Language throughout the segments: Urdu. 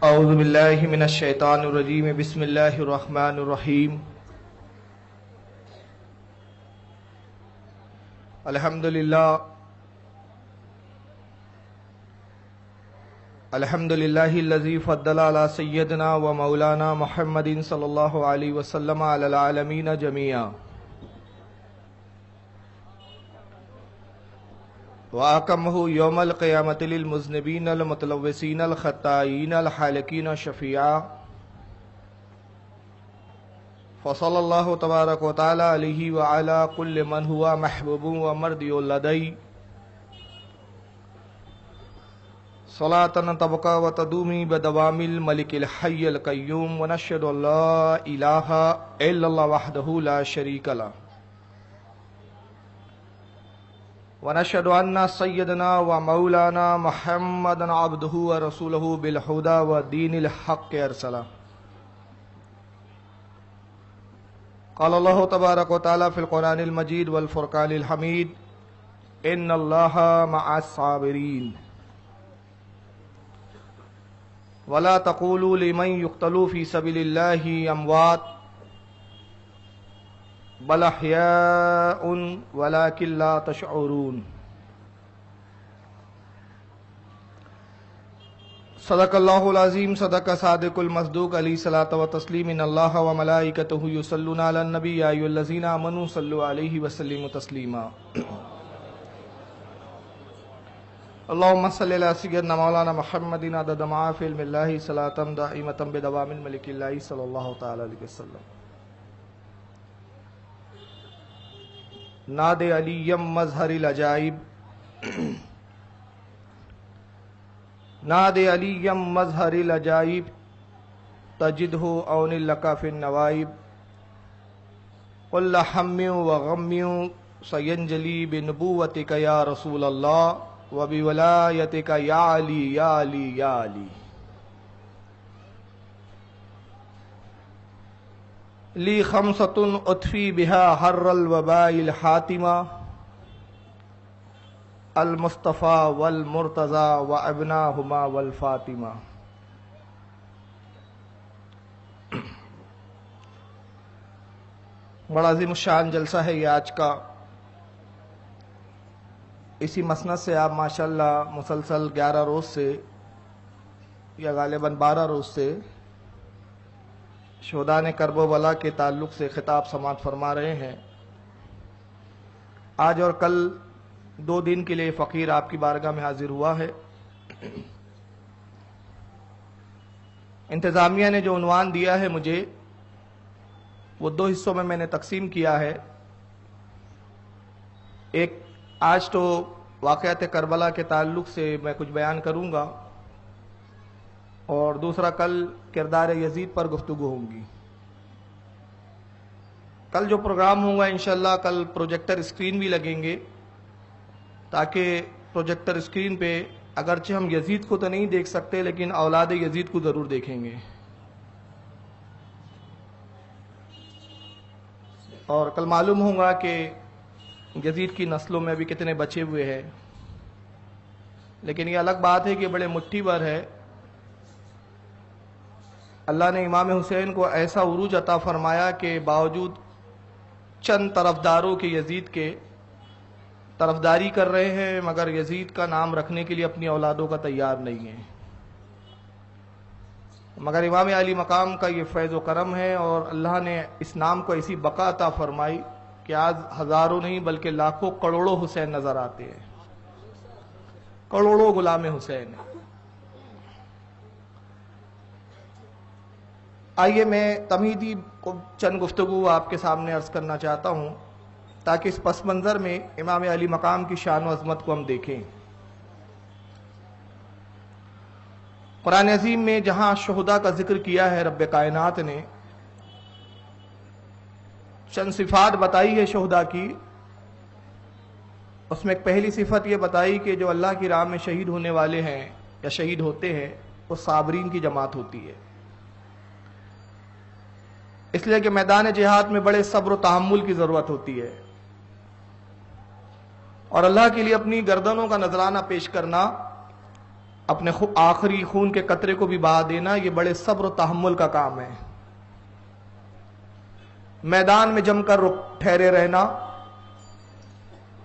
اعوذ باللہ من الشیطان الرجیم بسم اللہ الرحمن الرحیم الحمدللہ الذی فضل علی سیدنا و مولانا محمد صلی اللہ علیہ وسلم علی العالمین جميعا وَأَقَمَّهُ يَوْمَ الْقِيَامَةِ لِلْمُذْنِبِينَ الْمُتَلَوِّثِينَ الْخَطَّائِينَ الْحَالِقِينَ شَفِيعًا فصلى الله تبارك وتعالى عليه وعلى كل من هو محبوب ومرضي لديه صلاة تبقى وتدوم بدوام الملك الحي القيوم ونشهد أن لا إله إلا الله وحده لا شريك له ونشهد أن سيدنا ومولانا محمدا عبده ورسوله بالهدى ودين الحق أرسله قال الله تبارك وتعالى في القرآن المجيد والفرقان الحميد إن الله مع الصابرين ولا تقولوا لمن يقتل في سبيل الله أموات بل احیاء ولکن لا تشعرون صدق اللہ العظیم صدق صادق المصدوق علیہ الصلاۃ والتسلیم ان اللہ وملائکتہ یصلون علی النبی یا ایھا الذین آمنوا صلوا علیہ وسلموا تسلیما اللهم صل علی سیدنا مولانا محمد عدد ما فی علم اللہ صلاۃ دائمۃ بدوام الملک اللہ صلی اللہ تعالی علیہ وسلم ناد علیم مظہر العجائب ناد علیم مظہر العجائب تجدہ اون لک فی النوائب کل ہم و غم سینجلی بنبوتک یا رسول اللہ و بولایتک یا علی یا علی یا علی لی خمسۃ اطفی بها حر الوباء الحاتمہ المصطفیٰ والمرتضی وابناہما والفاطمہ بڑا عظیم الشان جلسہ ہے یہ آج کا. اسی مسند سے آپ ماشاءاللہ مسلسل 11 روز سے یا غالباً 12 روز سے شہداء کرب و بلا کے تعلق سے خطاب سماعت فرما رہے ہیں. آج اور کل 2 دن کے لیے فقیر آپ کی بارگاہ میں حاضر ہوا ہے. انتظامیہ نے جو عنوان دیا ہے مجھے وہ 2 حصوں میں نے تقسیم کیا ہے. ایک آج تو واقعات کربلا کے تعلق سے میں کچھ بیان کروں گا اور دوسرا کل کردار یزید پر گفتگو ہوگی. کل جو پروگرام ہوگا انشاءاللہ کل پروجیکٹر اسکرین بھی لگیں گے تاکہ پروجیکٹر اسکرین پہ اگرچہ ہم یزید کو تو نہیں دیکھ سکتے لیکن اولاد یزید کو ضرور دیکھیں گے. اور کل معلوم ہوگا کہ یزید کی نسلوں میں ابھی کتنے بچے ہوئے ہیں. لیکن یہ الگ بات ہے کہ بڑے مٹھی بھر ہے. اللہ نے امام حسین کو ایسا عروج عطا فرمایا کہ باوجود چند طرفداروں کے یزید کے طرفداری کر رہے ہیں مگر یزید کا نام رکھنے کے لیے اپنی اولادوں کا تیار نہیں ہے. مگر امام علی مقام کا یہ فیض و کرم ہے اور اللہ نے اس نام کو ایسی بقا عطا فرمائی کہ آج ہزاروں نہیں بلکہ لاکھوں کروڑوں حسین نظر آتے ہیں. کروڑوں غلام حسین. آئیے میں تمہیدی چند گفتگو آپ کے سامنے عرض کرنا چاہتا ہوں تاکہ اس پس منظر میں امام علی مقام کی شان و عظمت کو ہم دیکھیں. قرآن عظیم میں جہاں شہداء کا ذکر کیا ہے رب کائنات نے چند صفات بتائی ہے شہداء کی. اس میں ایک پہلی صفت یہ بتائی کہ جو اللہ کی راہ میں شہید ہونے والے ہیں یا شہید ہوتے ہیں وہ صابرین کی جماعت ہوتی ہے. اس لیے کہ میدان جہاد میں بڑے صبر و تحمل کی ضرورت ہوتی ہے اور اللہ کے لیے اپنی گردنوں کا نذرانہ پیش کرنا اپنے آخری خون کے قطرے کو بھی بہا دینا، یہ بڑے صبر و تحمل کا کام ہے۔ میدان میں جم کر ٹھہرے رہنا،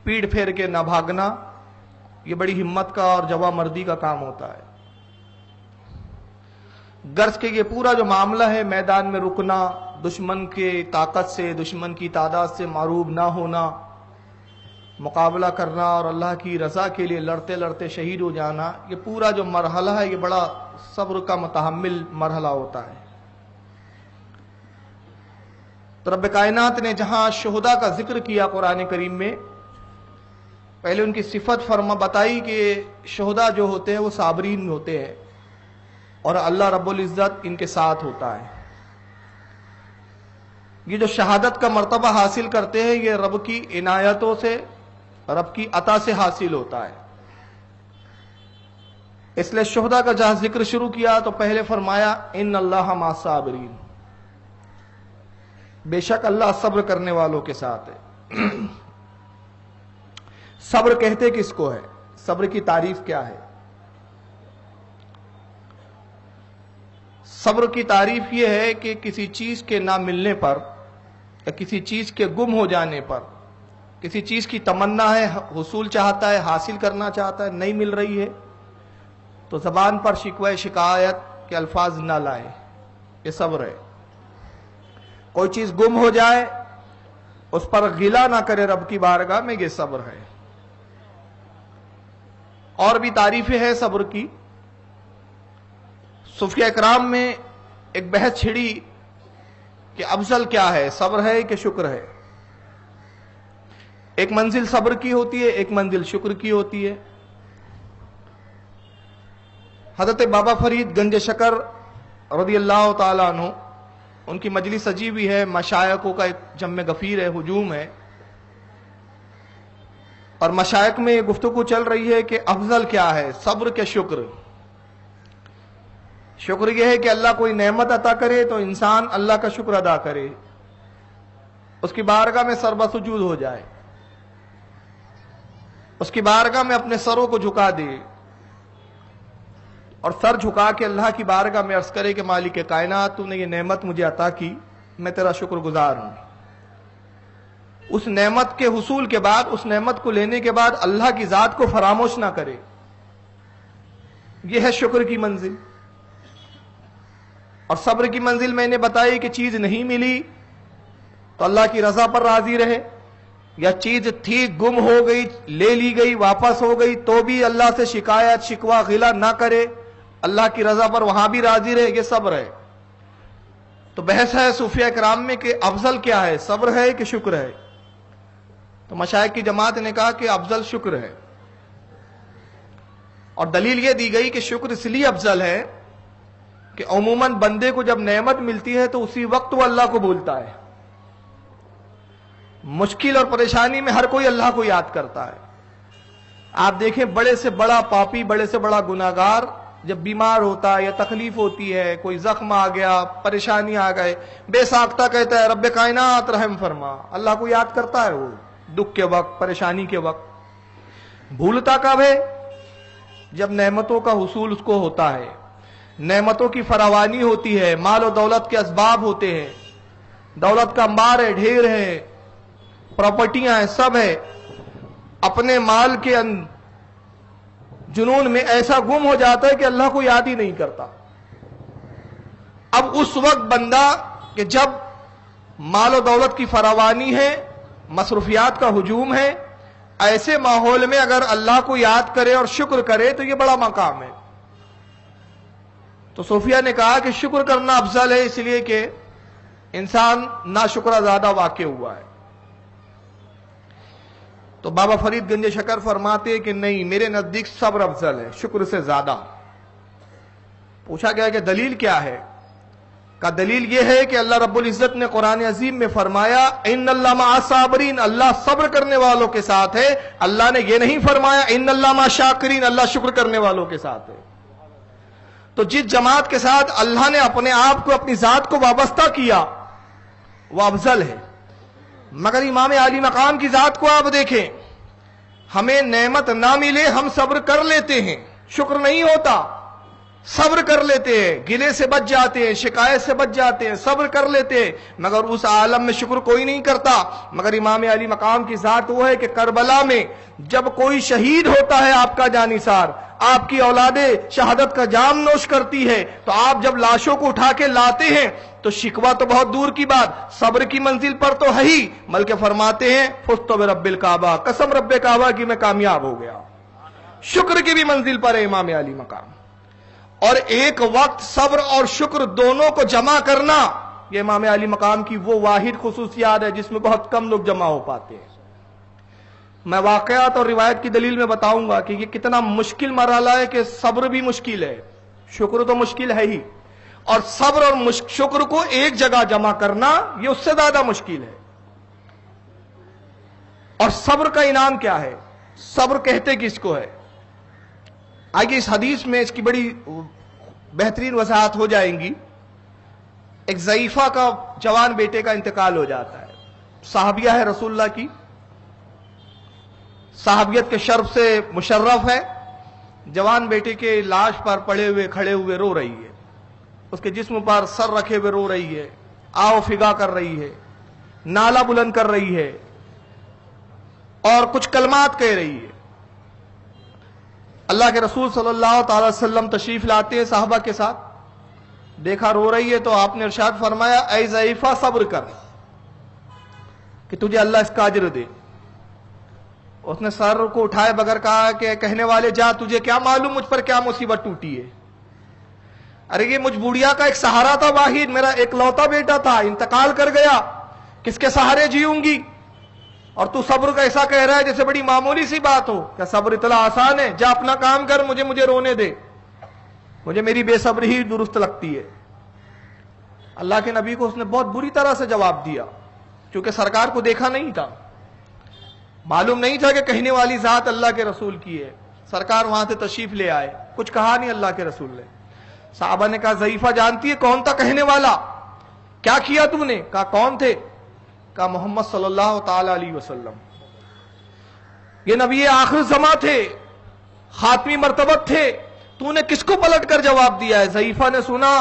پیٹ پھیر کے نہ بھاگنا، یہ بڑی ہمت کا اور جواں مردی کا کام ہوتا ہے۔ غرض کہ یہ پورا جو معاملہ ہے، میدان میں رکنا، دشمن کے طاقت سے، دشمن کی تعداد سے معروب نہ ہونا، مقابلہ کرنا اور اللہ کی رضا کے لیے لڑتے لڑتے شہید ہو جانا، یہ پورا جو مرحلہ ہے یہ بڑا صبر کا متحمل مرحلہ ہوتا ہے۔ تو رب کائنات نے جہاں شہداء کا ذکر کیا قرآن کریم میں، پہلے ان کی صفت بتائی کہ شہداء جو ہوتے ہیں وہ صابرین ہوتے ہیں اور اللہ رب العزت ان کے ساتھ ہوتا ہے۔ یہ جو شہادت کا مرتبہ حاصل کرتے ہیں یہ رب کی عنایتوں سے، رب کی عطا سے حاصل ہوتا ہے۔ اس لیے شہداء کا جہاں ذکر شروع کیا تو پہلے فرمایا ان اللہ مع الصابرین، بے شک اللہ صبر کرنے والوں کے ساتھ ہے۔ صبر کہتے کس کو ہے؟ صبر کی تعریف کیا ہے؟ صبر کی تعریف یہ ہے کہ کسی چیز کے نہ ملنے پر یا کسی چیز کے گم ہو جانے پر، کسی چیز کی تمنا ہے، حصول چاہتا ہے، حاصل کرنا چاہتا ہے، نہیں مل رہی ہے تو زبان پر شکوہ شکایت کے الفاظ نہ لائے، یہ صبر ہے۔ کوئی چیز گم ہو جائے اس پر غلہ نہ کرے رب کی بارگاہ میں، یہ صبر ہے۔ اور بھی تعریفیں ہیں صبر کی۔ صوفیہ اکرام میں ایک بحث چھڑی کہ افضل کیا ہے، صبر ہے کہ شکر ہے؟ ایک منزل صبر کی ہوتی ہے، ایک منزل شکر کی ہوتی ہے۔ حضرت بابا فرید گنج شکر رضی اللہ تعالیٰ عنہ، ان کی مجلس سجی ہوئی ہے، مشائخوں کا ایک جمع غفیر ہے، ہجوم ہے، اور مشائخ میں یہ گفتگو چل رہی ہے کہ افضل کیا ہے، صبر کے شکر؟ شکر یہ ہے کہ اللہ کوئی نعمت عطا کرے تو انسان اللہ کا شکر ادا کرے، اس کی بارگاہ میں سربہ سجود ہو جائے، اس کی بارگاہ میں اپنے سروں کو جھکا دے اور سر جھکا کے اللہ کی بارگاہ میں عرض کرے کہ مالک کائنات، تو نے یہ نعمت مجھے عطا کی، میں تیرا شکر گزار ہوں۔ اس نعمت کے حصول کے بعد، اس نعمت کو لینے کے بعد اللہ کی ذات کو فراموش نہ کرے، یہ ہے شکر کی منزل۔ اور صبر کی منزل میں نے بتائی کہ چیز نہیں ملی تو اللہ کی رضا پر راضی رہے، یا چیز تھی گم ہو گئی، لے لی گئی، واپس ہو گئی تو بھی اللہ سے شکایت شکوہ غلہ نہ کرے، اللہ کی رضا پر وہاں بھی راضی رہے، یہ صبر ہے۔ تو بحث ہے صوفیہ کرام میں کہ افضل کیا ہے، صبر ہے کہ شکر ہے؟ تو مشائخ کی جماعت نے کہا کہ افضل شکر ہے، اور دلیل یہ دی گئی کہ شکر اس لیے افضل ہے کہ عموماً بندے کو جب نعمت ملتی ہے تو اسی وقت وہ اللہ کو بھولتا ہے۔ مشکل اور پریشانی میں ہر کوئی اللہ کو یاد کرتا ہے۔ آپ دیکھیں بڑے سے بڑا پاپی، بڑے سے بڑا گناہگار جب بیمار ہوتا ہے یا تکلیف ہوتی ہے، کوئی زخم آ گیا، پریشانی آ گئے، بے ساختہ کہتا ہے رب کائنات رحم فرما، اللہ کو یاد کرتا ہے وہ دکھ کے وقت، پریشانی کے وقت۔ بھولتا کب ہے؟ جب نعمتوں کا حصول اس کو ہوتا ہے، نعمتوں کی فراوانی ہوتی ہے، مال و دولت کے اسباب ہوتے ہیں، دولت کا انبار ہے، ڈھیر ہے، پراپرٹیاں ہیں، سب ہے، اپنے مال کے جنون میں ایسا گم ہو جاتا ہے کہ اللہ کو یاد ہی نہیں کرتا۔ اب اس وقت بندہ کہ جب مال و دولت کی فراوانی ہے، مصروفیات کا ہجوم ہے، ایسے ماحول میں اگر اللہ کو یاد کرے اور شکر کرے تو یہ بڑا مقام ہے۔ تو صوفیہ نے کہا کہ شکر کرنا افضل ہے، اس لیے کہ انسان ناشکرہ زیادہ واقع ہوا ہے۔ تو بابا فرید گنج شکر فرماتے کہ نہیں، میرے نزدیک صبر افضل ہے شکر سے زیادہ۔ پوچھا گیا کہ دلیل کیا ہے؟ کا دلیل یہ ہے کہ اللہ رب العزت نے قرآن عظیم میں فرمایا ان اللہ مع الصابرین، اللہ صبر کرنے والوں کے ساتھ ہے۔ اللہ نے یہ نہیں فرمایا ان اللہ مع الشاکرین، اللہ شکر کرنے والوں کے ساتھ ہے۔ تو جس جماعت کے ساتھ اللہ نے اپنے آپ کو، اپنی ذات کو وابستہ کیا وہ افضل ہے۔ مگر امام عالی مقام کی ذات کو آپ دیکھیں، ہمیں نعمت نہ ملے ہم صبر کر لیتے ہیں، شکر نہیں ہوتا، صبر کر لیتے ہیں، گلے سے بچ جاتے ہیں، شکایت سے بچ جاتے ہیں، صبر کر لیتے ہیں، مگر اس عالم میں شکر کوئی نہیں کرتا۔ مگر امام علی مقام کی ذات وہ ہے کہ کربلا میں جب کوئی شہید ہوتا ہے آپ کا جانثار، آپ کی اولادیں شہادت کا جام نوش کرتی ہے، تو آپ جب لاشوں کو اٹھا کے لاتے ہیں تو شکوہ تو بہت دور کی بات، صبر کی منزل پر تو ہے ہی، بلکہ فرماتے ہیں فزت برب الکعبہ، قسم رب کعبہ کی میں کامیاب ہو گیا۔ شکر کی بھی منزل پر ہے امام علی مقام، اور ایک وقت صبر اور شکر دونوں کو جمع کرنا، یہ امام علی مقام کی وہ واحد خصوصیات ہے جس میں بہت کم لوگ جمع ہو پاتے ہیں۔ میں واقعات اور روایت کی دلیل میں بتاؤں گا کہ یہ کتنا مشکل مرحلہ ہے، کہ صبر بھی مشکل ہے، شکر تو مشکل ہے ہی، اور صبر اور شکر کو ایک جگہ جمع کرنا یہ اس سے زیادہ مشکل ہے۔ اور صبر کا انعام کیا ہے؟ صبر کہتے کس کو ہے؟ آگے اس حدیث میں اس کی بڑی بہترین وضاحت ہو جائیں گی۔ ایک ضعیفہ کا جوان بیٹے کا انتقال ہو جاتا ہے، صحابیہ ہے رسول اللہ کی، صحابیت کے شرف سے مشرف ہے، جوان بیٹے کے لاش پر پڑے ہوئے کھڑے ہوئے رو رہی ہے، اس کے جسم پر سر رکھے ہوئے رو رہی ہے، آو فگا کر رہی ہے، نالا بلند کر رہی ہے، اور کچھ کلمات کہہ رہی ہے۔ اللہ کے رسول صلی اللہ تعالی وسلم تشریف لاتے ہیں صحابہ کے ساتھ، دیکھا رو رہی ہے تو آپ نے ارشاد فرمایا اے ضعیفہ صبر کر کہ تجھے اللہ اس کا اجر دے۔ اس نے سر کو اٹھائے بغیر کہا کہ کہنے والے جا، تجھے کیا معلوم مجھ پر کیا مصیبت ٹوٹی ہے؟ ارے یہ مجھ بوڑھیا کا ایک سہارا تھا واحد، میرا ایک لوتا بیٹا تھا، انتقال کر گیا، کس کے سہارے جیوں گی؟ اور تو صبر کا ایسا کہہ رہا ہے جیسے بڑی معمولی سی بات ہو۔ کیا صبر اتنا آسان ہے؟ جا اپنا کام کر، مجھے رونے دے، مجھے میری بے صبری ہی درست لگتی ہے۔ اللہ کے نبی کو اس نے بہت بری طرح سے جواب دیا، کیونکہ سرکار کو دیکھا نہیں تھا، معلوم نہیں تھا کہ کہنے والی ذات اللہ کے رسول کی ہے۔ سرکار وہاں سے تشریف لے آئے، کچھ کہا نہیں اللہ کے رسول نے۔ صحابہ نے کہا ضعیفہ جانتی ہے کون تھا کہنے والا؟ کیا کیا تم نے؟ کہا کون تھے؟ کہا محمد صلی اللہ تعالی علیہ وسلم، یہ نبی آخر زمان تھے، خاتمی مرتبت تھے، تو نے کس کو پلٹ کر جواب دیا ہے؟ ضعیفہ نے سنا،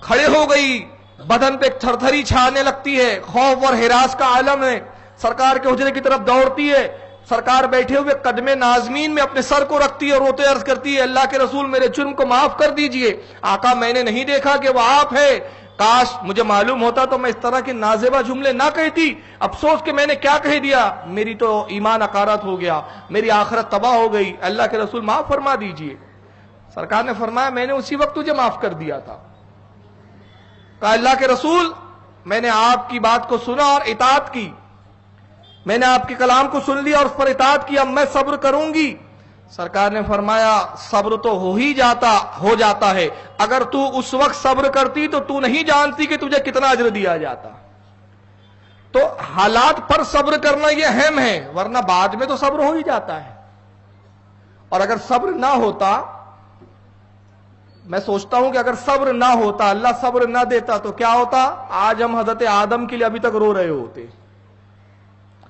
کھڑے ہو گئی، بدن پہ تھر تھری چھانے لگتی ہے، خوف اور ہراس کا عالم ہے، سرکار کے حجرے کی طرف دوڑتی ہے، سرکار بیٹھے ہوئے قدم نازمین میں اپنے سر کو رکھتی ہے، روتے عرض کرتی ہے اللہ کے رسول میرے جرم کو معاف کر دیجئے، آقا میں نے نہیں دیکھا کہ وہ آپ ہے، کاش مجھے معلوم ہوتا تو میں اس طرح کے نازیبہ جملے نہ کہتی، افسوس کہ میں نے کیا کہہ دیا، میری تو ایمان اقارت ہو گیا، میری آخرت تباہ ہو گئی، اللہ کے رسول معاف فرما دیجئے۔ سرکار نے فرمایا میں نے اسی وقت تجھے معاف کر دیا تھا۔ کہا اللہ کے رسول میں نے آپ کی بات کو سنا اور اطاعت کی، میں نے آپ کے کلام کو سن لیا اور اس پر اطاعت کی، اب میں صبر کروں گی۔ سرکار نے فرمایا صبر تو ہو جاتا ہے، اگر تو اس وقت صبر کرتی تو تو نہیں جانتی کہ تجھے کتنا اجر دیا جاتا۔ تو حالات پر صبر کرنا یہ اہم ہے، ورنہ بعد میں تو صبر ہو ہی جاتا ہے۔ اور اگر صبر نہ ہوتا، میں سوچتا ہوں کہ اگر صبر نہ ہوتا، اللہ صبر نہ دیتا تو کیا ہوتا؟ آج ہم حضرت آدم کے لیے ابھی تک رو رہے ہوتے،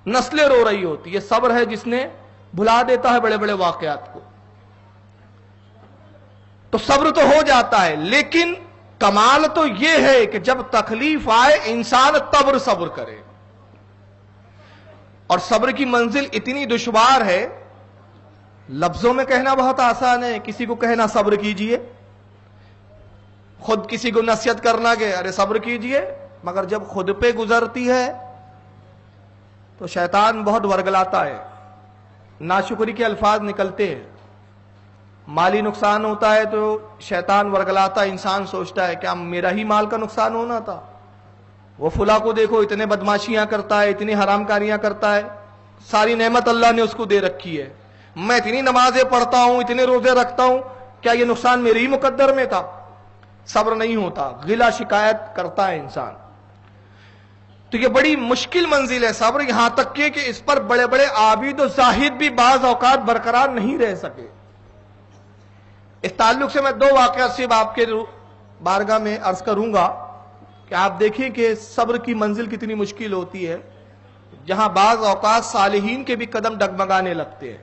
نسلیں رو رہی ہوتی۔ یہ صبر ہے جس نے بھلا دیتا ہے بڑے بڑے واقعات کو۔ تو صبر تو ہو جاتا ہے، لیکن کمال تو یہ ہے کہ جب تکلیف آئے انسان تب صبر کرے۔ اور صبر کی منزل اتنی دشوار ہے، لفظوں میں کہنا بہت آسان ہے، کسی کو کہنا صبر کیجئے، خود کسی کو نصیحت کرنا کہ ارے صبر کیجئے، مگر جب خود پہ گزرتی ہے تو شیطان بہت ورگلاتا ہے، ناشکری کے الفاظ نکلتے ہیں، مالی نقصان ہوتا ہے تو شیطان ورگلاتا ہے، انسان سوچتا ہے کیا میرا ہی مال کا نقصان ہونا تھا؟ وہ فلاں کو دیکھو اتنے بدماشیاں کرتا ہے، اتنی حرام کاریاں کرتا ہے، ساری نعمت اللہ نے اس کو دے رکھی ہے، میں اتنی نمازیں پڑھتا ہوں، اتنے روزے رکھتا ہوں، کیا یہ نقصان میرے ہی مقدر میں تھا؟ صبر نہیں ہوتا، غلہ شکایت کرتا ہے انسان۔ تو یہ بڑی مشکل منزل ہے صبر، یہاں تک کہ اس پر بڑے بڑے عابد و زاہد بھی بعض اوقات برقرار نہیں رہ سکے۔ اس تعلق سے میں دو واقعات صرف آپ کے بارگاہ میں عرض کروں گا کہ آپ دیکھیں کہ صبر کی منزل کتنی مشکل ہوتی ہے، جہاں بعض اوقات صالحین کے بھی قدم ڈگمگانے لگتے ہیں۔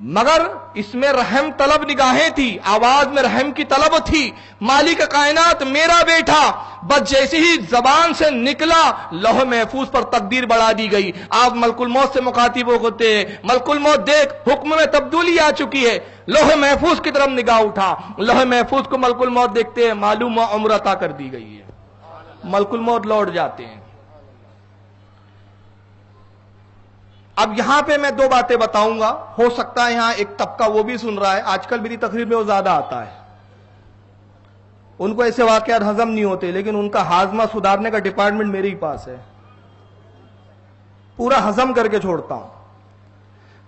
مگر اس میں رحم طلب نگاہیں تھی، آواز میں رحم کی طلب تھی۔ مالک کائنات میرا بیٹا، بس جیسے ہی زبان سے نکلا لوح محفوظ پر تقدیر بڑھا دی گئی۔ آپ ملک الموت سے مخاطب ہوتے ہیں، ملک الموت دیکھ حکم میں تبدیلی آ چکی ہے، لوح محفوظ کی طرف نگاہ اٹھا، لوح محفوظ کو ملک الموت دیکھتے ہیں، معلوم عمر عطا کر دی گئی ہے، ملک الموت لوٹ جاتے ہیں۔ اب یہاں پہ میں دو باتیں بتاؤں گا، ہو سکتا ہے یہاں ایک طبقہ وہ بھی سن رہا ہے، آج کل میری تقریر میں وہ زیادہ آتا ہے، ان کو ایسے واقعات ہضم نہیں ہوتے، لیکن ان کا ہاضمہ سدھارنے کا ڈپارٹمنٹ میرے ہی پاس ہے، پورا ہضم کر کے چھوڑتا ہوں۔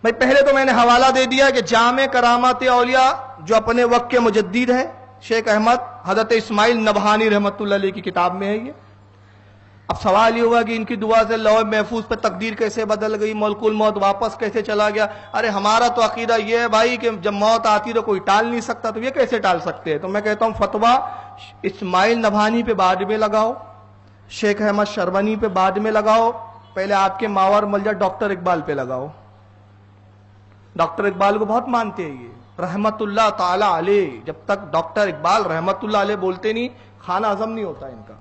بھائی پہلے تو میں نے حوالہ دے دیا کہ جامع کرامات اولیاء جو اپنے وقت کے مجدد ہیں شیخ احمد حضرت اسماعیل نبہانی رحمت اللہ علیہ کی کتاب میں ہے یہ۔ اب سوال یہ ہوا کہ ان کی دعا سے لوح محفوظ پہ تقدیر کیسے بدل گئی، ملک الموت واپس کیسے چلا گیا؟ ارے ہمارا تو عقیدہ یہ ہے بھائی کہ جب موت آتی تو کوئی ٹال نہیں سکتا، تو یہ کیسے ٹال سکتے ہیں؟ تو میں کہتا ہوں فتویٰ اسماعیل نبہانی پہ بعد میں لگاؤ، شیخ احمد شربنی پہ بعد میں لگاؤ، پہلے آپ کے ماور ملجا ڈاکٹر اقبال پہ لگاؤ۔ ڈاکٹر اقبال کو بہت مانتے ہیں یہ رحمت اللہ تعالی علیہ، جب تک ڈاکٹر اقبال رحمت اللہ علیہ بولتے نہیں کھانا ہضم نہیں ہوتا ان کا۔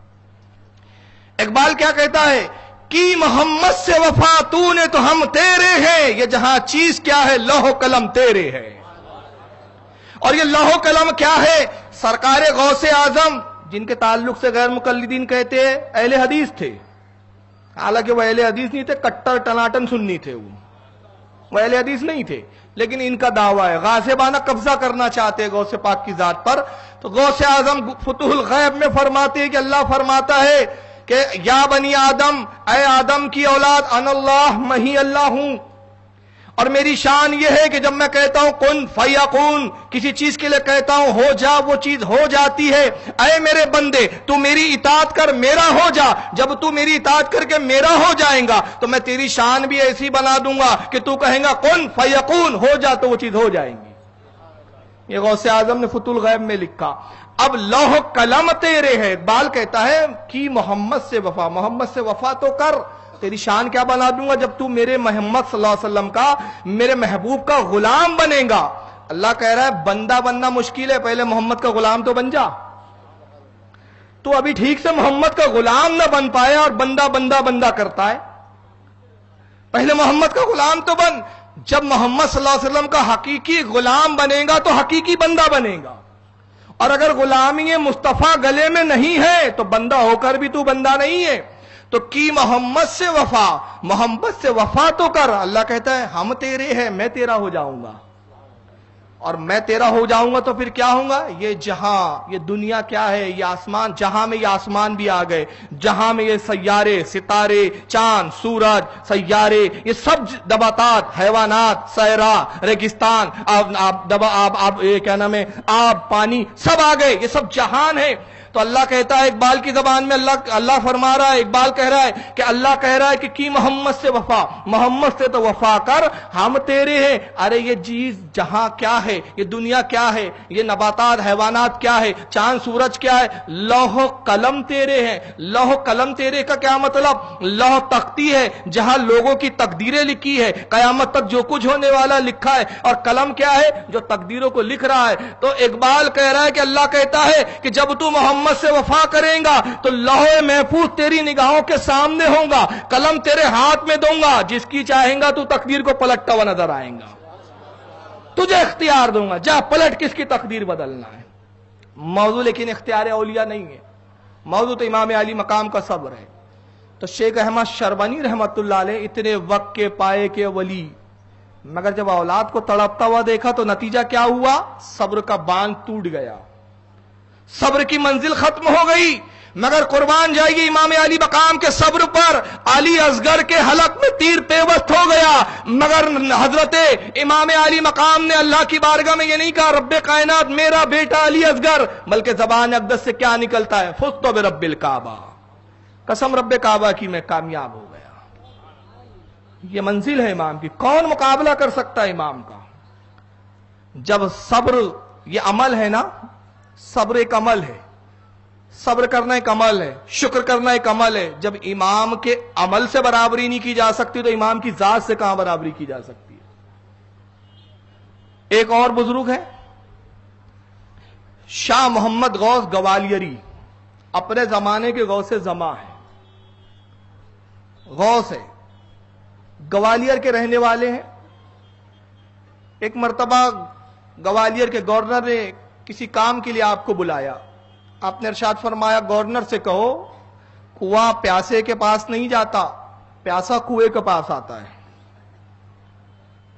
اقبال کیا کہتا ہے کہ محمد سے وفا تو نے تو ہم تیرے ہیں، یہ جہاں چیز کیا ہے لوح و قلم تیرے ہے۔ اور یہ لوح و قلم کیا ہے؟ سرکار غوث اعظم جن کے تعلق سے غیر مقلدین کہتے ہیں اہل حدیث تھے، حالانکہ وہ اہل حدیث نہیں تھے، کٹر ٹناٹن سنی تھے، وہ اہل حدیث نہیں تھے، لیکن ان کا دعویٰ ہے غاصبانہ قبضہ کرنا چاہتے ہیں غوث پاک کی ذات پر۔ تو غوث اعظم فتوح الغیب میں فرماتے ہیں کہ اللہ فرماتا ہے کہ یا بنی آدم، اے آدم کی اولاد، انا اللہ، میں ہی اللہ ہوں، اور میری شان یہ ہے کہ جب میں کہتا ہوں کن فیکون، کسی چیز کے لیے کہتا ہوں ہو جا، وہ چیز ہو جاتی ہے۔ اے میرے بندے تو میری اطاعت کر، میرا ہو جا، جب تو میری اطاعت کر کے میرا ہو جائیں گا تو میں تیری شان بھی ایسی بنا دوں گا کہ تو کہیں گا کن فیکون، ہو جا، تو وہ چیز ہو جائیں گی۔ یہ غوث اعظم نے فتح الغیب میں لکھا۔ اب لوح قلم تیرے ہے، اقبال کہتا ہے کہ محمد سے وفا، محمد سے وفا تو کر، تیری شان کیا بنا دوں گا جب تو میرے محمد صلی اللہ علیہ وسلم کا، میرے محبوب کا غلام بنے گا۔ اللہ کہہ رہا ہے بندہ بننا مشکل ہے، پہلے محمد کا غلام تو بن جا۔ تو ابھی ٹھیک سے محمد کا غلام نہ بن پائے اور بندہ بندہ بندہ کرتا ہے، پہلے محمد کا غلام تو بن۔ جب محمد صلی اللہ علیہ وسلم کا حقیقی غلام بنے گا تو حقیقی بندہ بنے گا، اور اگر غلامی مصطفیٰ گلے میں نہیں ہے تو بندہ ہو کر بھی تو بندہ نہیں ہے۔ تو کی محمد سے وفا، محمد سے وفا تو کر۔ اللہ کہتا ہے ہم تیرے ہیں، میں تیرا ہو جاؤں گا، اور میں تیرا ہو جاؤں گا تو پھر کیا ہوں گا؟ یہ جہاں، یہ دنیا کیا ہے، یہ آسمان، جہاں میں یہ آسمان بھی آ گئے، جہاں میں یہ سیارے، ستارے، چاند، سورج، سیارے، یہ سب نباتات، حیوانات، صحرا، ریگستان، کیا نام ہے، آب، پانی، سب آ گئے، یہ سب جہان ہے۔ تو اللہ کہتا ہے اقبال کی زبان میں، اللہ فرما رہا ہے، اقبال کہہ رہا ہے کہ اللہ کہہ رہا ہے کہ کی محمد سے وفا، محمد سے تو وفا کر، ہم تیرے ہیں۔ ارے یہ چیز جہاں کیا ہے، یہ دنیا کیا ہے، یہ نباتات، حیوانات کیا ہے، چاند سورج کیا ہے، لوح قلم تیرے ہیں۔ لوح قلم تیرے کا کیا مطلب؟ لوح تختی ہے جہاں لوگوں کی تقدیریں لکھی ہے، قیامت تک جو کچھ ہونے والا لکھا ہے، اور قلم کیا ہے؟ جو تقدیروں کو لکھ رہا ہے۔ تو اقبال کہہ رہا ہے کہ اللہ کہتا ہے کہ جب تو محمد سے وفا کریں گا تو لوح محفوظ تیری نگاہوں کے سامنے ہوگا، قلم تیرے ہاتھ میں دوں گا، جس کی چاہیں گا تو تقدیر کو پلٹتا ہوا نظر آئیں گا، تجھے اختیار دوں گا، جا پلٹ کس کی تقدیر بدلنا ہے۔ موضوع لیکن اختیار اولیاء نہیں ہے، موضوع تو امام علی مقام کا صبر ہے۔ تو شیخ احمد شربنی رحمت اللہ علیہ اتنے وقت کے پائے کے ولی، مگر جب اولاد کو تڑپتا ہوا دیکھا تو نتیجہ کیا ہوا؟ صبر کا باندھ ٹوٹ گیا، صبر کی منزل ختم ہو گئی۔ مگر قربان جائے گی امام علی مقام کے صبر پر، علی اصغر کے حلق میں تیر پیوست ہو گیا، مگر حضرت امام علی مقام نے اللہ کی بارگاہ میں یہ نہیں کہا رب کائنات میرا بیٹا علی اصغر، بلکہ زبان اقدس سے کیا نکلتا ہے؟ فزت برب الکعبہ، قسم رب کعبہ کی میں کامیاب ہو گیا۔ یہ منزل ہے امام کی، کون مقابلہ کر سکتا ہے امام کا؟ جب صبر یہ عمل ہے نا، صبر ایک عمل ہے، صبر کرنا ایک عمل ہے، شکر کرنا ایک عمل ہے۔ جب امام کے عمل سے برابری نہیں کی جا سکتی تو امام کی ذات سے کہاں برابری کی جا سکتی ہے؟ ایک اور بزرگ ہے شاہ محمد غوث گوالیری، اپنے زمانے کے غوث زماں ہے، غوث ہے، گوالیر کے رہنے والے ہیں۔ ایک مرتبہ گوالیر کے گورنر نے کسی کام کے لیے آپ کو بلایا، آپ نے ارشاد فرمایا گورنر سے کہو کنواں پیاسے کے پاس نہیں جاتا، پیاسا کنویں کے پاس آتا ہے۔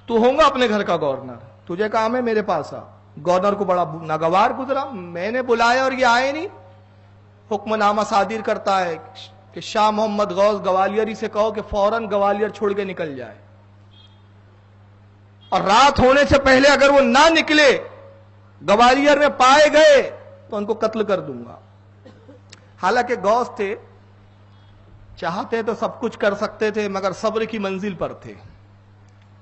تو ہوگا اپنے گھر کا گورنر، تجھے کام ہے میرے پاس آ۔ گورنر کو بڑا ناگوار گزرا، میں نے بلایا اور یہ آئے نہیں۔ حکم نامہ صادر کرتا ہے کہ شاہ محمد غوث گوالیری سے کہو کہ فوراً گوالیر چھوڑ کے نکل جائے، اور رات ہونے سے پہلے اگر وہ نہ نکلے، گوالیر میں پائے گئے تو ان کو قتل کر دوں گا۔ حالانکہ غوث تھے، چاہتے تو سب کچھ کر سکتے تھے، مگر صبر کی منزل پر تھے۔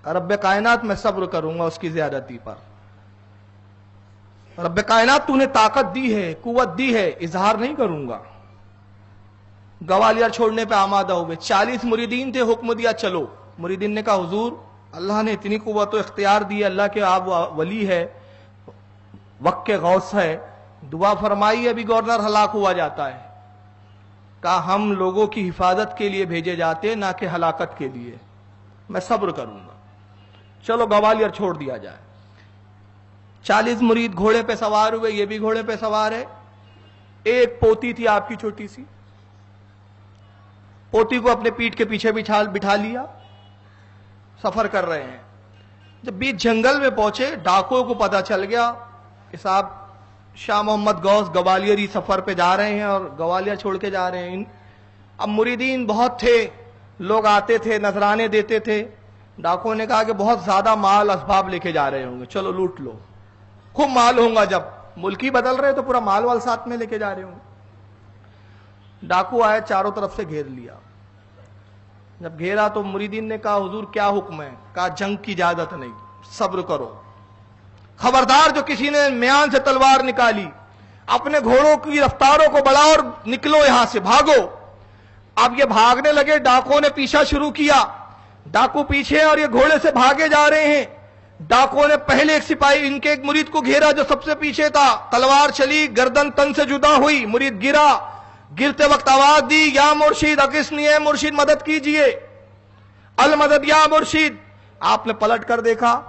رب کائنات میں صبر کروں گا اس کی زیادتی پر۔ رب کائنات تو نے طاقت دی ہے، قوت دی ہے، اظہار نہیں کروں گا۔ گوالیر چھوڑنے پہ آمادہ ہوئے، 40 مریدین تھے، حکم دیا چلو۔ مریدین نے کہا حضور اللہ نے اتنی قوت و اختیار دی، اللہ کے آپ ولی ہے، وقت کے غوث ہے، دعا فرمائی، ابھی گورنر ہلاک ہوا جاتا ہے۔ کہا ہم لوگوں کی حفاظت کے لیے بھیجے جاتے نہ کہ ہلاکت کے لیے، میں صبر کروں گا، چلو گوالیر چھوڑ دیا جائے۔ 40 مرید گھوڑے پہ سوار ہوئے، یہ بھی گھوڑے پہ سوار ہے۔ ایک پوتی تھی آپ کی چھوٹی سی، پوتی کو اپنے پیٹھ کے پیچھے بٹھا لیا، سفر کر رہے ہیں۔ جب بیچ جنگل میں پہنچے، ڈاکوؤں کو پتا چل گیا کہ صاحب شاہ محمد غوث گوالیری سفر پہ جا رہے ہیں اور گوالیر چھوڑ کے جا رہے ہیں۔ اب مریدین بہت تھے، لوگ آتے تھے، نذرانے دیتے تھے۔ ڈاکوؤں نے کہا کہ بہت زیادہ مال اسباب لے کے جا رہے ہوں گے، چلو لوٹ لو، خوب مال ہوگا، جب ملکی بدل رہے تو پورا مال وال ساتھ میں لے کے جا رہے ہوں گے۔ ڈاکو آئے، چاروں طرف سے گھیر لیا۔ جب گھیرا تو مریدین نے کہا حضور کیا حکم ہے؟ کہا جنگ کی اجازت نہیں، صبر کرو، خبردار جو کسی نے میان سے تلوار نکالی، اپنے گھوڑوں کی رفتاروں کو بڑھاؤ اور نکلو یہاں سے، بھاگو۔ اب یہ بھاگنے لگے، ڈاکو نے پیچھا شروع کیا، ڈاکو پیچھے اور یہ گھوڑے سے بھاگے جا رہے ہیں۔ ڈاکو نے پہلے ایک سپاہی ان کے ایک مرید کو گھیرا جو سب سے پیچھے تھا، تلوار چلی، گردن تن سے جدا ہوئی، مرید گرا، گرتے وقت آواز دی یا مرشد اغثنی، ہے مرشد مدد کیجئے، المدد یا مرشد۔ آپ نے پلٹ کر دیکھا،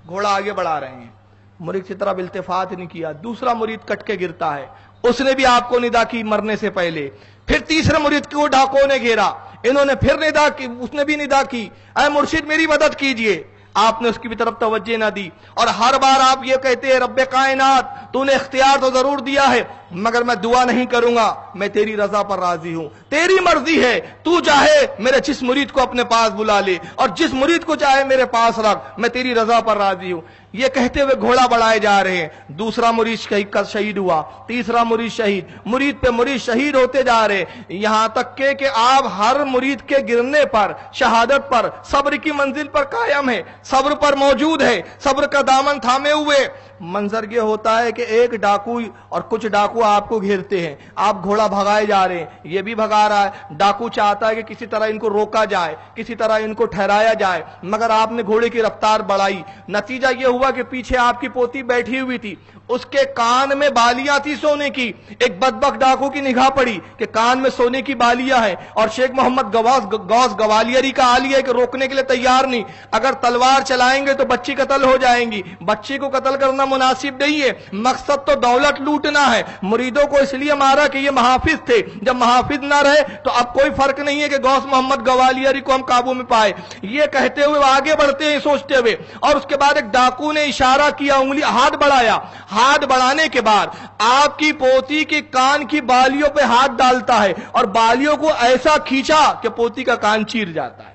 گھوڑا آگے بڑھا رہے ہیں، مرید کی طرف التفات نہیں کیا۔ دوسرا مرید کٹ کے گرتا ہے، اس نے بھی آپ کو ندا کی مرنے سے پہلے۔ پھر تیسرے مرید کو ڈاکو نے گھیرا، انہوں نے پھر ندا کی، اس نے بھی ندا کی، اے مرشد میری مدد کیجئے۔ آپ نے اس کی بھی طرف توجہ نہ دی، اور ہر بار آپ یہ کہتے ہیں رب کائنات تو نے اختیار تو ضرور دیا ہے، مگر میں دعا نہیں کروں گا، میں تیری رضا پر راضی ہوں، تیری مرضی ہے، تو چاہے میرے جس مرید کو اپنے پاس بلا لے اور جس مرید کو چاہے میرے پاس رکھ، میں تیری رضا پر راضی ہوں۔ یہ کہتے ہوئے گھوڑا بڑھائے جا رہے ہیں۔ دوسرا مرید شہید ہوا، تیسرا مرید شہید، مرید پہ مرید شہید ہوتے جا رہے، یہاں تک کہ آپ ہر مرید کے گرنے پر، شہادت پر، صبر کی منزل پر قائم ہے، صبر پر موجود ہے، صبر کا دامن تھامے ہوئے۔ منظر یہ ہوتا ہے کہ ایک ڈاکو اور کچھ ڈاکو آپ کو گھیرتے ہیں، آپ گھوڑا بھگائے جا رہے ہیں، یہ بھی بھگا رہا ہے۔ ڈاکو چاہتا ہے کہ کسی طرح ان کو روکا جائے، کسی طرح ان کو ٹھہرایا جائے، مگر آپ نے گھوڑے کی رفتار بڑھائی۔ نتیجہ یہ ہوا کہ پیچھے آپ کی پوتی بیٹھی ہوئی تھی، اس کے کان میں بالیاں تھی سونے کی۔ ایک بدبخت ڈاکو کی نگاہ پڑی کہ کان میں سونے کی بالیاں ہیں، اور شیخ محمد غوث گوالیری کا حال یہ ہے کہ روکنے کے لیے تیار نہیں، اگر تلوار چلائیں گے تو بچی قتل ہو جائیں گی، بچی کو قتل کرنا مناسب نہیں ہے، مقصد تو دولت لوٹنا ہے۔ مریدوں کو اس لیے مارا کہ یہ محافظ تھے، جب محافظ نہ رہے تو اب کوئی فرق نہیں ہے کہ غوث محمد گوالیری کو ہم قابو میں پائے۔ یہ کہتے ہوئے آگے بڑھتے ہیں سوچتے ہوئے، اور اس کے بعد ایک ڈاکو نے اشارہ کیا، انگلی، ہاتھ بڑھایا، ہاتھ بڑھانے کے بعد آپ کی پوتی کے کان کی بالیوں پہ ہاتھ ڈالتا ہے اور بالیوں کو ایسا کھینچا کہ پوتی کا کان چیر جاتا ہے۔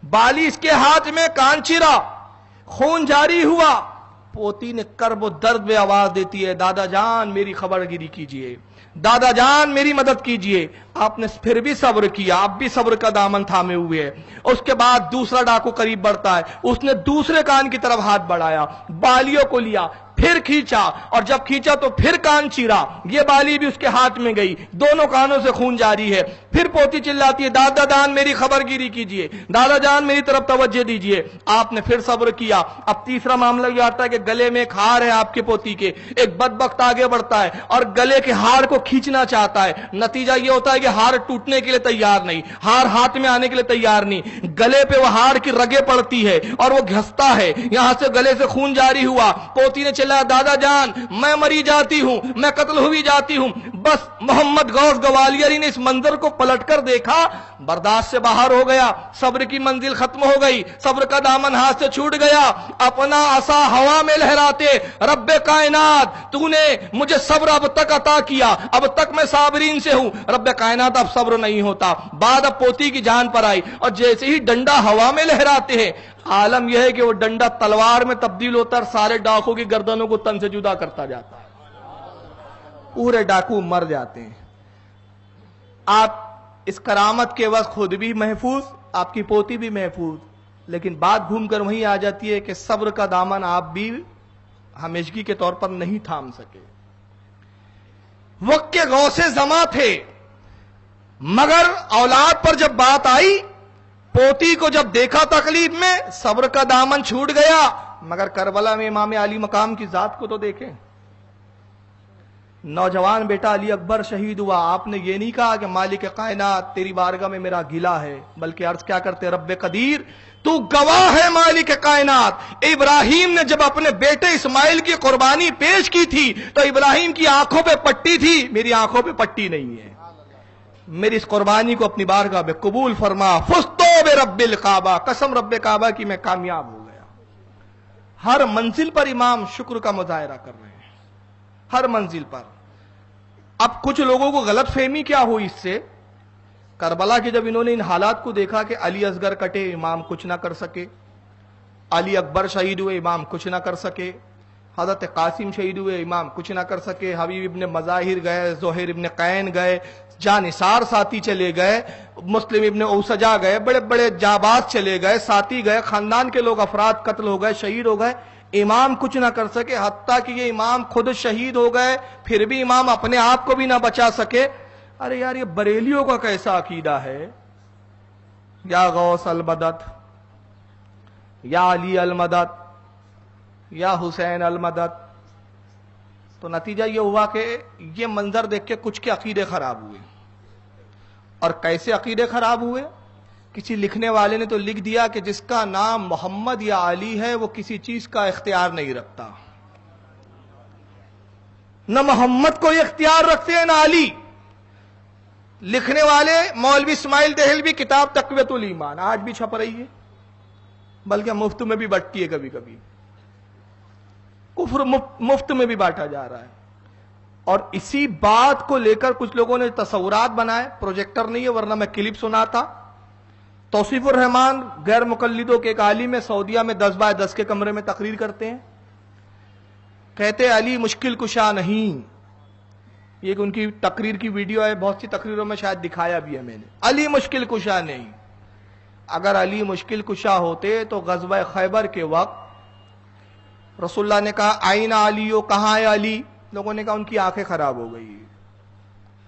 بالی اس کے ہاتھ میں، کان چیرا، خون جاری ہوا۔ پوتی نے کرب و درد میں آواز دیتی ہے دادا جان میری خبر گیری کیجئے، دادا جان میری مدد کیجئے۔ آپ نے پھر بھی صبر کیا، آپ بھی صبر کا دامن تھامے ہوئے ہیں۔ اس کے بعد دوسرا ڈاکو قریب بڑھتا ہے، اس نے دوسرے کان کی طرف ہاتھ بڑھایا، بالیوں کو لیا، پھر کھینچا، اور جب کھینچا تو پھر کان چیرا، یہ بالی بھی اس کے ہاتھ میں گئی، دونوں کانوں سے خون جاری ہے۔ پھر پوتی چلاتی ہے دادا جان میری خبر گیری کیجئے، دادا جان میری طرف توجہ دیجئے۔ آپ نے پھر صبر کیا۔ اب تیسرا معاملہ یہ آتا ہے کہ گلے میں ایک ہار ہے آپ کے پوتی کے، ایک بدبخت آگے بڑھتا ہے اور گلے کے ہار کو کھینچنا چاہتا ہے، نتیجہ یہ ہوتا ہے کہ ہار ٹوٹنے کے لیے تیار نہیں، ہار ہاتھ میں آنے کے لیے تیار نہیں، گلے پہ وہ ہار کی رگیں پڑتی ہے اور وہ گھستا ہے، یہاں سے گلے سے خون جاری ہوا۔ پوتی نے چلا دادا جان میں مری جاتی ہوں، میں قتل ہوئی جاتی ہوں۔ بس محمد غوث گوالیری نے اس منظر کو پلٹ کر دیکھا، برداشت سے باہر ہو گیا، صبر کی منزل ختم ہو گئی، صبر کا دامن ہاتھ سے چھوٹ گیا، اپنا عصا ہوا میں لہراتے رب کائنات تو نے مجھے صبر اب تک عطا کیا، اب تک میں صابرین سے ہوں۔ رب کائنات اب صبر نہیں ہوتا، بعد اب پوتی کی جان پر آئی، اور جیسے ہی ڈنڈا ہوا میں لہراتے ہیں، عالم یہ ہے کہ وہ ڈنڈا تلوار میں تبدیل ہوتا ہے، سارے ڈاکوں کی گردنوں کو تن سے جدا کرتا جاتا ہے، پورے ڈاکو مر جاتے ہیں۔ آپ اس کرامت کے وقت خود بھی محفوظ، آپ کی پوتی بھی محفوظ، لیکن بات گھوم کر وہیں آ جاتی ہے کہ صبر کا دامن آپ بھی ہمیشگی کے طور پر نہیں تھام سکے۔ وقت کے غوث زماں تھے، مگر اولاد پر جب بات آئی، پوتی کو جب دیکھا تکلیف میں، صبر کا دامن چھوٹ گیا۔ مگر کربلا میں امام علی مقام کی ذات کو تو دیکھیں، نوجوان بیٹا علی اکبر شہید ہوا، آپ نے یہ نہیں کہا کہ مالک کائنات تیری بارگاہ میں میرا گلہ ہے، بلکہ عرض کیا کرتے رب قدیر تو گواہ ہے مالک کائنات۔ ابراہیم نے جب اپنے بیٹے اسماعیل کی قربانی پیش کی تھی تو ابراہیم کی آنکھوں پہ پٹی تھی، میری آنکھوں پہ پٹی نہیں ہے، میری اس قربانی کو اپنی بارگاہ میں قبول فرما۔ فزتو برب الکعبہ، قسم رب کعبہ کی میں کامیاب ہو گیا۔ ہر منزل پر امام شکر کا مظاہرہ کر رہے ہیں، ہر منزل پر۔ اب کچھ لوگوں کو غلط فہمی کیا ہوئی اس سے، کربلا کے جب انہوں نے ان حالات کو دیکھا کہ علی اصغر کٹے امام کچھ نہ کر سکے، علی اکبر شہید ہوئے امام کچھ نہ کر سکے، حضرت قاسم شہید ہوئے امام کچھ نہ کر سکے، حبیب ابن مظاہر گئے، زہیر ابن قین گئے، جانثار ساتھی چلے گئے، مسلم ابن اوسجا گئے، بڑے بڑے جاباز چلے گئے، ساتھی گئے، خاندان کے لوگ افراد قتل ہو گئے، شہید ہو گئے، امام کچھ نہ کر سکے، حتیٰ کہ یہ امام خود شہید ہو گئے، پھر بھی امام اپنے آپ کو بھی نہ بچا سکے۔ ارے یار یہ بریلیوں کا کیسا عقیدہ ہے، یا غوث المدد، یا علی المدد، یا حسین المدد۔ تو نتیجہ یہ ہوا کہ یہ منظر دیکھ کے کچھ کے عقیدے خراب ہوئے، اور کیسے عقیدے خراب ہوئے؟ کسی لکھنے والے نے تو لکھ دیا کہ جس کا نام محمد یا علی ہے وہ کسی چیز کا اختیار نہیں رکھتا، نہ محمد کو اختیار رکھتے ہیں نہ علی۔ لکھنے والے مولوی اسماعیل دہلوی کتاب تقویت الایمان آج بھی چھپ رہی ہے، بلکہ مفت میں بھی بٹتی ہے، کبھی کبھی کفر مفت میں بھی بانٹا جا رہا ہے۔ اور اسی بات کو لے کر کچھ لوگوں نے تصورات بنائے، پروجیکٹر نہیں ہے ورنہ میں کلپ سناتا۔ توصیف الرحمان غیر مقلدوں کے ایک عالم ہے، سعودیہ میں 10x10 کے کمرے میں تقریر کرتے ہیں، کہتے علی مشکل کشا نہیں۔ یہ ان کی تقریر کی ویڈیو ہے، بہت سی تقریروں میں شاید دکھایا بھی ہے میں نے۔ علی مشکل کشا نہیں، اگر علی مشکل کشا ہوتے تو غزوہ خیبر کے وقت رسول اللہ نے کہا آئین علیو، کہاں ہے علی؟ لوگوں نے کہا ان کی آنکھیں خراب ہو گئی،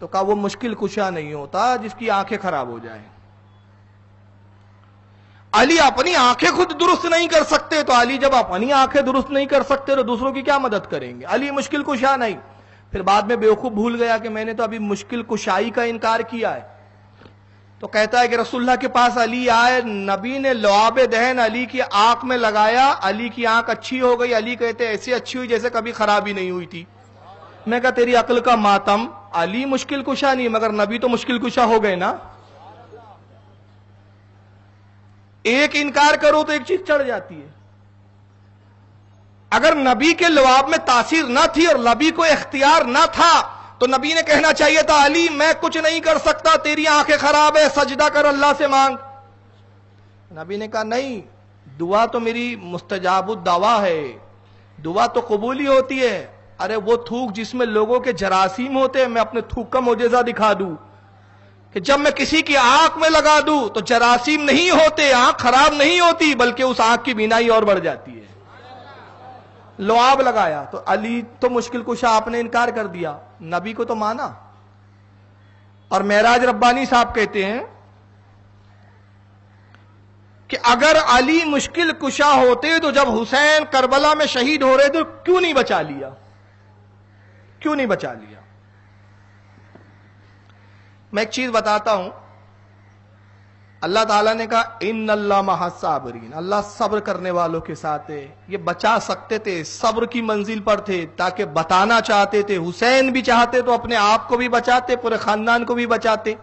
تو کہا وہ مشکل کشا نہیں ہوتا جس کی آنکھیں خراب ہو جائیں۔ علی اپنی آنکھیں خود درست نہیں کر سکتے، تو علی جب اپنی آنکھیں درست نہیں کر سکتے تو دوسروں کی کیا مدد کریں گے؟ علی مشکل کشا نہیں۔ پھر بعد میں بیوقوف بھول گیا کہ میں نے تو ابھی مشکل کشائی کا انکار کیا ہے، تو کہتا ہے کہ رسول اللہ کے پاس علی آئے، نبی نے لعاب دہن علی کی آنکھ میں لگایا، علی کی آنکھ اچھی ہو گئی۔ علی کہتے ایسی اچھی ہوئی جیسے کبھی خرابی نہیں ہوئی تھی۔ میں کہا تیری عقل کا ماتم، علی مشکل کشا نہیں مگر نبی تو مشکل کشا ہو گئے نا۔ ایک انکار کرو تو ایک چیز چڑھ جاتی ہے۔ اگر نبی کے لعاب میں تاثیر نہ تھی اور نبی کو اختیار نہ تھا تو نبی نے کہنا چاہیے تھا علی میں کچھ نہیں کر سکتا، تیری آنکھیں خراب ہے، سجدہ کر اللہ سے مانگ۔ نبی نے کہا نہیں، دعا تو میری مستجاب الدعوا ہے، دعا تو قبول ہی ہوتی ہے۔ ارے وہ تھوک جس میں لوگوں کے جراثیم ہوتے ہیں، میں اپنے تھوک کا معجزہ دکھا دوں کہ جب میں کسی کی آنکھ میں لگا دوں تو جراثیم نہیں ہوتے، آنکھ خراب نہیں ہوتی، بلکہ اس آنکھ کی بینائی اور بڑھ جاتی ہے۔ لعاب لگایا تو علی تو مشکل کشا آپ نے انکار کر دیا، نبی کو تو مانا. اور معراج ربانی صاحب کہتے ہیں کہ اگر علی مشکل کشا ہوتے تو جب حسین کربلا میں شہید ہو رہے تو کیوں نہیں بچا لیا؟ کیوں نہیں بچا لیا؟ میں ایک چیز بتاتا ہوں. اللہ تعالیٰ نے کہا ان اللہ مع الصابرین، اللہ صبر کرنے والوں کے ساتھ ہے. یہ بچا سکتے تھے، صبر کی منزل پر تھے، تاکہ بتانا چاہتے تھے. حسین بھی چاہتے تو اپنے آپ کو بھی بچاتے، پورے خاندان کو بھی بچاتے.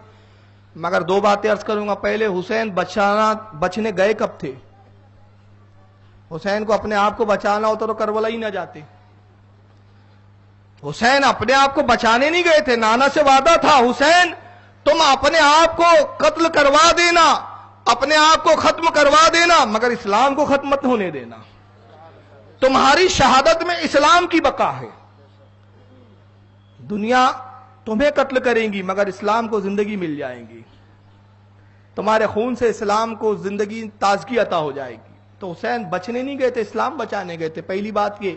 مگر دو باتیں عرض کروں گا. پہلے حسین بچنے گئے کب تھے؟ حسین کو اپنے آپ کو بچانا ہوتا تو کربلا ہی نہ جاتے. حسین اپنے آپ کو بچانے نہیں گئے تھے. نانا سے وعدہ تھا حسین تم اپنے آپ کو قتل کروا دینا، اپنے آپ کو ختم کروا دینا، مگر اسلام کو ختم مت ہونے دینا. تمہاری شہادت میں اسلام کی بقا ہے. دنیا تمہیں قتل کریں گی مگر اسلام کو زندگی مل جائے گی. تمہارے خون سے اسلام کو زندگی تازگی عطا ہو جائے گی. تو حسین بچنے نہیں گئے تھے، اسلام بچانے گئے تھے. پہلی بات یہ،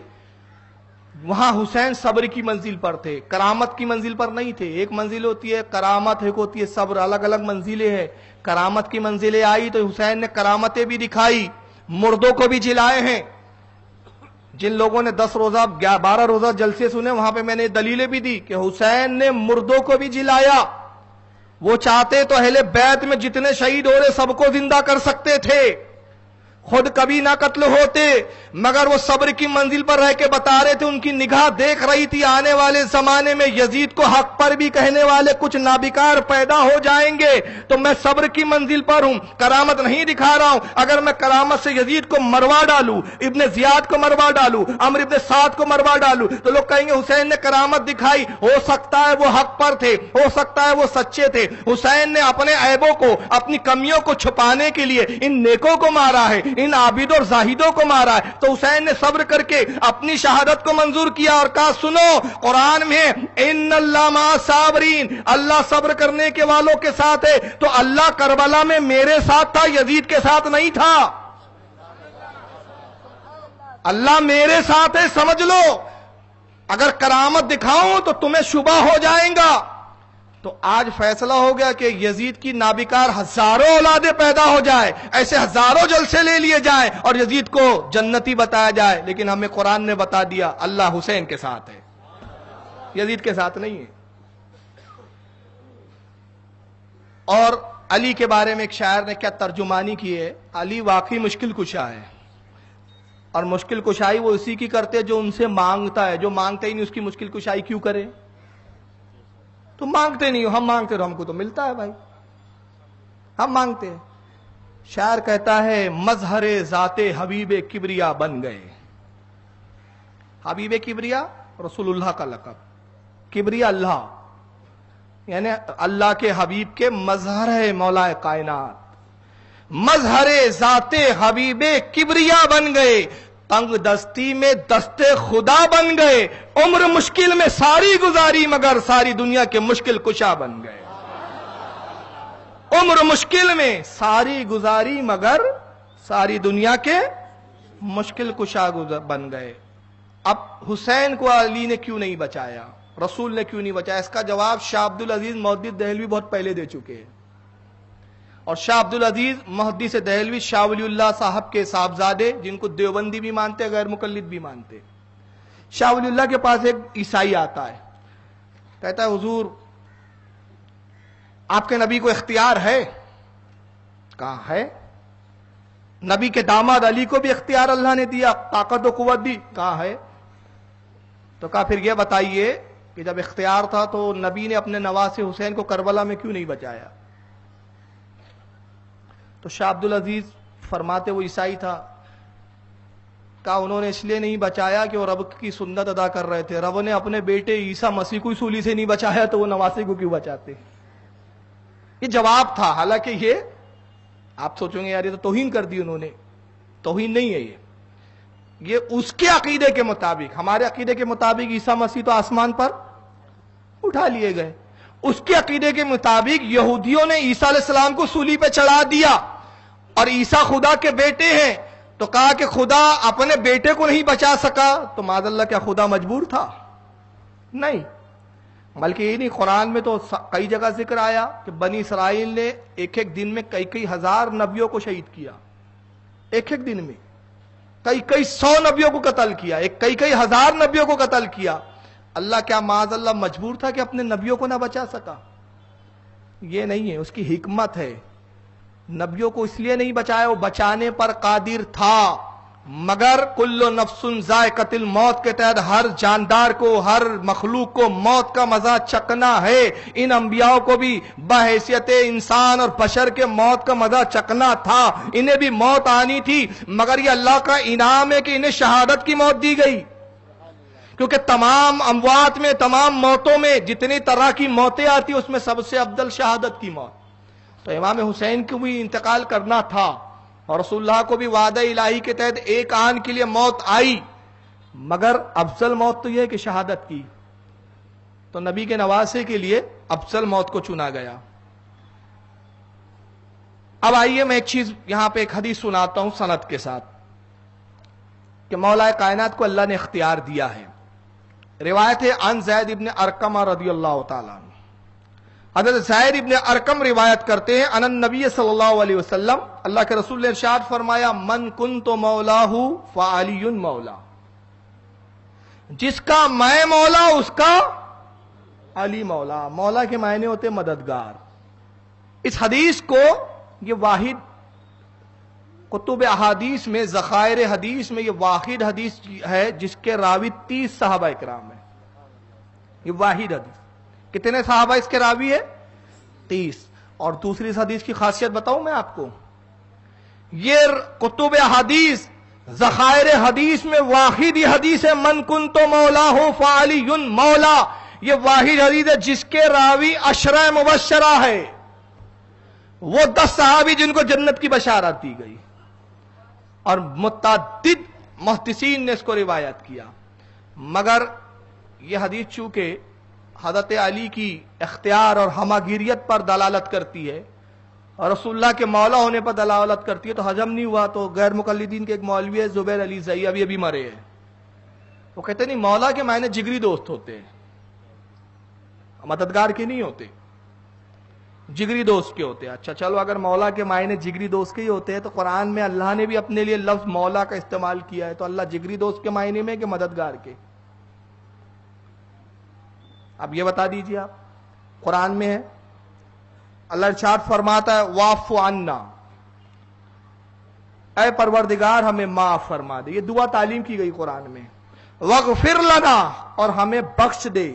وہاں حسین صبر کی منزل پر تھے، کرامت کی منزل پر نہیں تھے. ایک منزل ہوتی ہے کرامت، ایک ہوتی ہے صبر، الگ الگ منزلیں ہیں. کرامت کی منزلیں آئی تو حسین نے کرامتیں بھی دکھائی، مردوں کو بھی جلائے ہیں. جن لوگوں نے 10 روزہ 12 روزہ جلسے سنے وہاں پہ میں نے دلیلیں بھی دی کہ حسین نے مردوں کو بھی جلایا. وہ چاہتے تو اہل بیت میں جتنے شہید ہو رہے سب کو زندہ کر سکتے تھے، خود کبھی نہ قتل ہوتے، مگر وہ صبر کی منزل پر رہ کے بتا رہے تھے. ان کی نگاہ دیکھ رہی تھی آنے والے زمانے میں یزید کو حق پر بھی کہنے والے کچھ نابکار پیدا ہو جائیں گے، تو میں صبر کی منزل پر ہوں، کرامت نہیں دکھا رہا ہوں. اگر میں کرامت سے یزید کو مروا ڈالوں، ابن زیاد کو مروا ڈالوں، عمرو ابن سعد کو مروا ڈالوں، تو لوگ کہیں گے حسین نے کرامت دکھائی. ہو سکتا ہے وہ حق پر تھے، ہو سکتا ہے وہ سچے تھے. حسین نے اپنے عیبوں کو، اپنی کمیوں کو چھپانے کے لیے ان نیکوں کو مارا ہے، ان عابد اور زاہدوں کو مارا ہے. تو حسین نے صبر کر کے اپنی شہادت کو منظور کیا اور کہا سنو قرآن میں ان اللہ مع الصابرین، اللہ صبر کرنے کے والوں کے ساتھ ہے. تو اللہ کربلا میں میرے ساتھ تھا، یزید کے ساتھ نہیں تھا. اللہ میرے ساتھ ہے سمجھ لو. اگر کرامت دکھاؤں تو تمہیں شبہ ہو جائیں گا. تو آج فیصلہ ہو گیا کہ یزید کی نابکار ہزاروں اولادیں پیدا ہو جائے، ایسے ہزاروں جلسے لے لیے جائیں اور یزید کو جنتی بتایا جائے. لیکن ہمیں قرآن نے بتا دیا اللہ حسین کے ساتھ ہے، یزید کے ساتھ نہیں ہے. اور علی کے بارے میں ایک شاعر نے کیا ترجمانی کی ہے، علی واقعی مشکل کشا ہے. اور مشکل کشائی وہ اسی کی کرتے جو ان سے مانگتا ہے. جو مانگتے ہی نہیں اس کی مشکل کشائی کیوں کرے؟ تو مانگتے نہیں ہو، ہم مانگتے رہو، ہم کو تو ملتا ہے بھائی، ہم مانگتے ہیں. شاعر کہتا ہے مظہر ذات حبیب کبریا بن گئے. حبیب کبریا رسول اللہ کا لقب، کبریا اللہ، یعنی اللہ کے حبیب کے مظہر ہے مولا کائنات. مظہر ذات حبیب کبریا بن گئے، تنگ دستی میں دست خدا بن گئے. عمر مشکل میں ساری گزاری مگر ساری دنیا کے مشکل کشا بن گئے. عمر مشکل میں ساری گزاری مگر ساری دنیا کے مشکل کشا بن گئے. اب حسین کو علی نے کیوں نہیں بچایا، رسول نے کیوں نہیں بچایا؟ اس کا جواب شاہ عبد العزیز محدث دہلوی بہت پہلے دے چکے ہیں. اور شاہ عبد العزیز محدث دہلوی شاہ ولی اللہ صاحب کے صاحبزادے، جن کو دیوبندی بھی مانتے غیر مقلد بھی مانتے. شاہ ولی اللہ کے پاس ایک عیسائی آتا ہے، کہتا ہے حضور آپ کے نبی کو اختیار ہے؟ کہا ہے. نبی کے داماد علی کو بھی اختیار اللہ نے دیا، طاقت و قوت دی؟ کہا ہے. تو کہا پھر یہ بتائیے کہ جب اختیار تھا تو نبی نے اپنے نواسے حسین کو کربلا میں کیوں نہیں بچایا؟ تو شاہ عبد العزیز فرماتے وہ عیسائی تھا، کہا انہوں نے اس لیے نہیں بچایا کہ وہ رب کی سنت ادا کر رہے تھے. رب نے اپنے بیٹے عیسیٰ مسیح کو سولی سے نہیں بچایا تو وہ نواسے کو کیوں بچاتے؟ یہ جواب تھا. حالانکہ یہ آپ سوچیں گے یار یہ تو توہین کر دی انہوں نے. توہین نہیں ہے یہ اس کے عقیدے کے مطابق. ہمارے عقیدے کے مطابق عیسیٰ مسیح تو آسمان پر اٹھا لیے گئے. اس کے عقیدے کے مطابق یہودیوں نے عیسیٰ علیہ السلام کو سولی پہ چڑھا دیا اور عیسیٰ خدا کے بیٹے ہیں. تو کہا کہ خدا اپنے بیٹے کو نہیں بچا سکا تو معاذ اللہ کیا خدا مجبور تھا؟ نہیں، بلکہ یہ نہیں، قرآن میں تو کئی جگہ ذکر آیا کہ بنی اسرائیل نے ایک ایک دن میں کئی ہزار نبیوں کو شہید کیا، ایک ایک دن میں کئی سو نبیوں کو قتل کیا، کئی ہزار نبیوں کو قتل کیا۔ اللہ کیا معاذ اللہ مجبور تھا کہ اپنے نبیوں کو نہ بچا سکا؟ یہ نہیں ہے، اس کی حکمت ہے۔ نبیوں کو اس لیے نہیں بچایا، وہ بچانے پر قادر تھا، مگر کل نفس ذائقۃ الموت کے تحت ہر جاندار کو، ہر مخلوق کو موت کا مزہ چکنا ہے۔ ان انبیاء کو بھی بحیثیت انسان اور بشر کے موت کا مزہ چکنا تھا، انہیں بھی موت آنی تھی، مگر یہ اللہ کا انعام ہے کہ انہیں شہادت کی موت دی گئی، کیونکہ تمام اموات میں، تمام موتوں میں جتنی طرح کی موتیں آتی اس میں سب سے افضل شہادت کی موت۔ تو امام حسین کو بھی انتقال کرنا تھا، اور رسول اللہ کو بھی وعدہ الہی کے تحت ایک آن کے لیے موت آئی، مگر افضل موت تو یہ ہے کہ شہادت کی، تو نبی کے نواسے کے لیے افضل موت کو چنا گیا۔ اب آئیے میں ایک چیز یہاں پہ ایک حدیث سناتا ہوں سند کے ساتھ کہ مولا کائنات کو اللہ نے اختیار دیا ہے۔ روایت ہے عن زید ابن ارقم رضی اللہ تعالیٰ عنہ، حضرت زید ابن ارقم روایت کرتے ہیں ان النبی صلی اللہ علیہ وسلم، اللہ کے رسول نے ارشاد فرمایا من کنت مولاہ فعلی مولا، جس کا میں مولا اس کا علی مولا۔ مولا کے معنی ہوتے مددگار۔ اس حدیث کو یہ واحد کتب احادیث میں، ذخائر حدیث میں یہ واحد حدیث ہے جس کے راوی 30 صحابہ اکرام ہیں۔ یہ واحد حدیث، کتنے صحابہ اس کے راوی ہے؟ 30۔ اور دوسری اس حدیث کی خاصیت بتاؤں میں آپ کو، یہ کتب حدیث، ذخائر حدیث میں واحد یہ حدیث ہے من کنت مولاہ فعلی مولا، یہ واحد حدیث ہے جس کے راوی عشرہ مبشرہ ہے، وہ 10 صحابی جن کو جنت کی بشارت دی گئی، اور متعدد محدثین نے اس کو روایت کیا۔ مگر یہ حدیث چونکہ حضرت علی کی اختیار اور ہماگیریت پر دلالت کرتی ہے اور رسول اللہ کے مولا ہونے پر دلالت کرتی ہے تو ہضم نہیں ہوا، تو غیر مقلدین کے ایک مولوی ہے زبیر علی زئی، ابھی ابھی مرے ہیں، وہ کہتے نہیں مولا کے معنی جگری دوست ہوتے ہیں، مددگار کے نہیں ہوتے، جگری دوست کے ہوتے ہیں۔ اچھا چلو، اگر مولا کے معنی جگری دوست کے ہی ہوتے ہیں تو قرآن میں اللہ نے بھی اپنے لیے لفظ مولا کا استعمال کیا ہے، تو اللہ جگری دوست کے معنی میں کہ مددگار کے؟ اب یہ بتا دیجئے آپ، قرآن میں ہے اللہ ارشاد فرماتا ہے واعف عنا، اے پروردگار ہمیں معاف فرما دے، یہ دعا تعلیم کی گئی قرآن میں، واغفر لنا، اور ہمیں بخش دے،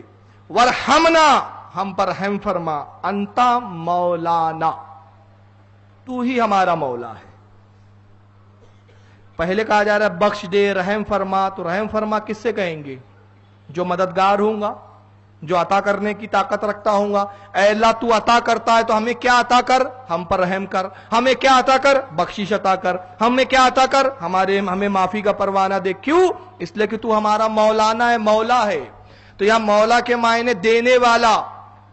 وارحمنا، ہم پر رحم فرما، انتا مولانا، تو ہی ہمارا مولا ہے۔ پہلے کہا جا رہا ہے بخش دے، رحم فرما، تو رحم فرما کس سے کہیں گے؟ جو مددگار ہوں گا، جو عطا کرنے کی طاقت رکھتا ہوں گا۔ اے اللہ تو عطا کرتا ہے تو ہمیں کیا عطا کر؟ ہم پر رحم کر۔ ہمیں کیا عطا کر؟ بخشش عطا کر۔ ہمیں کیا عطا کر؟ ہمیں معافی کا پروانہ دے۔ کیوں؟ اس لیے کہ تو ہمارا مولانا ہے، مولا ہے۔ تو یہاں مولا کے معنی دینے والا،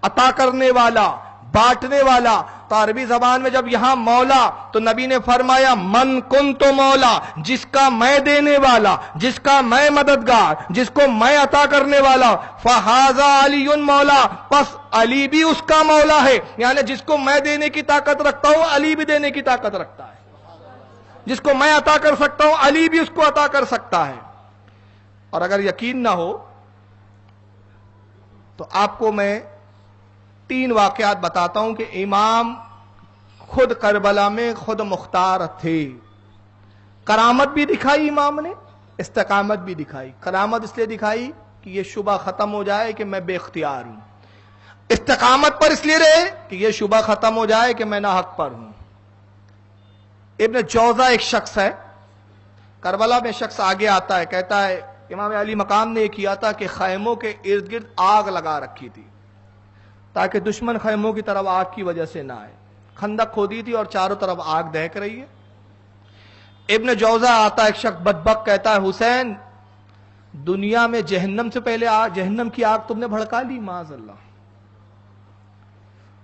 عطا کرنے والا، بانٹنے والا۔ تو عربی زبان میں جب یہاں مولا تو نبی نے فرمایا من کنت مولا، جس کا میں دینے والا، جس کا میں مددگار، جس کو میں عطا کرنے والا، فہذا علی مولا، پس علی بھی اس کا مولا ہے۔ یعنی جس کو میں دینے کی طاقت رکھتا ہوں علی بھی دینے کی طاقت رکھتا ہے، جس کو میں عطا کر سکتا ہوں علی بھی اس کو عطا کر سکتا ہے۔ اور اگر یقین نہ ہو تو آپ کو میں 3 واقعات بتاتا ہوں کہ امام خود کربلا میں خود مختار تھے۔ کرامت بھی دکھائی امام نے، استقامت بھی دکھائی۔ کرامت اس لیے دکھائی کہ یہ شبہ ختم ہو جائے کہ میں بے اختیار ہوں، استقامت پر اس لیے رہے کہ یہ شبہ ختم ہو جائے کہ میں ناحق پر ہوں۔ ابن جوزہ ایک شخص ہے، کربلا میں شخص آگے آتا ہے، کہتا ہے امام علی مقام نے یہ کیا تھا کہ خیموں کے ارد گرد آگ لگا رکھی تھی تاکہ دشمن خیموں کی طرف آگ کی وجہ سے نہ آئے۔ خندق کھودی تھی اور چاروں طرف آگ دہک رہی ہے۔ ابن جوزہ آتا ہے، ایک شخص بدبخت، کہتا ہے حسین دنیا میں جہنم سے پہلے جہنم کی آگ تم نے بھڑکا لی، معاذ اللہ۔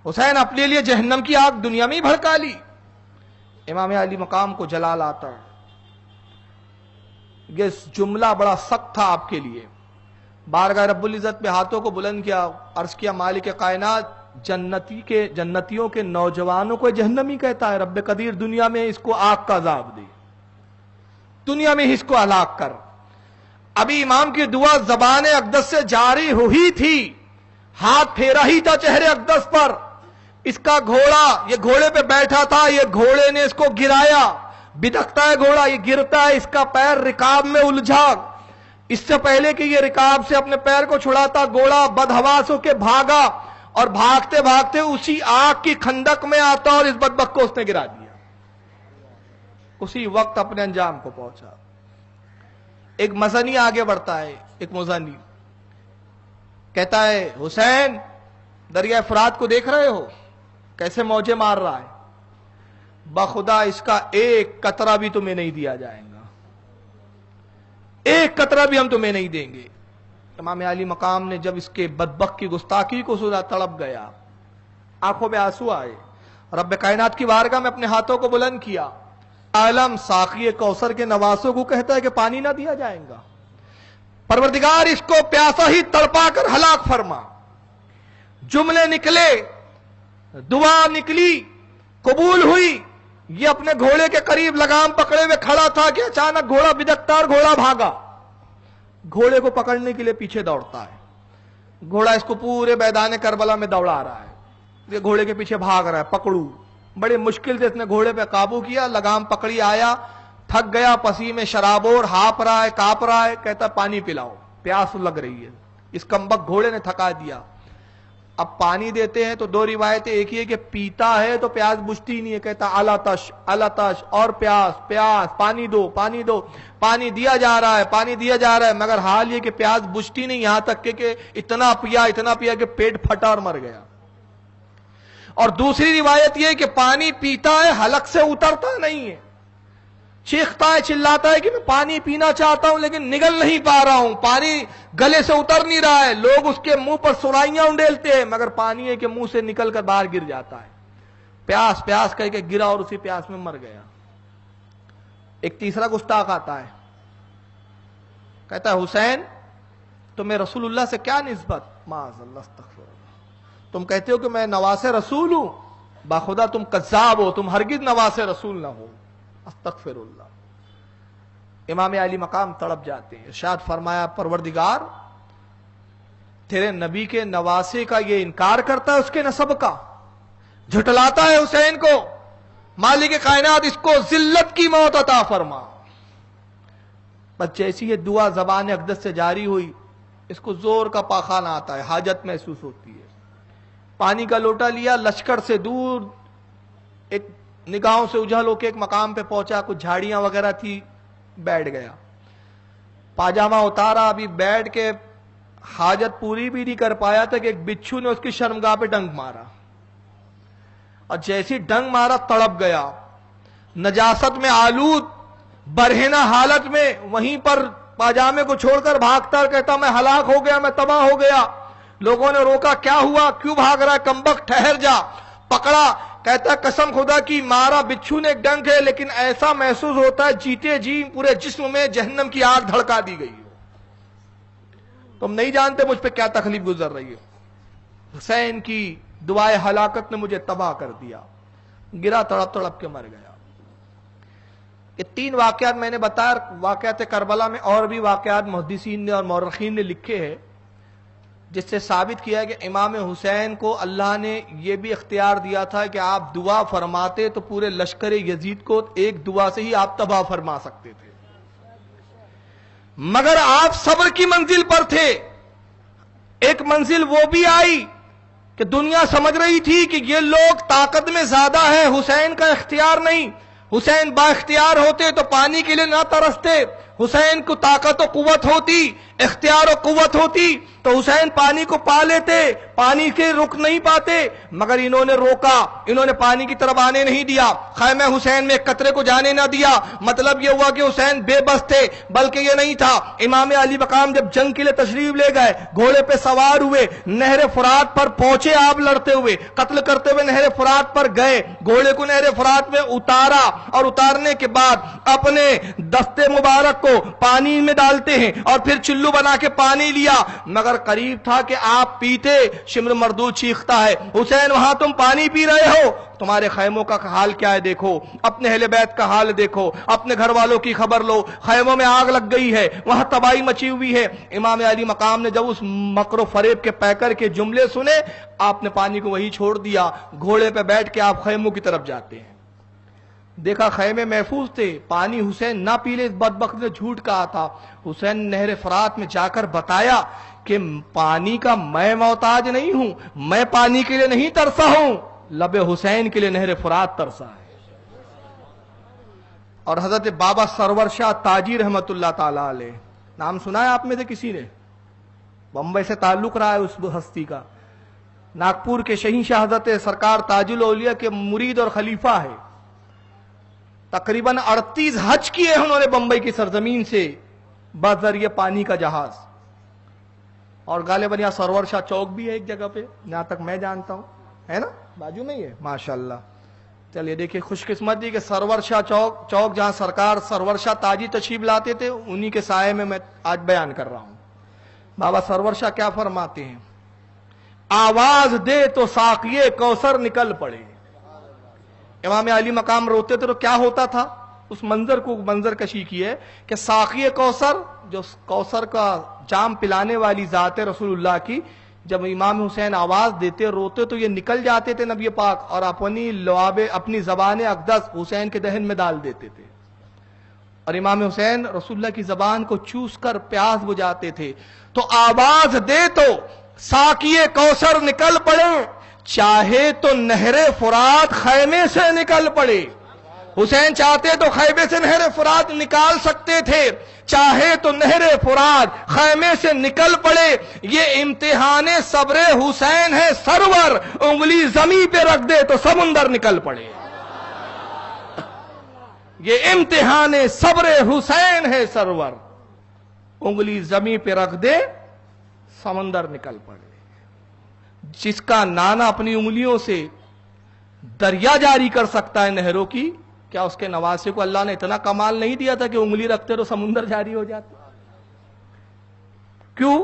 حسین اپنے لیے جہنم کی آگ دنیا میں ہی بھڑکا لی۔ امام علی مقام کو جلال آتا ہے، یہ جملہ بڑا سخت تھا آپ کے لیے. بارگاہ رب العزت میں ہاتھوں کو بلند کیا, عرض کیا مالک کائنات جنتیوں کے نوجوانوں کو جہنمی کہتا ہے, رب قدیر دنیا میں اس کو آگ کا عذاب دے, دنیا میں اس کو ہلاک کر. ابھی امام کی دعا زبان اقدس سے جاری ہوئی تھی, ہاتھ پھیرا ہی تھا چہرے اقدس پر, اس کا گھوڑا, یہ گھوڑے پہ بیٹھا تھا, یہ گھوڑے نے اس کو گرایا, بدکتا ہے گھوڑا, یہ گرتا ہے, اس کا پیر رکاب میں الجھا. اس سے پہلے کہ یہ رکاب سے اپنے پیر کو چھڑاتا, گھوڑا بدحواس ہو کے بھاگا, اور بھاگتے بھاگتے اسی آگ کی کھندک میں آتا اور اس بدبخت کو اس نے گرا دیا. اسی وقت اپنے انجام کو پہنچا. ایک مزنی آگے بڑھتا ہے, ایک مزنی کہتا ہے حسین دریا فرات کو دیکھ رہے ہو کیسے موجیں مار رہا ہے, بخدا اس کا ایک قطرہ بھی تمہیں نہیں دیا جائے گا, ایک قطرہ بھی ہم تمہیں نہیں دیں گے. امام علی مقام نے جب اس کے بدبخت کی گستاخی کو سنا تڑپ گیا, آنکھوں میں آنسو آئے, رب کائنات کی بارگاہ میں اپنے ہاتھوں کو بلند کیا. عالم ساقی کوثر کے نواسوں کو کہتا ہے کہ پانی نہ دیا جائے گا, پروردگار اس کو پیاسا ہی تڑپا کر ہلاک فرما. جملے نکلے, دعا نکلی, قبول ہوئی. یہ اپنے گھوڑے کے قریب لگام پکڑے ہوئے کھڑا تھا کہ اچانک گھوڑا بدکتا اور گھوڑا بھاگا. گھوڑے کو پکڑنے کے لیے پیچھے دوڑتا ہے, گھوڑا اس کو پورے میدان کربلا میں دوڑا رہا ہے, یہ گھوڑے کے پیچھے بھاگ رہا ہے. پکڑوں, بڑے مشکل سے اس نے گھوڑے پہ قابو کیا, لگام پکڑی, آیا, تھک گیا, پسی میں شرابور, ہاپ رہا ہے, کاپ رہا ہے, کہتا پانی پلاؤ, پیاس لگ رہی ہے. اس کمبخت گھوڑے نے تھکا دیا. اب پانی دیتے ہیں تو دو روایتیں, ایک ہی ہے کہ پیتا ہے تو پیاس بجھتی نہیں ہے, کہتا الاتش الاتش, اور پیاس پیاس, پانی دو پانی دو. پانی دیا جا رہا ہے, پانی دیا جا رہا ہے, مگر حال یہ کہ پیاس بجھتی نہیں, یہاں تک کہ اتنا پیا کہ پیٹ پھٹا اور مر گیا. اور دوسری روایت یہ کہ پانی پیتا ہے, حلق سے اترتا نہیں ہے, چیختا ہے, چلاتا ہے کہ میں پانی پینا چاہتا ہوں لیکن نگل نہیں پا رہا ہوں, پانی گلے سے اتر نہیں رہا ہے. لوگ اس کے منہ پر سرائیاں انڈیلتے ہیں, مگر پانی ہے کہ منہ سے نکل کر باہر گر جاتا ہے. پیاس پیاس کہہ کے گرا اور اسی پیاس میں مر گیا. ایک تیسرا گستاخ آتا ہے, کہتا ہے حسین تمہیں رسول اللہ سے کیا نسبت؟ معاذ اللہ, استغفر اللہ, تم کہتے ہو کہ میں نواس رسول ہوں, باخدا تم کذاب ہو, تم ہرگز نواس رسول نہ ہو. استغفر اللہ. امام علی مقام تڑپ جاتے ہیں. ارشاد فرمایا پروردگار تیرے نبی کے نواسے کا یہ انکار کرتا ہے, اس کے نسب کا جھٹلاتا ہے حسین کو, مالک کائنات اس کو ذلت کی موت عطا فرما. بس جیسی یہ دعا زبان اقدس سے جاری ہوئی, اس کو زور کا پاخانہ آتا ہے, حاجت محسوس ہوتی ہے. پانی کا لوٹا لیا, لشکر سے دور ایک نگاہوں سے اجھل ہو کے ایک مقام پہ پہنچا, کچھ جھاڑیاں وغیرہ تھی, بیٹھ گیا. پاجامہ اتارا, ابھی بیٹھ کے حاجت پوری بھی نہیں کر پایا تھا کہ ایک بچھو نے اس کی شرمگاہ پہ ڈنک مارا, اور جیسی ڈنک مارا تڑپ گیا. نجاست میں آلود, برہنہ حالت میں وہیں پر پاجامے کو چھوڑ کر بھاگتا اور کہتا میں ہلاک ہو گیا, میں تباہ ہو گیا. لوگوں نے روکا, کیا ہوا, کیوں بھاگ رہا ہے, کمبخت ٹھہر جا. پکڑا, کہتا ہے قسم خدا کی مارا بچھو نے ایک ڈنک ہے, لیکن ایسا محسوس ہوتا ہے جیتے جی پورے جسم میں جہنم کی آگ دھڑکا دی گئی ہو. تم نہیں جانتے مجھ پہ کیا تکلیف گزر رہی ہے. حسین کی دعائے ہلاکت نے مجھے تباہ کر دیا. گرا, تڑپ تڑپ کے مر گیا. یہ تین واقعات میں نے بتایا. واقعات کربلا میں اور بھی واقعات محدثین نے اور مورخین نے لکھے ہیں, جس سے ثابت کیا ہے کہ امام حسین کو اللہ نے یہ بھی اختیار دیا تھا کہ آپ دعا فرماتے تو پورے لشکر یزید کو ایک دعا سے ہی آپ تباہ فرما سکتے تھے, مگر آپ صبر کی منزل پر تھے. ایک منزل وہ بھی آئی کہ دنیا سمجھ رہی تھی کہ یہ لوگ طاقت میں زیادہ ہیں, حسین کا اختیار نہیں. حسین با اختیار ہوتے تو پانی کے لیے نہ ترستے, حسین کو طاقت و قوت ہوتی, اختیار و قوت ہوتی تو حسین پانی کو پا لیتے, پانی کے رک نہیں پاتے, مگر انہوں نے روکا, انہوں نے پانی کی طرف آنے نہیں دیا, خیمہ حسین میں ایک قطرے کو جانے نہ دیا. مطلب یہ ہوا کہ حسین بے بس تھے, بلکہ یہ نہیں تھا. امام علی مقام جب جنگ کے لیے تشریف لے گئے, گھوڑے پہ سوار ہوئے, نہر فرات پر پہنچے, آپ لڑتے ہوئے, قتل کرتے ہوئے نہر فرات پر گئے, گھوڑے کو نہر فرات میں اتارا, اور اتارنے کے بعد اپنے دستے مبارک کو پانی میں ڈالتے ہیں اور پھر چلو بنا کے پانی لیا، مگر قریب تھا کہ آپ پیتے، شمر مردود چیختا ہے حسین وہاں تم پانی پی رہے ہو، تمہارے خیموں کا حال کیا ہے دیکھو، اپنے اہل بیت کا حال دیکھو، اپنے گھر والوں کی خبر لو، خیموں میں آگ لگ گئی ہے، وہاں تباہی مچی ہوئی ہے۔ امام علی مقام نے جب اس مکر و فریب کے پیکر کے جملے سنے، آپ نے پانی کو وہی چھوڑ دیا، گھوڑے پہ بیٹھ کے آپ خیموں کی طرف جاتے ہیں۔ دیکھا خیمے محفوظ تھے، پانی حسین نہ پی لے، اس بدبخت نے جھوٹ کہا تھا۔ حسین نہر فرات میں جا کر بتایا کہ پانی کا میں محتاج نہیں ہوں، میں پانی کے لیے نہیں ترسا ہوں، لب حسین کے لیے نہر فرات ترسا ہے۔ اور حضرت بابا سرور شاہ تاجی رحمت اللہ تعالی علیہ، نام سنا ہے آپ میں سے کسی نے؟ بمبئی سے تعلق رہا ہے اس ہستی کا، ناگپور کے شہنشاہ حضرت سرکار تاج الاولیاء کے مرید اور خلیفہ ہے۔ تقریباً 38 حج کیے ہیں انہوں نے بمبئی کی سرزمین سے بذریعہ پانی کا جہاز، اور غالباً یہاں سرور شاہ چوک بھی ہے ایک جگہ پہ، جہاں تک میں جانتا ہوں، ہے نا، بازو میں ہی ہے، ماشاءاللہ۔ چلیے دیکھیں، خوش قسمتی کہ سرور شاہ چوک جہاں سرکار سرور شاہ تاجی تشریف لاتے تھے، انہی کے سائے میں آج بیان کر رہا ہوں۔ بابا سرور شاہ کیا فرماتے ہیں؟ آواز دے تو ساقیے کوثر نکل پڑے۔ امام علی مقام روتے تھے تو کیا ہوتا تھا؟ اس منظر کو منظر کشی کی ہے کہ ساقی کوثر، جو کوثر کا جام پلانے والی ذات رسول اللہ کی، جب امام حسین آواز دیتے روتے تو یہ نکل جاتے تھے نبی پاک، اور اپنی لعاب اپنی زبان اقدس حسین کے دہن میں ڈال دیتے تھے، اور امام حسین رسول اللہ کی زبان کو چوس کر پیاس بجھاتے تھے۔ تو آواز دے تو ساقی کوثر نکل پڑے، چاہے تو نہر فرات خیمے سے نکل پڑے۔ حسین چاہتے تو خیمے سے نہر فرات نکال سکتے تھے، چاہے تو نہر فرات خیمے سے نکل پڑے۔ یہ امتحان صبر حسین ہے سرور، انگلی زمین پہ رکھ دے تو سمندر نکل پڑے۔ یہ امتحان صبر حسین ہے سرور، انگلی زمین پہ رکھ دے سمندر نکل پڑے۔ جس کا نانا اپنی انگلیوں سے دریا جاری کر سکتا ہے نہروں کی، کیا اس کے نواسے کو اللہ نے اتنا کمال نہیں دیا تھا کہ انگلی رکھتے تو سمندر جاری ہو جاتا؟ کیوں؟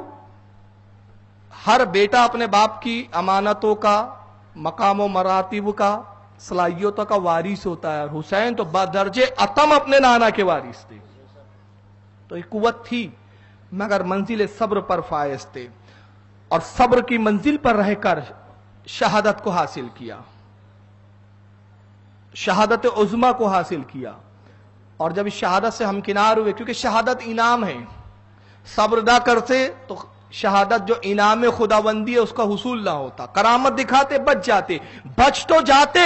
ہر بیٹا اپنے باپ کی امانتوں کا، مقام و مراتب کا، صلاحیتوں کا وارث ہوتا ہے، اور حسین تو بدرجے اتم اپنے نانا کے وارث تھے۔ تو ایک قوت تھی، مگر منزل صبر پر فائز تھے، اور صبر کی منزل پر رہ کر شہادت کو حاصل کیا، شہادت عظمیٰ کو حاصل کیا۔ اور جب اس شہادت سے ہمکنار ہوئے، کیونکہ شہادت انعام ہے، صبر نہ کرتے تو شہادت جو انعام خداوندی ہے اس کا حصول نہ ہوتا۔ کرامت دکھاتے بچ جاتے، بچ تو جاتے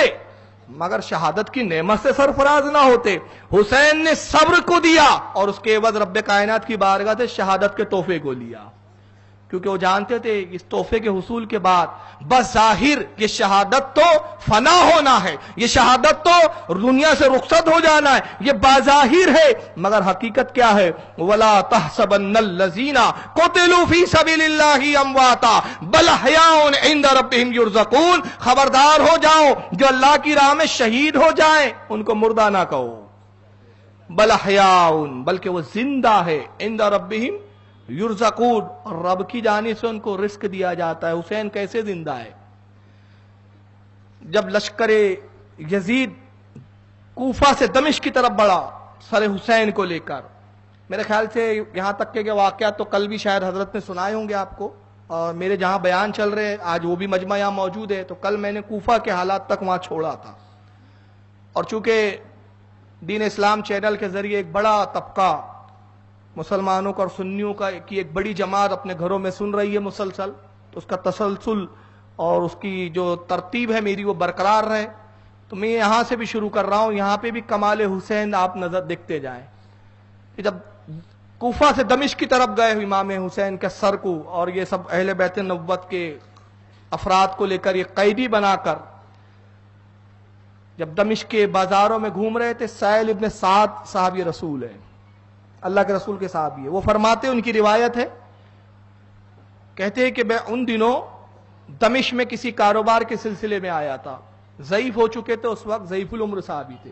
مگر شہادت کی نعمت سے سرفراز نہ ہوتے۔ حسین نے صبر کو دیا اور اس کے عوض رب کائنات کی بارگاہ سے شہادت کے تحفے کو لیا، کیونکہ وہ جانتے تھے اس تحفے کے حصول کے بعد بظاہر یہ شہادت تو فنا ہونا ہے، یہ شہادت تو دنیا سے رخصت ہو جانا ہے، یہ بظاہر ہے، مگر حقیقت کیا ہے؟ وَلَا تَحْسَبَنَّ الَّذِينَ قُتِلُوا فِي سَبِيلِ اللَّهِ أَمْوَاتًا بَلْ أَحْيَاءٌ عِندَ رَبِّهِمْ يُرْزَقُونَ۔ خبردار ہو جاؤ، جو اللہ کی راہ میں شہید ہو جائیں ان کو مردہ نہ کہو، بَلْ أَحْيَاءٌ، بلکہ وہ زندہ ہے، عِندَ رَبِّهِمْ یرزقون، اور رب کی جانب سے ان کو رزق دیا جاتا ہے۔ حسین کیسے زندہ ہے؟ جب لشکر یزید کوفہ سے دمشق کی طرف بڑھا سر حسین کو لے کر، میرے خیال سے یہاں تک کہ واقعات تو کل بھی شاید حضرت نے سنائے ہوں گے آپ کو، اور میرے جہاں بیان چل رہے ہیں آج وہ بھی مجمع یہاں موجود ہے، تو کل میں نے کوفہ کے حالات تک وہاں چھوڑا تھا۔ اور چونکہ دین اسلام چینل کے ذریعے ایک بڑا طبقہ مسلمانوں کا اور سنیوں کی ایک بڑی جماعت اپنے گھروں میں سن رہی ہے مسلسل، تو اس کا تسلسل اور اس کی جو ترتیب ہے میری وہ برقرار رہے، تو میں یہاں سے بھی شروع کر رہا ہوں۔ یہاں پہ بھی کمال حسین آپ نظر دیکھتے جائیں کہ جب کوفہ سے دمشق کی طرف گئے امام حسین کے سر کو اور یہ سب اہل بیت نبوت کے افراد کو لے کر یہ قیدی بنا کر جب دمشق کے بازاروں میں گھوم رہے تھے، سہیل ابن سعد صحابی رسول ہے، اللہ کے رسول کے صحابی ہے، وہ فرماتے، ان کی روایت ہے، کہتے ہیں کہ میں ان دنوں دمشق میں کسی کاروبار کے سلسلے میں آیا تھا، ضعیف ہو چکے تھے اس وقت، ضعیف العمر صحابی تھے۔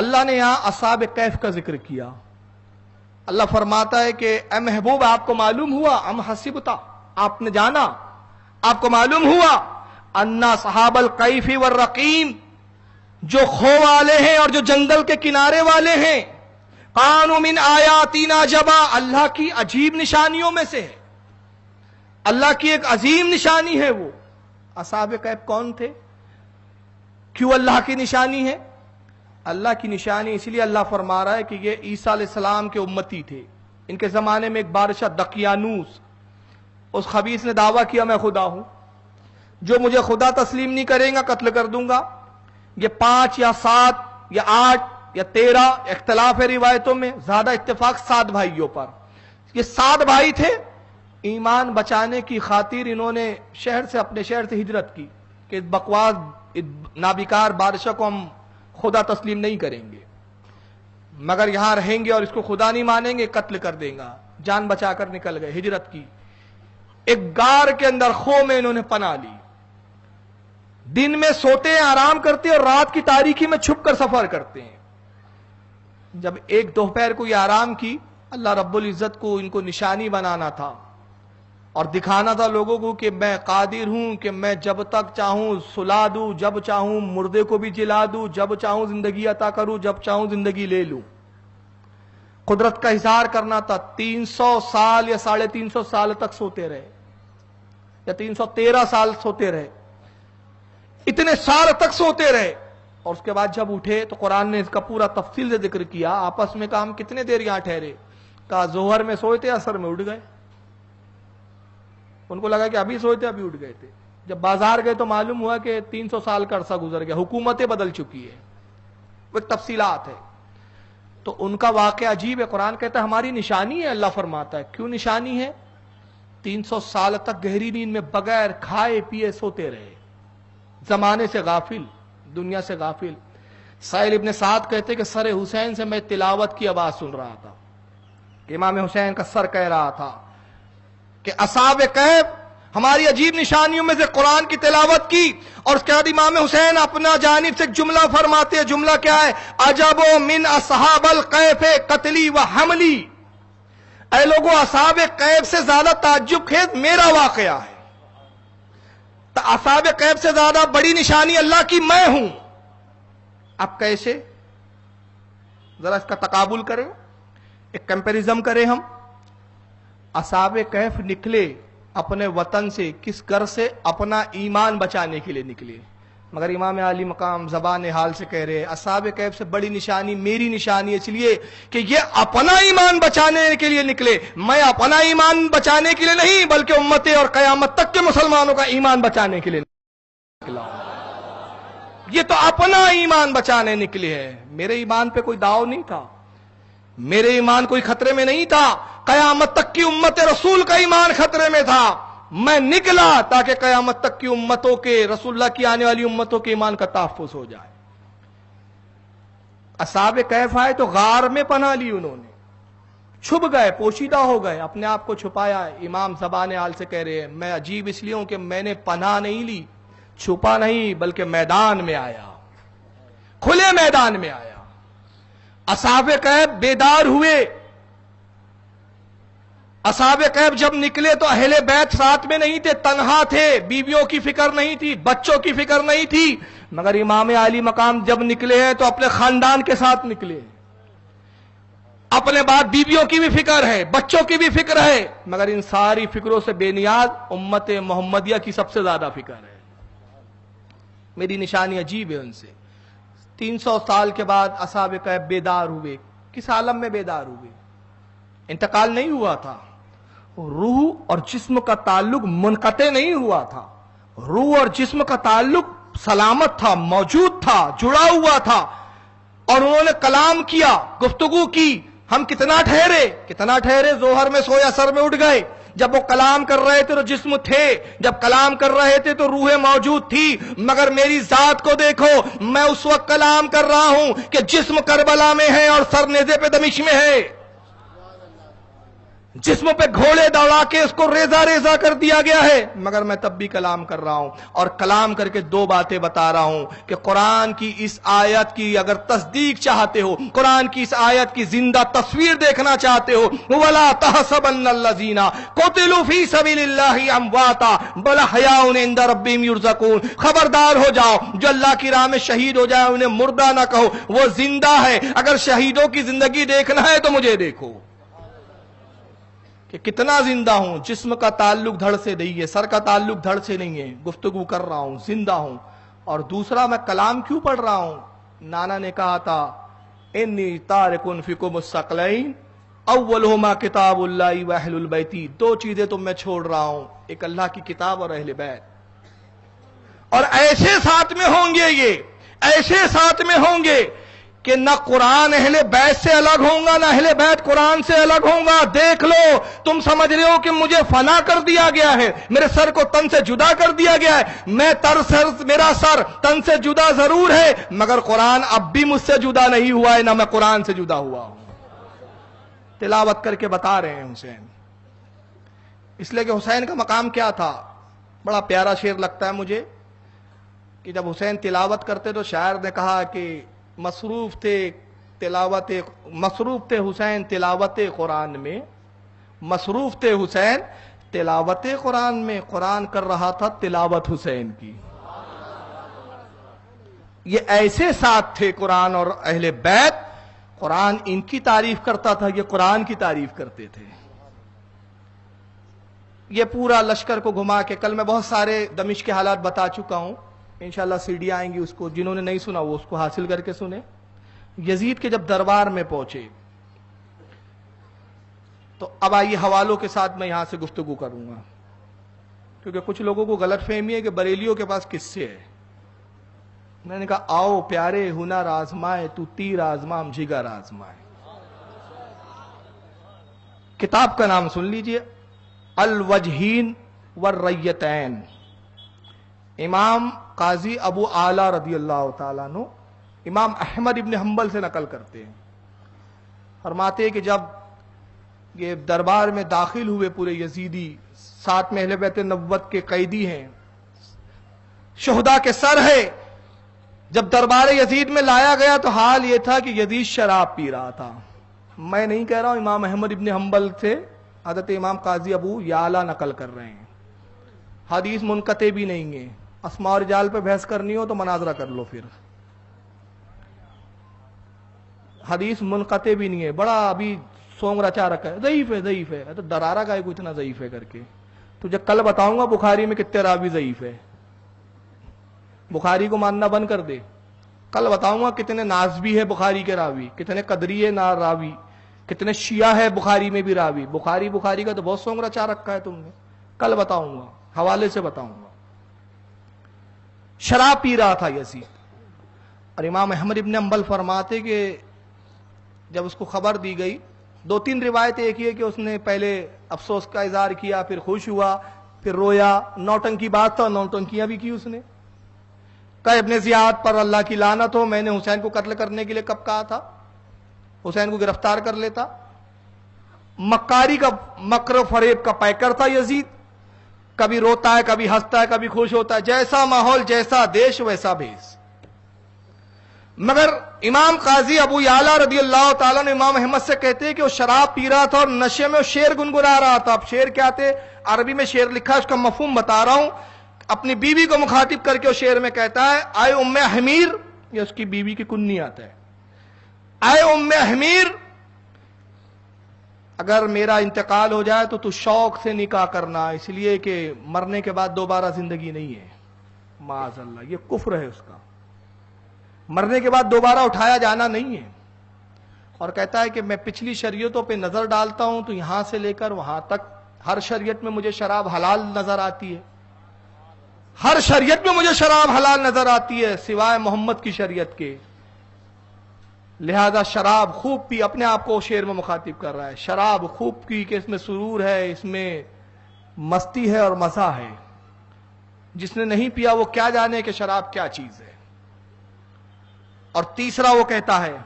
اللہ نے یہاں اصحاب کہف کا ذکر کیا. اللہ فرماتا ہے کہ اے محبوب آپ کو معلوم ہوا، ام حسبتا، آپ نے جانا، آپ کو معلوم ہوا، انا اصحاب الکہف والرقیم، جو کھو والے ہیں اور جو جنگل کے کنارے والے ہیں، کانوا من آیاتنا عجبا، اللہ کی عجیب نشانیوں میں سے ہے، اللہ کی ایک عظیم نشانی ہے. وہ اصحاب کہف کون تھے؟ کیوں اللہ کی نشانی ہے؟ اللہ کی نشانی اس لیے اللہ فرما رہا ہے کہ یہ عیسیٰ علیہ السلام کے امتی تھے. ان کے زمانے میں ایک بادشاہ دقیانوس، اس خبیث نے دعویٰ کیا میں خدا ہوں، جو مجھے خدا تسلیم نہیں کرے گا قتل کر دوں گا. یہ 5 یا 7 یا 8 یا 13 اختلاف ہے روایتوں میں، زیادہ اتفاق 7 بھائیوں پر. یہ 7 بھائی تھے. ایمان بچانے کی خاطر انہوں نے اپنے شہر سے ہجرت کی کہ اس بکواس نابیکار بادشاہ کو ہم خدا تسلیم نہیں کریں گے، مگر یہاں رہیں گے اور اس کو خدا نہیں مانیں گے قتل کر دیں گا. جان بچا کر نکل گئے، ہجرت کی. ایک غار کے اندر خو میں انہوں نے پناہ لی. دن میں سوتے ہیں، آرام کرتے ہیں، اور رات کی تاریکی میں چھپ کر سفر کرتے ہیں. جب ایک دوپہر کو یہ آرام کی، اللہ رب العزت کو ان کو نشانی بنانا تھا اور دکھانا تھا لوگوں کو کہ میں قادر ہوں کہ میں جب تک چاہوں سلا دوں، جب چاہوں مردے کو بھی جلا دوں، جب چاہوں زندگی عطا کروں، جب چاہوں زندگی لے لوں. قدرت کا اظہار کرنا تھا. 300 سال یا 350 سال تک سوتے رہے، یا 313 سال سوتے رہے، اتنے سال تک سوتے رہے. اور اس کے بعد جب اٹھے تو قرآن نے اس کا پورا تفصیل سے ذکر کیا. آپس میں کہا ہم کتنے دیر یہاں ٹھہرے؟ کہا ظہر میں سوئے تھے، عصر میں اٹھ گئے. ان کو لگا کہ ابھی سوئے تھے، ابھی اٹھ گئے تھے. جب بازار گئے تو معلوم ہوا کہ 300 سال کا عرصہ گزر گیا، حکومتیں بدل چکی ہے. وہ ایک تفصیلات ہے. تو ان کا واقعہ عجیب ہے. قرآن کہتا ہے ہماری نشانی ہے. اللہ فرماتا ہے کیوں نشانی ہے؟ 300 سال تک گہری نیند میں بغیر کھائے پیے سوتے رہے، زمانے سے غافل، دنیا سے غافل. سائل ابن سعد کہتے کہ سر حسین سے میں تلاوت کی آواز سن رہا تھا کہ امام حسین کا سر کہہ رہا تھا کہ اصحاب کہف ہماری عجیب نشانیوں میں سے قرآن کی تلاوت کی. اور اس کے بعد امام حسین اپنا جانب سے ایک جملہ فرماتے ہیں. جملہ کیا ہے؟ عجب من اصحاب الکہف قتلی و حملی. اے لوگوں، اصحاب کہف سے زیادہ تعجب خیز میرا واقعہ ہے. اصحاب کہف سے زیادہ بڑی نشانی اللہ کی میں ہوں. اب کیسے؟ ذرا اس کا تقابل کریں، ایک کمپیریزم کریں. ہم اصحاب کہف نکلے اپنے وطن سے، کس گھر سے؟ اپنا ایمان بچانے کے لیے نکلے. مگر امام عالی مقام زبان حال سے کہہ رہے اصحاب کہف سے بڑی نشانی میری نشانی، اس لیے کہ یہ اپنا ایمان بچانے کے لیے نکلے. میں اپنا ایمان بچانے کے لیے نہیں، بلکہ امت اور قیامت تک کے مسلمانوں کا ایمان بچانے کے لیے نکلا. یہ تو اپنا ایمان بچانے نکلے ہیں. میرے ایمان پہ کوئی داؤ نہیں تھا، میرے ایمان کوئی خطرے میں نہیں تھا. قیامت تک کی امت رسول کا ایمان خطرے میں تھا. میں نکلا تاکہ قیامت تک کی امتوں کے، رسول اللہ کی آنے والی امتوں کے ایمان کا تحفظ ہو جائے. اصحاب کہف آئے تو غار میں پناہ لی، انہوں نے چھپ گئے، پوشیدہ ہو گئے، اپنے آپ کو چھپایا. امام زبان حال سے کہہ رہے ہیں میں عجیب اس لیے ہوں کہ میں نے پناہ نہیں لی، چھپا نہیں، بلکہ میدان میں آیا، کھلے میدان میں آیا. اصحاب کہف بیدار ہوئے. اصحاب کہف جب نکلے تو اہل بیت ساتھ میں نہیں تھے، تنہا تھے، بیویوں کی فکر نہیں تھی، بچوں کی فکر نہیں تھی. مگر امام عالی مقام جب نکلے ہیں تو اپنے خاندان کے ساتھ نکلے. اپنے بعد بیویوں کی بھی فکر ہے، بچوں کی بھی فکر ہے، مگر ان ساری فکروں سے بے نیاز امت محمدیہ کی سب سے زیادہ فکر ہے. میری نشانی عجیب ہے ان سے. 300 سال کے بعد اصحاب کہف بیدار ہوئے. کس عالم میں بیدار ہوئے؟ انتقال نہیں ہوا تھا، روح اور جسم کا تعلق منقطع نہیں ہوا تھا. روح اور جسم کا تعلق سلامت تھا، موجود تھا، جڑا ہوا تھا. اور انہوں نے کلام کیا، گفتگو کی. ہم کتنا ٹھہرے، ظہر میں سویا، عصر میں اٹھ گئے. جب وہ کلام کر رہے تھے تو جسم تھے، جب کلام کر رہے تھے تو روح موجود تھی. مگر میری ذات کو دیکھو، میں اس وقت کلام کر رہا ہوں کہ جسم کربلا میں ہے اور سر نیزے پہ دمشق میں ہے. جسم پہ گھوڑے دوڑا کے اس کو ریزہ ریزہ کر دیا گیا ہے، مگر میں تب بھی کلام کر رہا ہوں، اور کلام کر کے دو باتیں بتا رہا ہوں کہ قرآن کی اس آیت کی اگر تصدیق چاہتے ہو، قرآن کی اس آیت کی زندہ تصویر دیکھنا چاہتے ہو، وَلَا تَحْسَبَنَّ الَّذِينَ قُتِلُوا فِي سَبِيلِ اللَّهِ أَمْوَاتًا بَلْ أَحْيَاءٌ عِندَ رَبِّهِمْ يُرْزَقُونَ، خبردار ہو جاؤ، جو اللہ کی راہ میں شہید ہو جائے انہیں مردہ نہ کہو، وہ زندہ ہے۔ اگر شہیدوں کی زندگی دیکھنا ہے تو مجھے دیکھو کہ کتنا زندہ ہوں، جسم کا تعلق دھڑ سے نہیں ہے، سر کا تعلق دھڑ سے نہیں ہے، گفتگو کر رہا ہوں، زندہ ہوں۔ اور دوسرا، میں کلام کیوں پڑھ رہا ہوں؟ نانا نے کہا تھا انی تارکن فیکم الثقلین اولہما کتاب اللہ و اہل البیت، دو چیزیں تم میں چھوڑ رہا ہوں، ایک اللہ کی کتاب اور اہل بیت۔ اور ایسے ساتھ میں ہوں گے، یہ ایسے ساتھ میں ہوں گے کہ نہ قرآن اہل بیت سے الگ ہوں گا، نہ اہل بیت قرآن سے الگ ہوں گا۔ دیکھ لو، تم سمجھ رہے ہو کہ مجھے فنا کر دیا گیا ہے، میرے سر کو تن سے جدا کر دیا گیا ہے، میرا سر تن سے جدا ضرور ہے، مگر قرآن اب بھی مجھ سے جدا نہیں ہوا ہے، نہ میں قرآن سے جدا ہوا ہوں۔ تلاوت کر کے بتا رہے ہیں حسین، اس لیے کہ حسین کا مقام کیا تھا۔ بڑا پیارا شعر لگتا ہے مجھے کہ جب حسین تلاوت کرتے تو شاعر نے کہا کہ مصروف تھے حسین تلاوت قرآن میں، مصروف تھے حسین تلاوت قرآن میں، قرآن کر رہا تھا تلاوت حسین کی۔ یہ ایسے ساتھ تھے قرآن اور اہل بیت، قرآن ان کی تعریف کرتا تھا، یہ قرآن کی تعریف کرتے تھے۔ یہ پورا لشکر کو گھما کے، کل میں بہت سارے دمشق کے حالات بتا چکا ہوں، انشاءاللہ سیڈیاں آئیں گی، اس کو جنہوں نے نہیں سنا وہ اس کو حاصل کر کے سنیں۔ یزید کے جب دربار میں پہنچے تو اب آئیے حوالوں کے ساتھ میں یہاں سے گفتگو کروں گا، کیونکہ کچھ لوگوں کو غلط فہمی ہے کہ بریلیوں کے پاس قصے ہے۔ میں نے کہا آؤ پیارے ہنر آزمائے، تو تیر آزما ہم جگر آزمائے۔ کتاب کا نام سن لیجئے، الوجہین والریتین، امام قاضی ابو اعلی رضی اللہ تعالیٰ عنہ امام احمد ابن حنبل سے نقل کرتے ہیں، فرماتے ہیں کہ جب یہ دربار میں داخل ہوئے پورے یزیدی، ساتھ میں اہل بیت نبوت کے قیدی ہیں، شہداء کے سر ہے، جب دربار یزید میں لایا گیا تو حال یہ تھا کہ یزید شراب پی رہا تھا۔ میں نہیں کہہ رہا ہوں، امام احمد ابن حنبل سے حضرت امام قاضی ابو یعلا نقل کر رہے ہیں، حدیث منقطع بھی نہیں ہے۔ اسماء اور رجال پہ بحث کرنی ہو تو مناظرہ کر لو، پھر حدیث منقطع بھی نہیں ہے، بڑا ابھی سونگ رچا رکھا ہے، ضعیف ہے ضعیف ہے، تو درارہ کا ہے کوئی اتنا ضعیف ہے کر کے۔ تجھے کل بتاؤں گا بخاری میں کتنے راوی ضعیف ہے، بخاری کو ماننا بند کر دے۔ کل بتاؤں گا کتنے نازبی ہے بخاری کے راوی، کتنے قدری ہے نا راوی، کتنے شیعہ ہے بخاری میں بھی راوی۔ بخاری کا تو بہت سونگ رچا رکھا ہے تم نے، کل بتاؤں گا، حوالے سے بتاؤں گا۔ شراب پی رہا تھا یزید، اور امام احمد ابن حنبل فرماتے کہ جب اس کو خبر دی گئی، دو تین روایتیں، ایک یہ کہ اس نے پہلے افسوس کا اظہار کیا، پھر خوش ہوا، پھر رویا، نوٹنکی بات تھا، نوٹنکیاں بھی کی اس نے۔ کہ ابن زیاد پر اللہ کی لعنت ہو، میں نے حسین کو قتل کرنے کے لیے کب کہا تھا، حسین کو گرفتار کر لیتا۔ مکاری کا، مکر و فریب کا پیکر تھا یزید، کبھی روتا ہے، کبھی ہنستا ہے، کبھی خوش ہوتا ہے، جیسا ماحول جیسا دیش ویسا بھیس۔ مگر امام قاضی ابو یعلا رضی اللہ تعالیٰ نے امام احمد سے کہتے ہیں کہ وہ شراب پی رہا تھا اور نشے میں وہ شعر گنگنا رہا تھا۔ اب شعر کیا تھے، عربی میں شعر لکھا ہے، اس کا مفہوم بتا رہا ہوں۔ اپنی بیوی کو مخاطب کر کے وہ شعر میں کہتا ہے، اے ام حمیر، یہ اس کی بیوی کی کنیات ہے، اے ام حمیر، اگر میرا انتقال ہو جائے تو شوق سے نکاح کرنا، اس لیے کہ مرنے کے بعد دوبارہ زندگی نہیں ہے، معاذ اللہ، یہ کفر ہے اس کا، مرنے کے بعد دوبارہ اٹھایا جانا نہیں ہے۔ اور کہتا ہے کہ میں پچھلی شریعتوں پہ نظر ڈالتا ہوں تو یہاں سے لے کر وہاں تک ہر شریعت میں مجھے شراب حلال نظر آتی ہے، ہر شریعت میں مجھے شراب حلال نظر آتی ہے سوائے محمد کی شریعت کے، لہذا شراب خوب پی، اپنے آپ کو شعر میں مخاطب کر رہا ہے، شراب خوب پی کہ اس میں سرور ہے، اس میں مستی ہے اور مزہ ہے، جس نے نہیں پیا وہ کیا جانے کہ شراب کیا چیز ہے۔ اور تیسرا وہ کہتا ہے،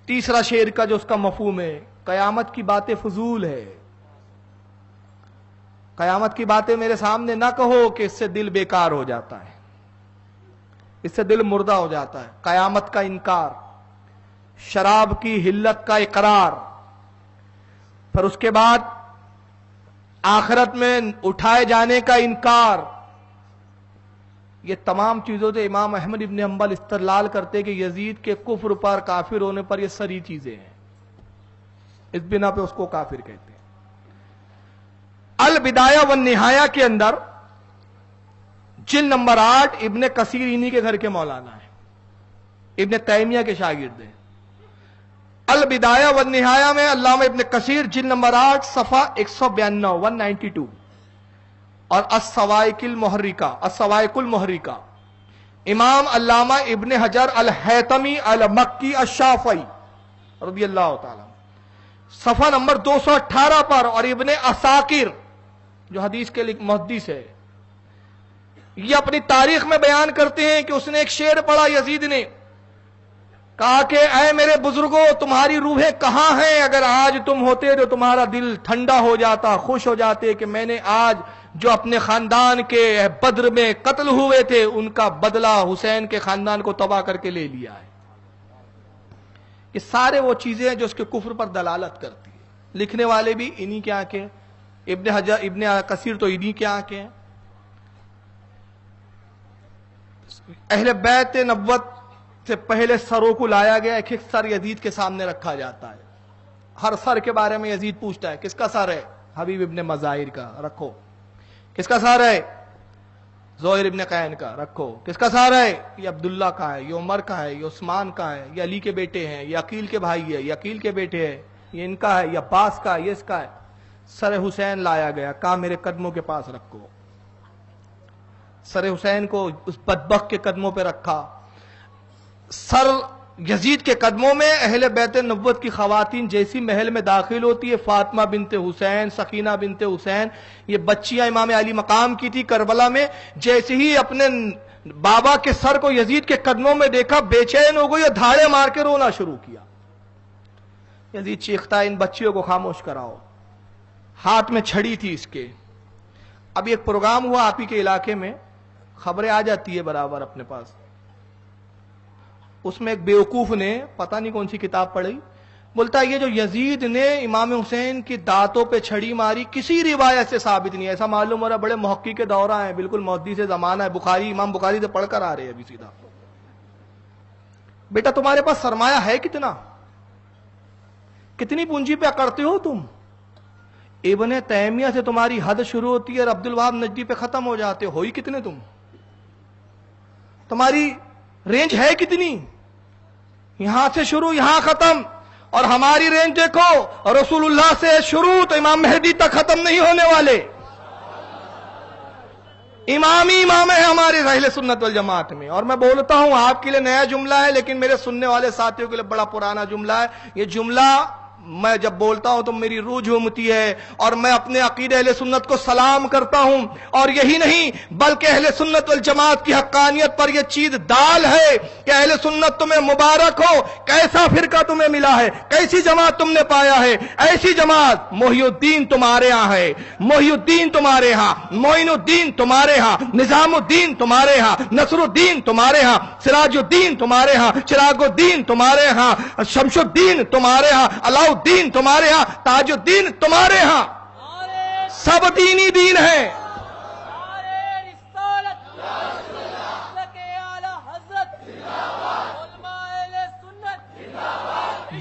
تیسرا شعر کا جو اس کا مفہوم ہے، قیامت کی باتیں فضول ہے. قیامت کی باتیں میرے سامنے نہ کہو کہ اس سے دل بیکار ہو جاتا ہے, اس سے دل مردہ ہو جاتا ہے. قیامت کا انکار, شراب کی حلت کا اقرار, پھر اس کے بعد آخرت میں اٹھائے جانے کا انکار, یہ تمام چیزوں سے امام احمد ابن حنبل استدلال کرتے کہ یزید کے کفر پر, کافر ہونے پر یہ سری چیزیں ہیں, اس بنا پہ اس کو کافر کہتے ہیں. البدایہ والنہایہ کے اندر جلد نمبر 8 ابن کثیر انہی کے گھر کے مولانا ہیں, ابن تیمیہ کے شاگرد ہیں. البدایہ والنہایہ میں علامہ ابن کثیر جلد نمبر 8 صفحہ 192 اور الصواعق المحرکہ امام علامہ ابن حجر الہیثمی المکی الشافعی رضی اللہ تعالیٰ صفحہ نمبر 218 پر, اور ابن عساکر جو حدیث کے محدث ہے, یہ اپنی تاریخ میں بیان کرتے ہیں کہ اس نے ایک شعر پڑھا یزید نے, کہا کہ اے میرے بزرگوں تمہاری روحیں کہاں ہیں, اگر آج تم ہوتے تو تمہارا دل ٹھنڈا ہو جاتا, خوش ہو جاتے کہ میں نے آج جو اپنے خاندان کے بدر میں قتل ہوئے تھے ان کا بدلہ حسین کے خاندان کو تباہ کر کے لے لیا ہے. یہ سارے وہ چیزیں ہیں جو اس کے کفر پر دلالت کرتی ہیں. لکھنے والے بھی انہی کے آنکھیں, ابن کثیر تو انہی کے آنکھیں ہیں. اہل بیت نبوت سے پہلے سروں کو لایا گیا, ایک ایک سر یزید کے سامنے رکھا جاتا ہے. ہر سر کے بارے میں یزید پوچھتا ہے کس کا سر ہے, حبیب ابن مظاہر کا, رکھو. کس کا سر ہے, زہیر ابن قین کا, رکھو. کس کا سر ہے, یہ عبداللہ کا ہے, یہ عمر کا ہے, یہ عثمان کا ہے, یہ علی کے بیٹے ہیں, یہ عقیل کے بھائی ہے, یہ عقیل کے بیٹے ہیں, یہ ان کا ہے, یہ عباس کا ہے, یہ اس کا ہے. سر حسین لایا گیا, کہا میرے قدموں کے پاس رکھو. سر حسین کو اس بدبخت کے قدموں پہ رکھا. سر یزید کے قدموں میں اہل بیت نبوت کی خواتین جیسی محل میں داخل ہوتی ہے, فاطمہ بنت حسین, سکینہ بنت حسین, یہ بچیاں امام علی مقام کی تھی کربلا میں, جیسے ہی اپنے بابا کے سر کو یزید کے قدموں میں دیکھا بے چین ہو گئی, دھاڑے مار کے رونا شروع کیا. یزید چیختا ہے ان بچیوں کو خاموش کراؤ. ہاتھ میں چھڑی تھی اس کے. ابھی ایک پروگرام ہوا آپ ہی کے علاقے میں, خبریں آ جاتی ہے برابر اپنے پاس. اس میں ایک بیوقوف نے پتہ نہیں کون سی کتاب پڑھی, بولتا ہے یہ جو یزید نے امام حسین کی دانتوں پہ چھڑی ماری کسی روایت سے ثابت نہیں ہے. ایسا معلوم ہو رہا ہے بڑے محقق کے دورہ ہیں, بالکل محدث زمانہ ہے, بخاری, امام بخاری سے پڑھ کر آ رہے ہیں ابھی سیدھا. بیٹا تمہارے پاس سرمایہ ہے کتنا, کتنی پونجی پہ کرتے ہو تم؟ ابن تیمیہ سے تمہاری حد شروع ہوتی ہے اور عبد الوہاب نجدی پہ ختم ہو جاتے ہو ہی کتنے تم؟ تمہاری رینج ہے کتنی؟ یہاں سے شروع یہاں ختم. اور ہماری رینج دیکھو, رسول اللہ سے شروع تو امام مہدی تک ختم نہیں ہونے والے. امام ہے ہمارے اہل سنت والجماعت میں. اور میں بولتا ہوں آپ کے لیے نیا جملہ ہے لیکن میرے سننے والے ساتھیوں کے لیے بڑا پرانا جملہ ہے. یہ جملہ میں جب بولتا ہوں تو میری روح جھومتی ہے اور میں اپنے عقیدہ اہل سنت کو سلام کرتا ہوں. اور یہی نہیں بلکہ اہل سنت والجماعت کی حقانیت پر یہ چیز دال ہے کہ اہل سنت تمہیں مبارک ہو, کیسا فرقہ تمہیں ملا ہے, کیسی جماعت تم نے پایا ہے. ایسی جماعت محی الدین تمہارے ہاں ہے, محی الدین تمہارے ہاں, معین الدین تمہارے ہاں, نظام الدین تمہارے ہاں, نصر الدین تمہارے ہاں, سراج الدین تمہارے ہاں, چراغ الدین تمہارے ہاں, شمس الدین تمہارے ہاں, علاؤالدین تمہارے ہاں, تاج الدین تمہارے ہاں. سب دینی دین ہے.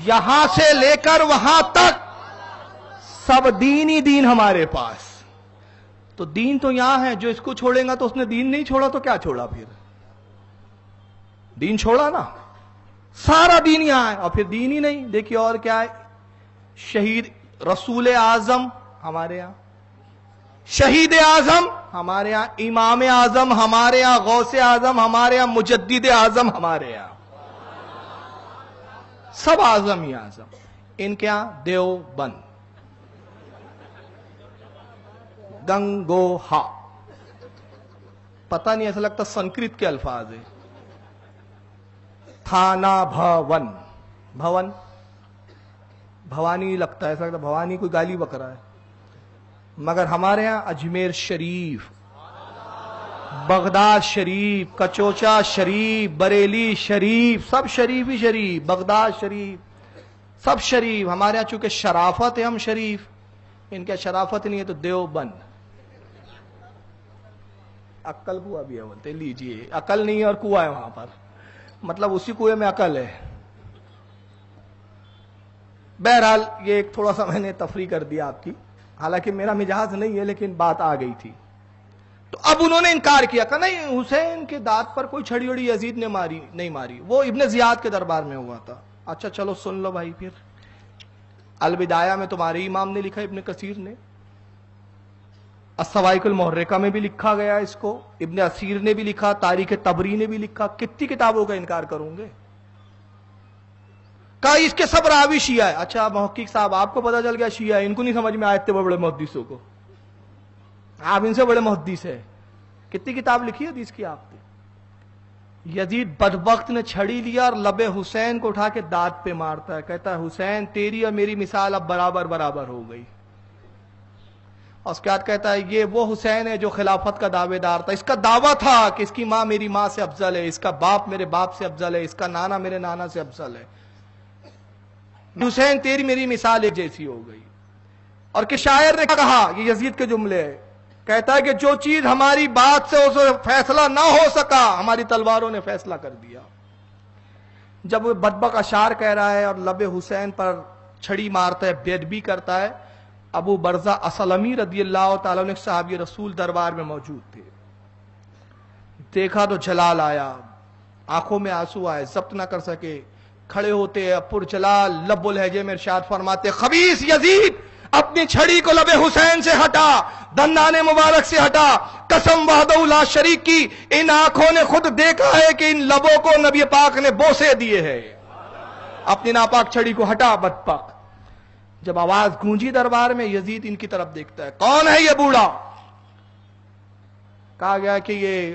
یہاں سے لے کر وہاں تک سب دینی دین ہمارے پاس. تو دین تو یہاں ہے, جو اس کو چھوڑیں گا تو اس نے دین نہیں چھوڑا تو کیا چھوڑا پھر؟ دین چھوڑا نا, سارا دین یہاں ہے. اور پھر دین ہی نہیں, دیکھیے اور کیا ہے. شہید رسول اعظم ہمارے یہاں, شہید اعظم ہمارے یہاں, امام اعظم ہمارے یہاں, غوث اعظم ہمارے یہاں, مجدد اعظم ہمارے یہاں. سب اعظم ہی اعظم. ان کے یہاں دیوبند, گنگوہا, پتہ نہیں ایسا لگتا سنسکرت کے الفاظ ہے. تھانہ بھون, بھون بھوانی لگتا ہے، ایسا لگتا ہے بھوانی کوئی گالی بک رہا ہے، مگر ہمارے ہاں اجمیر شریف، بغداد شریف، کچوچا شریف، بریلی شریف، سب شریف ہی شریف، بغداد شریف، سب شریف۔ ہمارے ہاں چونکہ شرافت ہے ہم شریف، ان کے شرافت نہیں ہے تو دیوبند۔ عقل کنواں بھی ہے بولتے، لیجئے عقل نہیں ہے اور کنواں ہے وہاں پر، مطلب اسی کنویں میں عقل ہے۔ بہرحال یہ ایک تھوڑا سا میں نے تفریح کر دیا آپ کی، حالانکہ میرا مجاز نہیں ہے لیکن بات آ گئی تھی۔ تو اب انہوں نے انکار کیا کہ نہیں، حسین کے دانت پر کوئی چھڑی وڑی یزید نے نہیں ماری، وہ ابن زیاد کے دربار میں ہوا تھا۔ اچھا چلو سن لو بھائی، پھر البدایہ میں تمہارے امام نے لکھا، ابن کثیر نے، الصواعق المحرقہ میں بھی لکھا گیا اس کو، ابن اسیر نے بھی لکھا، تاریخ طبری نے بھی لکھا، کتنی کتابوں کا انکار کروں گے؟ کہا اس کے سب راوی شیعہ ہے۔ اچھا محقق صاحب آپ کو پتا چل گیا شیعہ ہے، ان کو نہیں سمجھ میں آئے تھے بڑے محدثوں کو، آپ ان سے بڑے محدث ہے۔ کتنی کتاب لکھی ہے حدیث کی آپ نے؟ یزید بدبخت نے چھڑی لیا اور لب حسین کو اٹھا کے دانت پہ مارتا ہے، کہتا ہے حسین تیری اور میری مثال اب برابر برابر ہو گئی۔ اور اس کے بعد کہتا ہے یہ وہ حسین ہے جو خلافت کا دعوے دار تھا، اس کا دعویٰ تھا کہ اس کی ماں میری ماں سے افضل ہے، اس کا باپ میرے باپ سے افضل ہے، اس کا نانا میرے نانا سے افضل ہے۔ حسین تیری میری مثال ایک جیسی ہو گئی۔ اور کہ شاعر نے کہا، یہ یزید کے جملے ہے، کہتا ہے کہ جو چیز ہماری بات سے اسے فیصلہ نہ ہو سکا، ہماری تلواروں نے فیصلہ کر دیا۔ جب وہ بدبخت اشعار کہہ رہا ہے اور لب حسین پر چھڑی مارتا ہے، بے ادبی کرتا ہے، ابو برزہ اسلمی رضی اللہ تعالیٰ عنہ صحابی رسول دربار میں موجود تھے۔ دیکھا تو جلال آیا، آنکھوں میں آنسو آئے، ضبط نہ کر سکے، کھڑے ہوتے ہیں پرجلال لب الہجے میں ارشاد فرماتے، خبیث یزید اپنی چھڑی کو لب حسین سے ہٹا، دندان مبارک سے ہٹا، قسم وحدہ لا شریک کی، ان آنکھوں نے خود دیکھا ہے کہ ان لبوں کو نبی پاک نے بوسے دیے ہیں، اپنی ناپاک چھڑی کو ہٹا بدبخت۔ جب آواز گونجی دربار میں، یزید ان کی طرف دیکھتا ہے، کون ہے یہ بوڑھا؟ کہا گیا کہ یہ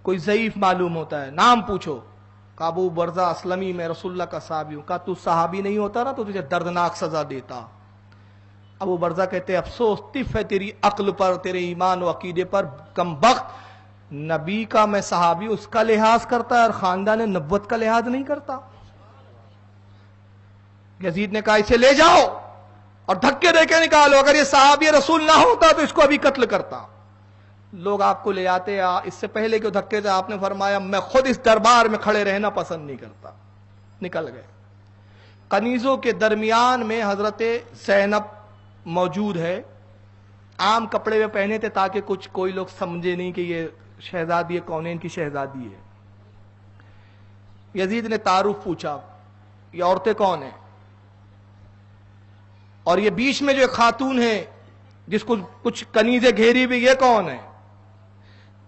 کوئی ضعیف معلوم ہوتا ہے، نام پوچھو۔ کہا ابو برزہ اسلمی، میں رسول اللہ کا صحابی ہوں۔ کہا تو صحابی نہیں ہوتا نا تو تجھے دردناک سزا دیتا۔ ابو برزہ کہتے افسوس تف ہے تیری عقل پر، تیرے ایمان و عقیدے پر، کم بخت، نبی کا میں صحابی اس کا لحاظ کرتا ہے اور خاندان نبوت کا لحاظ نہیں کرتا۔ یزید نے کہا اسے لے جاؤ اور دھکے دے کے نکالو، اگر یہ صحابی رسول نہ ہوتا تو اس کو ابھی قتل کرتا۔ لوگ آپ کو لے آتے، اس سے پہلے کہ دھکے سے آپ نے فرمایا میں خود اس دربار میں کھڑے رہنا پسند نہیں کرتا، نکل گئے۔ کنیزوں کے درمیان میں حضرت زینب موجود ہے، عام کپڑے میں پہنے تھے تاکہ کچھ کوئی لوگ سمجھے نہیں کہ یہ شہزادی کونین کی شہزادی ہے۔ یزید نے تعارف پوچھا، یہ عورتیں کون ہیں؟ اور یہ بیچ میں جو ایک خاتون ہے جس کو کچھ کنیزیں گھیری بھی، یہ کون ہے؟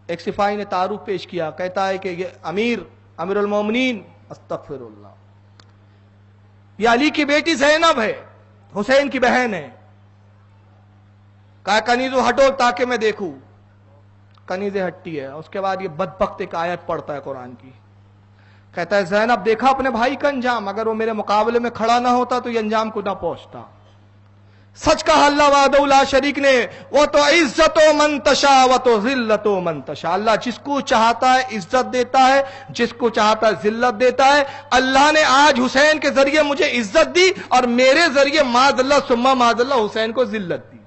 ایک سپاہی نے تعارف پیش کیا، کہتا ہے کہ یہ امیر المومنین، استغفر اللہ، یہ علی کی بیٹی زینب ہے، حسین کی بہن ہے۔ کہا کنیزوں ہٹو تاکہ میں دیکھوں۔ کنیزیں ہٹتی ہے، اس کے بعد یہ بدبخت ایک آیت پڑھتا ہے قرآن کی، کہتا ہے زینب دیکھا اپنے بھائی کا انجام، اگر وہ میرے مقابلے میں کھڑا نہ ہوتا تو یہ انجام کو نہ پہنچتا۔ سچ کہا اللہ وحدہ لا شریک نے، وہ تو عزت و منتشا وہ تو ذلت و منتشا، اللہ جس کو چاہتا ہے عزت دیتا ہے، جس کو چاہتا ہے ذلت دیتا ہے۔ اللہ نے آج حسین کے ذریعے مجھے عزت دی اور میرے ذریعے معاذ اللہ ثم معاذ اللہ حسین کو ذلت دی،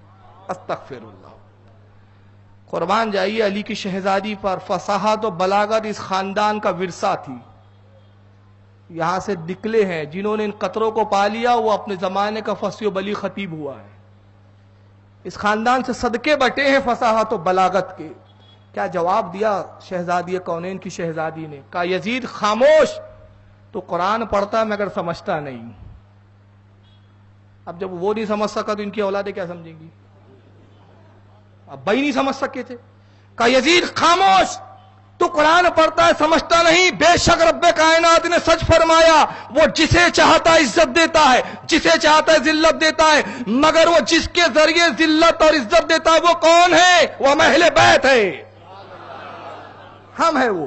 استغفر اللہ۔ قربان جائیے علی کی شہزادی پر، فصاحت و بلاغت اس خاندان کا ورثہ تھی، یہاں سے نکلے ہیں جنہوں نے ان قطروں کو پا لیا، وہ اپنے زمانے کا فصیح و بلیغ خطیب ہوا ہے، اس خاندان سے صدقے بٹے ہیں فصاحت و بلاغت کے۔ کیا جواب دیا شہزادی کونین کی شہزادی نے؟ کہا یزید خاموش، تو قرآن پڑھتا ہے مگر سمجھتا نہیں۔ اب جب وہ نہیں سمجھ سکا تو ان کی اولادیں کیا سمجھیں گی؟ اب بھائی نہیں سمجھ سکے تھے۔ کہا یزید خاموش، تو قرآن پڑھتا ہے سمجھتا نہیں، بے شک رب کائنات نے سچ فرمایا، وہ جسے چاہتا ہے عزت دیتا ہے، جسے چاہتا ہے ذلت دیتا ہے، مگر وہ جس کے ذریعے ذلت اور عزت دیتا ہے وہ کون ہے؟ وہ اہل بیت ہے، ہم ہے وہ۔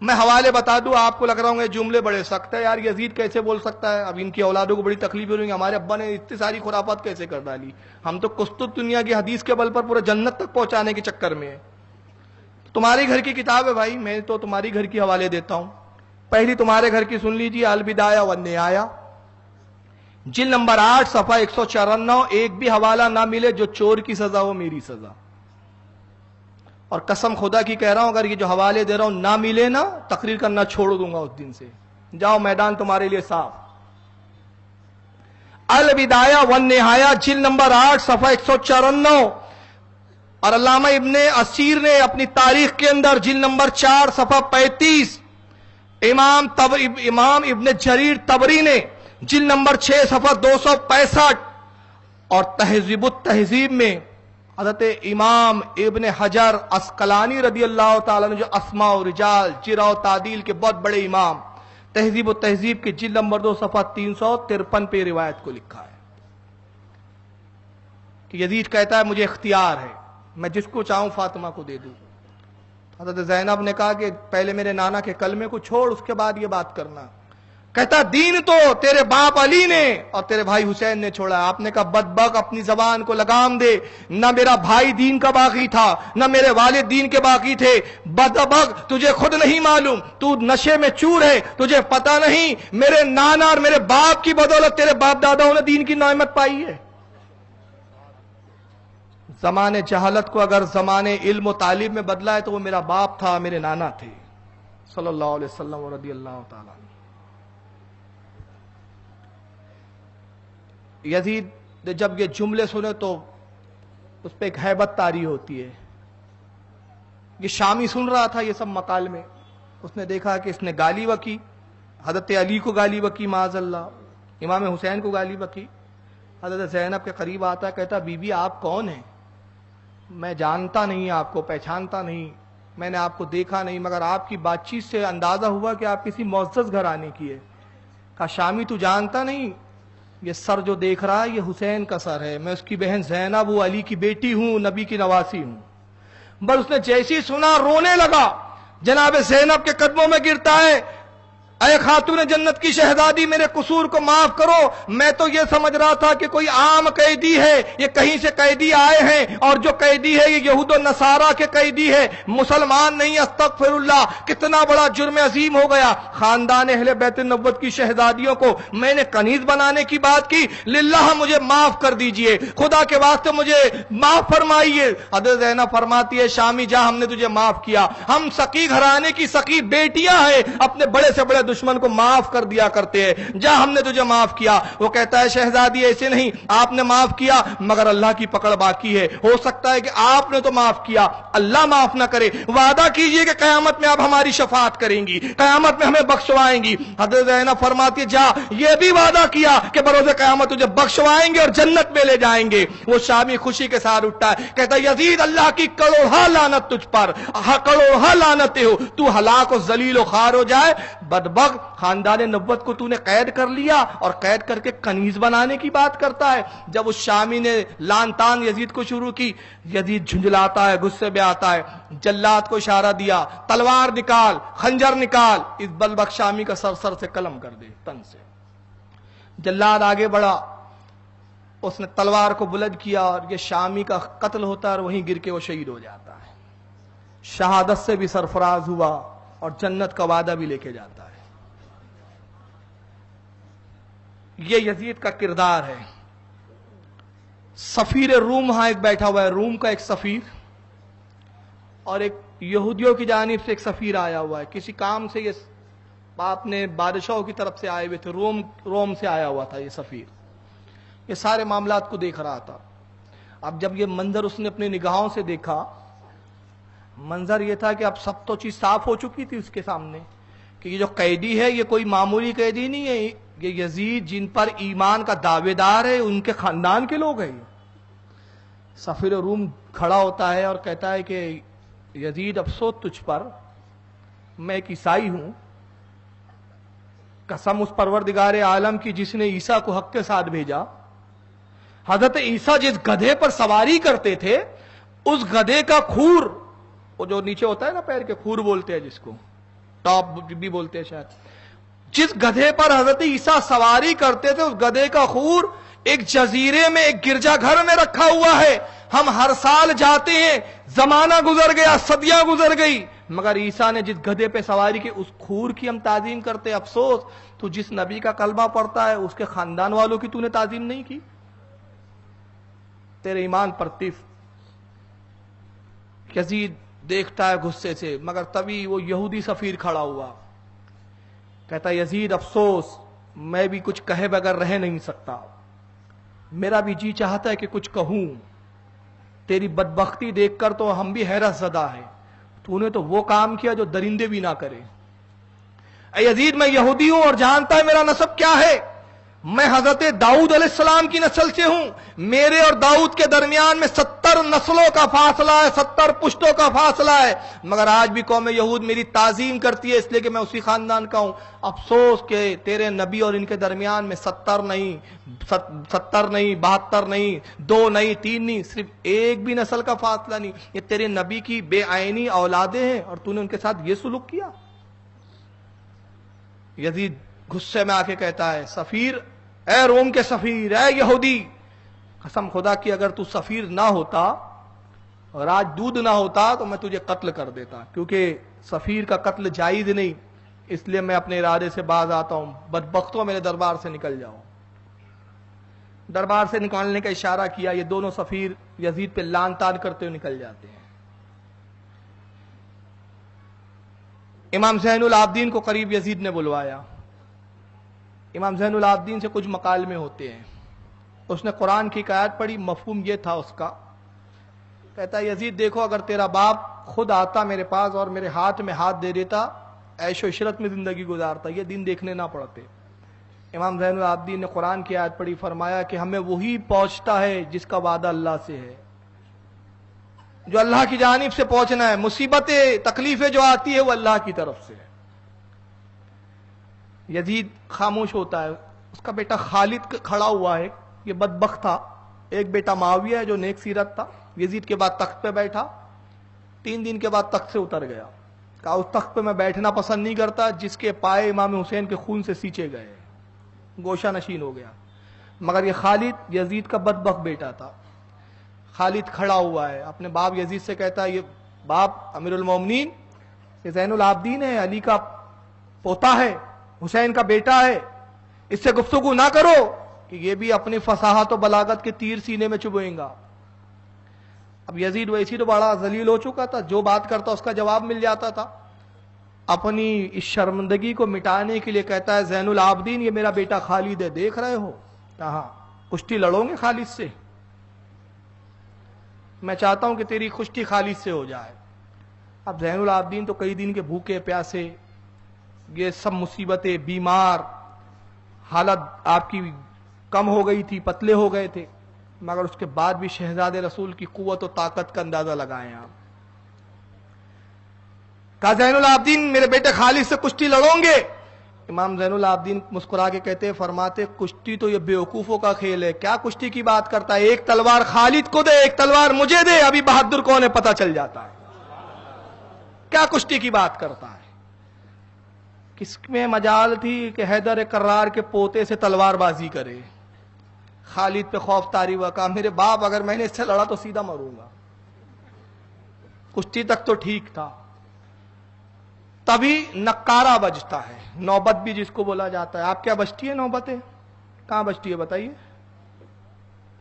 میں حوالے بتا دوں، آپ کو لگ رہا ہوں جملے بڑے سخت ہے، یار یزید کیسے بول سکتا ہے، اب ان کی اولادوں کو بڑی تکلیف ہو رہی ہے، ہمارے ابا نے اتنی ساری خرافات کیسے کر ڈالی، ہم تو قسطنطنیہ دنیا کی حدیث کے بل پر پورے جنت تک پہنچانے کے چکر میں ہے۔ تمہاری گھر کی کتاب ہے بھائی، میں تو تمہاری گھر کی حوالے دیتا ہوں۔ پہلی تمہارے گھر کی سن لیجیے، البدایہ والنہایہ، جلد نمبر 8 صفحہ 154، ایک بھی حوالہ نہ ملے، جو چور کی سزا ہو میری سزا، اور قسم خدا کی کہہ رہا ہوں اگر یہ جو حوالے دے رہا ہوں نہ ملے نا، تقریر کرنا چھوڑ دوں گا اس دن سے، جاؤ میدان تمہارے لیے صاف۔ البدایہ والنہایہ جلد نمبر 8 صفحہ 154، اور علامہ ابن اسیر نے اپنی تاریخ کے اندر جلد نمبر 4 صفحہ 35، امام ابن جریر طبری نے جلد نمبر 6 صفحہ 265، اور تہذیب التہذیب میں حضرت امام ابن حجر عسقلانی رضی اللہ تعالیٰ نے، جو اسماء و رجال جرح و تعدیل کے بہت بڑے امام، تہذیب و تہذیب کے جلد نمبر 2 صفحہ 353 پہ روایت کو لکھا ہے کہ یزید کہتا ہے مجھے اختیار ہے، میں جس کو چاہوں فاطمہ کو دے دوں۔ حضرت زینب نے کہا کہ پہلے میرے نانا کے کلمے کو چھوڑ، اس کے بعد یہ بات کرنا۔ کہتا دین تو تیرے باپ علی نے اور تیرے بھائی حسین نے چھوڑا۔ آپ نے کہا بدبخت اپنی زبان کو لگام دے، نہ میرا بھائی دین کا باقی تھا نہ میرے والد دین کے باقی تھے، بدبخت تجھے خود نہیں معلوم، تو نشے میں چور ہے، تجھے پتہ نہیں میرے نانا اور میرے باپ کی بدولت تیرے باپ داداؤں نے دین کی نعمت پائی ہے۔ زمانے جہالت کو اگر زمانے علم و تعلیم میں بدلا ہے تو وہ میرا باپ تھا، میرے نانا تھے، صلی اللہ علیہ وسلم و رضی اللہ تعالیٰ۔ یزید نے جب یہ جملے سنے تو اس پہ ایک ہیبت طاری ہوتی ہے۔ یہ شامی سن رہا تھا یہ سب مکالمے، اس نے دیکھا کہ اس نے گالی بکی، حضرت علی کو گالی بکی معاذ اللہ، امام حسین کو گالی بکی۔ حضرت زینب کے قریب آتا ہے، کہتا بی بی آپ کون ہیں؟ میں جانتا نہیں آپ کو، پہچانتا نہیں، میں نے آپ کو دیکھا نہیں، مگر آپ کی بات چیت سے اندازہ ہوا کہ آپ کسی معزز گھرانے کی ہے۔ کہا شامی تو جانتا نہیں، یہ سر جو دیکھ رہا ہے یہ حسین کا سر ہے، میں اس کی بہن زینب وہ علی کی بیٹی ہوں، نبی کی نواسی ہوں۔ بس اس نے جیسی سنا رونے لگا، جناب زینب کے قدموں میں گرتا ہے، اے خاتون جنت کی شہزادی میرے قصور کو معاف کرو، میں تو یہ سمجھ رہا تھا کہ کوئی عام قیدی ہے، یہ کہیں سے قیدی آئے ہیں، اور جو قیدی ہے یہ یہود و نصارہ کے قیدی ہے، مسلمان نہیں، استغفر اللہ، کتنا بڑا جرم عظیم ہو گیا۔ خاندان اہل بیت النبوت کی شہزادیوں کو میں نے کنیز بنانے کی بات کی، للہ مجھے معاف کر دیجئے، خدا کے واسطے مجھے معاف فرمائیے۔ حضرت زینب فرماتی ہے شامی جا ہم نے تجھے معاف کیا، ہم سقی گھرانے کی سقی بیٹیاں ہیں، اپنے بڑے سے بڑے دشمن کو معاف کر دیا کرتے ہیں، جا ہم نے تجھے معاف کیا۔ وہ کہتا ہے شہزادی ایسے نہیں، آپ نے معاف کیا مگر اللہ کی پکڑ باقی ہے، ہو سکتا ہے کہ آپ نے تو معاف کیا اللہ معاف نہ کرے، وعدہ کیجئے کہ قیامت میں آپ ہماری شفاعت کریں گی، قیامت میں ہمیں بخشوائیں گی۔ حضرت زینب فرماتی ہے جا یہ بھی وعدہ کیا کہ بروز قیامت تجھے بخشوائیں گے اور جنت میں لے جائیں گے۔ وہ شامی خوشی کے ساتھ اٹھتا ہے، کہتا ہے یزید اللہ کی کروڑہ لعنت تجھ پر، کروڑہ لعنتیں ہو، تو ہلاک و ذلیل و خوار ہو جائے۔ بدبخت خاندان نبوت کو تو نے قید کر لیا اور قید کر کے کنیز بنانے کی بات کرتا ہے۔ جب اس شامی نے لان تان یزید کو شروع کی، یزید جھنجھلاتا ہے، غصے میں آتا ہے، جلاد کو اشارہ دیا تلوار نکال، خنجر نکال، اس بلبک شامی کا سر سے قلم کر دے تن سے۔ جلاد آگے بڑھا، اس نے تلوار کو بلند کیا اور یہ شامی کا قتل ہوتا ہے اور وہیں گر کے وہ شہید ہو جاتا ہے۔ شہادت سے بھی سرفراز ہوا اور جنت کا وعدہ بھی لے کے جاتا ہے۔ یہ یزید کا کردار ہے۔ سفیر روم ہاں ایک بیٹھا ہوا ہے، روم کا ایک سفیر، اور ایک یہودیوں کی جانب سے ایک سفیر آیا ہوا ہے، کسی کام سے یہ آپ نے بادشاہوں کی طرف سے آئے ہوئے تھے، روم سے آیا ہوا تھا یہ سفیر، یہ سارے معاملات کو دیکھ رہا تھا۔ اب جب یہ منظر اس نے اپنی نگاہوں سے دیکھا، منظر یہ تھا کہ اب سب تو چیز صاف ہو چکی تھی اس کے سامنے کہ یہ جو قیدی ہے یہ کوئی معمولی قیدی نہیں ہے، یہ یزید جن پر ایمان کا دعوے دار ہے ان کے خاندان کے لوگ ہیں۔ سفیر روم کھڑا ہوتا ہے اور کہتا ہے کہ یزید افسوس تجھ پر، میں ایک عیسائی ہوں، قسم اس پروردگار عالم کی جس نے عیسیٰ کو حق کے ساتھ بھیجا، حضرت عیسیٰ جس گدھے پر سواری کرتے تھے اس گدھے کا کھور، وہ جو نیچے ہوتا ہے نا پیر کے، کھور بولتے ہیں جس کو، ٹاپ بھی بولتے ہیں شاید. جس گدھے پر حضرت عیسیٰ سواری کرتے تھے اس گدھے کا خور ایک جزیرے میں ایک گرجا گھر میں رکھا ہوا ہے. ہم ہر سال جاتے ہیں, زمانہ گزر گیا, صدیاں گزر گئی, مگر عیسیٰ نے جس گدھے پہ سواری کی اس خور کی ہم تعظیم کرتے. افسوس تو جس نبی کا کلمہ پڑھتا ہے اس کے خاندان والوں کی تو نے تعظیم نہیں کی. تیرے ایمان پر تف. یزید دیکھتا ہے غصے سے, مگر تبھی وہ یہودی سفیر کھڑا ہوا, کہتا یزید افسوس میں بھی کچھ کہے بغیر رہ نہیں سکتا, میرا بھی جی چاہتا ہے کہ کچھ کہوں, تیری بدبختی دیکھ کر تو ہم بھی حیرت زدہ ہیں, تو نے تو وہ کام کیا جو درندے بھی نہ کرے. اے یزید میں یہودی ہوں اور جانتا ہے میرا نسب کیا ہے, میں حضرت داؤد علیہ السلام کی نسل سے ہوں. میرے اور داؤد کے درمیان میں 70 نسلوں کا فاصلہ ہے, 70 پشتوں کا فاصلہ ہے, مگر آج بھی قوم یہود میری تعظیم کرتی ہے اس لیے کہ میں اسی خاندان کا ہوں. افسوس کہ تیرے نبی اور ان کے درمیان میں 70 نہیں, 72 نہیں, 2 نہیں, 3 نہیں, صرف ایک بھی نسل کا فاصلہ نہیں. یہ تیرے نبی کی بے عینی اولادیں ہیں اور تو نے ان کے ساتھ یہ سلوک کیا. یزید غصے میں آ کے کہتا ہے سفیر, اے روم کے سفیر, اے یہودی, قسم خدا کی اگر تو سفیر نہ ہوتا اور آج دودھ نہ ہوتا تو میں تجھے قتل کر دیتا, کیونکہ سفیر کا قتل جائز نہیں, اس لیے میں اپنے ارادے سے باز آتا ہوں. بدبختوں میرے دربار سے نکل جاؤ. دربار سے نکالنے کا اشارہ کیا, یہ دونوں سفیر یزید پہ لان تان کرتے ہوئے نکل جاتے ہیں. امام زین العابدین کو قریب یزید نے بلوایا. امام زین العابدین سے کچھ مکالمے ہوتے ہیں. اس نے قرآن کی آیت پڑھی, مفہوم یہ تھا اس کا, کہتا ہے یزید دیکھو اگر تیرا باپ خود آتا میرے پاس اور میرے ہاتھ میں ہاتھ دے دیتا, عیش و عشرت میں زندگی گزارتا, یہ دن دیکھنے نہ پڑتے. امام زین العابدین نے قرآن کی آیت پڑھی, فرمایا کہ ہمیں وہی پہنچتا ہے جس کا وعدہ اللہ سے ہے, جو اللہ کی جانب سے پہنچنا ہے. مصیبتیں تکلیفیں جو آتی ہے وہ اللہ کی طرف سے ہے. یزید خاموش ہوتا ہے. اس کا بیٹا خالد کھڑا ہوا ہے, یہ بدبخت تھا. ایک بیٹا معاویہ ہے جو نیک سیرت تھا, یزید کے بعد تخت پہ بیٹھا, 3 دن کے بعد تخت سے اتر گیا. کہا اس تخت پہ میں بیٹھنا پسند نہیں کرتا جس کے پائے امام حسین کے خون سے سینچے گئے, گوشہ نشین ہو گیا. مگر یہ خالد یزید کا بدبخت بیٹا تھا. خالد کھڑا ہوا ہے, اپنے باپ یزید سے کہتا ہے, یہ باپ امیر المومنین, یہ زین العابدین ہے, علی کا پوتا ہے, حسین کا بیٹا ہے, اس سے گفتگو نہ کرو کہ یہ بھی اپنی فصاحت و بلاغت کے تیر سینے میں چبھوئیں گا. اب یزید ویسی تو بڑا ذلیل ہو چکا تھا, جو بات کرتا اس کا جواب مل جاتا تھا. اپنی اس شرمندگی کو مٹانے کے لیے کہتا ہے زین العابدین یہ میرا بیٹا خالد ہے, دیکھ رہے ہو, کہاں کشتی لڑو گے خالد سے, میں چاہتا ہوں کہ تیری کشتی خالد سے ہو جائے. اب زین العابدین تو کئی دن کے بھوکے پیاسے, یہ سب مصیبتیں, بیمار, حالت آپ کی کم ہو گئی تھی, پتلے ہو گئے تھے, مگر اس کے بعد بھی شہزادے رسول کی قوت و طاقت کا اندازہ لگائیں آپ. کہا زین العابدین میرے بیٹے خالد سے کشتی لڑوں گے. امام زین العابدین مسکرا کے کہتے, فرماتے کشتی تو یہ بیوقوفوں کا کھیل ہے, کیا کشتی کی بات کرتا ہے, ایک تلوار خالد کو دے, ایک تلوار مجھے دے, ابھی بہادر کون ہے پتہ چل جاتا ہے. کیا کشتی کی بات کرتا ہے. کس میں مجال تھی کہ حیدر کرار کے پوتے سے تلوار بازی کرے. خالد پہ خوف طاری ہوا, کہا میرے باپ اگر میں نے اس سے لڑا تو سیدھا مروں گا. کشتی تک تو ٹھیک تھا, تبھی نکارہ بجتا ہے, نوبت بھی جس کو بولا جاتا ہے. آپ کیا بجتی ہے نوبتیں, کہاں بجتی ہے بتائیے,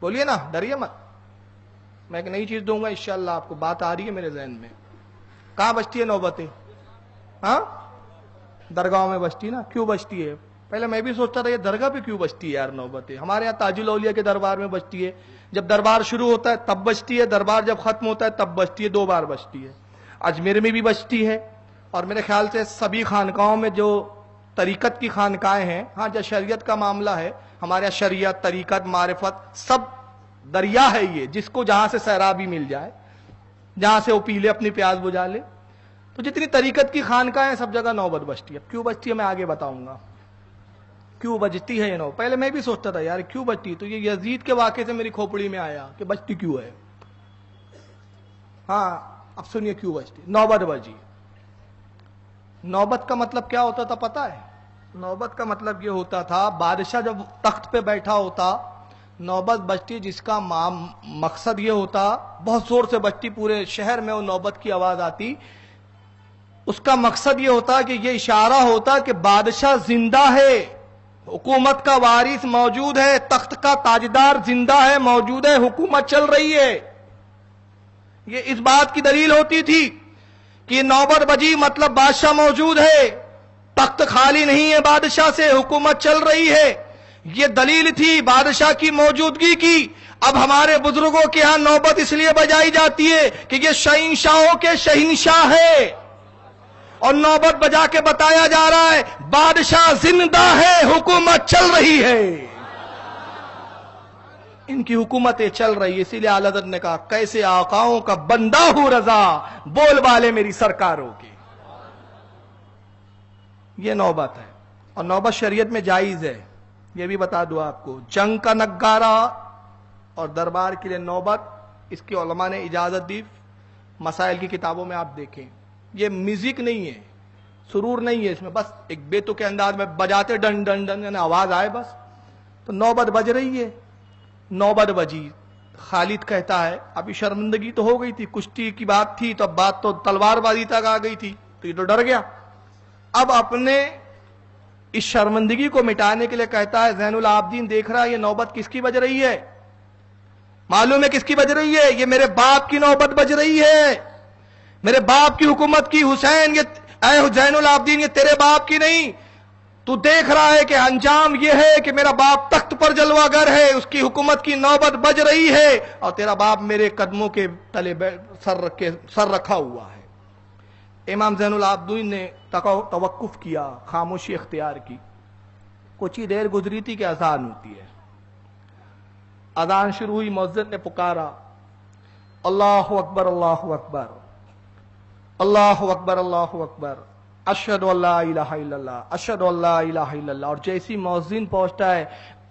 بولیے نا, ڈریے مت, میں ایک نئی چیز دوں گا انشاءاللہ آپ کو, بات آ رہی ہے میرے ذہن میں. کہاں بجتی ہے نوبتیں, ہاں درگاہوں میں بجتی نا. کیوں بجتی ہے, پہلے میں بھی سوچتا تھا یہ درگاہ پہ کیوں بجتی ہے یار نوبتیں. ہمارے یہاں تاج الاولیاء کے دربار میں بجتی ہے, جب دربار شروع ہوتا ہے تب بجتی ہے, دربار جب ختم ہوتا ہے تب بجتی ہے, 2 بار بجتی ہے. اجمیر میں بھی بجتی ہے, اور میرے خیال سے سبھی خانقاہوں میں جو طریقت کی خانقاہیں ہیں, ہاں جو شریعت کا معاملہ ہے, ہمارے یہاں شریعت, طریقت, معرفت سب دریا ہے یہ, جس کو جہاں سے سیرابی مل جائے, جہاں سے وہ پی لے اپنی پیاس بجھا لے. تو جتنی طریقت کی خانقاہیں سب جگہ نوبت بجتی ہے. کیوں بجتی ہے میں آگے بتاؤں گا, کیوں بجتی ہے یہ نو. پہلے میں بھی سوچتا تھا یار کیوں بجتی, تو یہ یزید کے واقعے سے میری کھوپڑی میں آیا کہ بجتی کیوں ہے. ہاں اب سنیے کیوں بجتی. نوبت بجی, نوبت کا مطلب کیا ہوتا تھا پتا ہے؟ نوبت کا مطلب یہ ہوتا تھا بادشاہ جب تخت پہ بیٹھا ہوتا، نوبت بجتی، جس کا مقصد یہ ہوتا، بہت زور سے بجتی، پورے شہر میں وہ نوبت کی آواز آتی، اس کا مقصد یہ ہوتا کہ یہ اشارہ ہوتا کہ بادشاہ زندہ ہے، حکومت کا وارث موجود ہے، تخت کا تاجدار زندہ ہے، موجود ہے، حکومت چل رہی ہے۔ یہ اس بات کی دلیل ہوتی تھی کہ نوبت بجی مطلب بادشاہ موجود ہے، تخت خالی نہیں ہے، بادشاہ سے حکومت چل رہی ہے۔ یہ دلیل تھی بادشاہ کی موجودگی کی۔ اب ہمارے بزرگوں کے ہاں نوبت اس لیے بجائی جاتی ہے کہ یہ شہنشاہوں کے شہنشاہ ہے، اور نوبت بجا کے بتایا جا رہا ہے بادشاہ زندہ ہے، حکومت چل رہی ہے، ان کی حکومتیں چل رہی ہے۔ اسی لیے اعلی حضرت نے کہا کیسے آقاؤں کا بندہ ہوں رضا، بول بالے میری سرکاروں کے۔ یہ نوبت ہے، اور نوبت شریعت میں جائز ہے۔ یہ بھی بتا دوں آپ کو، جنگ کا نگارہ اور دربار کے لیے نوبت، اس کی علماء نے اجازت دی، مسائل کی کتابوں میں آپ دیکھیں۔ یہ میوزک نہیں ہے، سرور نہیں ہے اس میں، بس ایک بیتو کے انداز میں بجاتے ڈن ڈن ڈن یعنی آواز آئے بس، تو نوبت بج رہی ہے۔ نوبت بجی، خالد کہتا ہے ابھی شرمندگی تو ہو گئی تھی، کشتی کی بات تھی، تو اب بات تو تلوار بازی تک آ گئی تھی، تو یہ تو ڈر گیا۔ اب اپنے اس شرمندگی کو مٹانے کے لیے کہتا ہے زین العابدین دیکھ رہا ہے یہ نوبت کس کی بج رہی ہے؟ معلوم ہے کس کی بج رہی ہے؟ یہ میرے باپ کی نوبت بج رہی ہے، میرے باپ کی حکومت کی۔ حسین، یہ اے زین العابدین، یہ تیرے باپ کی نہیں، تو دیکھ رہا ہے کہ انجام یہ ہے کہ میرا باپ تخت پر جلوہ گر ہے، اس کی حکومت کی نوبت بج رہی ہے، اور تیرا باپ میرے قدموں کے تلے سر رکھا ہوا ہے۔ امام زین العابدین نے توقف کیا، خاموشی اختیار کی۔ کچھ ہی دیر گزری تھی کہ اذان ہوتی ہے۔ اذان شروع ہوئی، مؤذن نے پکارا اللہ اکبر اللہ اکبر اللہ اکبر اللہ اکبر، اشہد ان لا الہ الا اللہ اشہد ان لا الہ الا اللہ، اور جیسی مؤذن پہنچتا ہے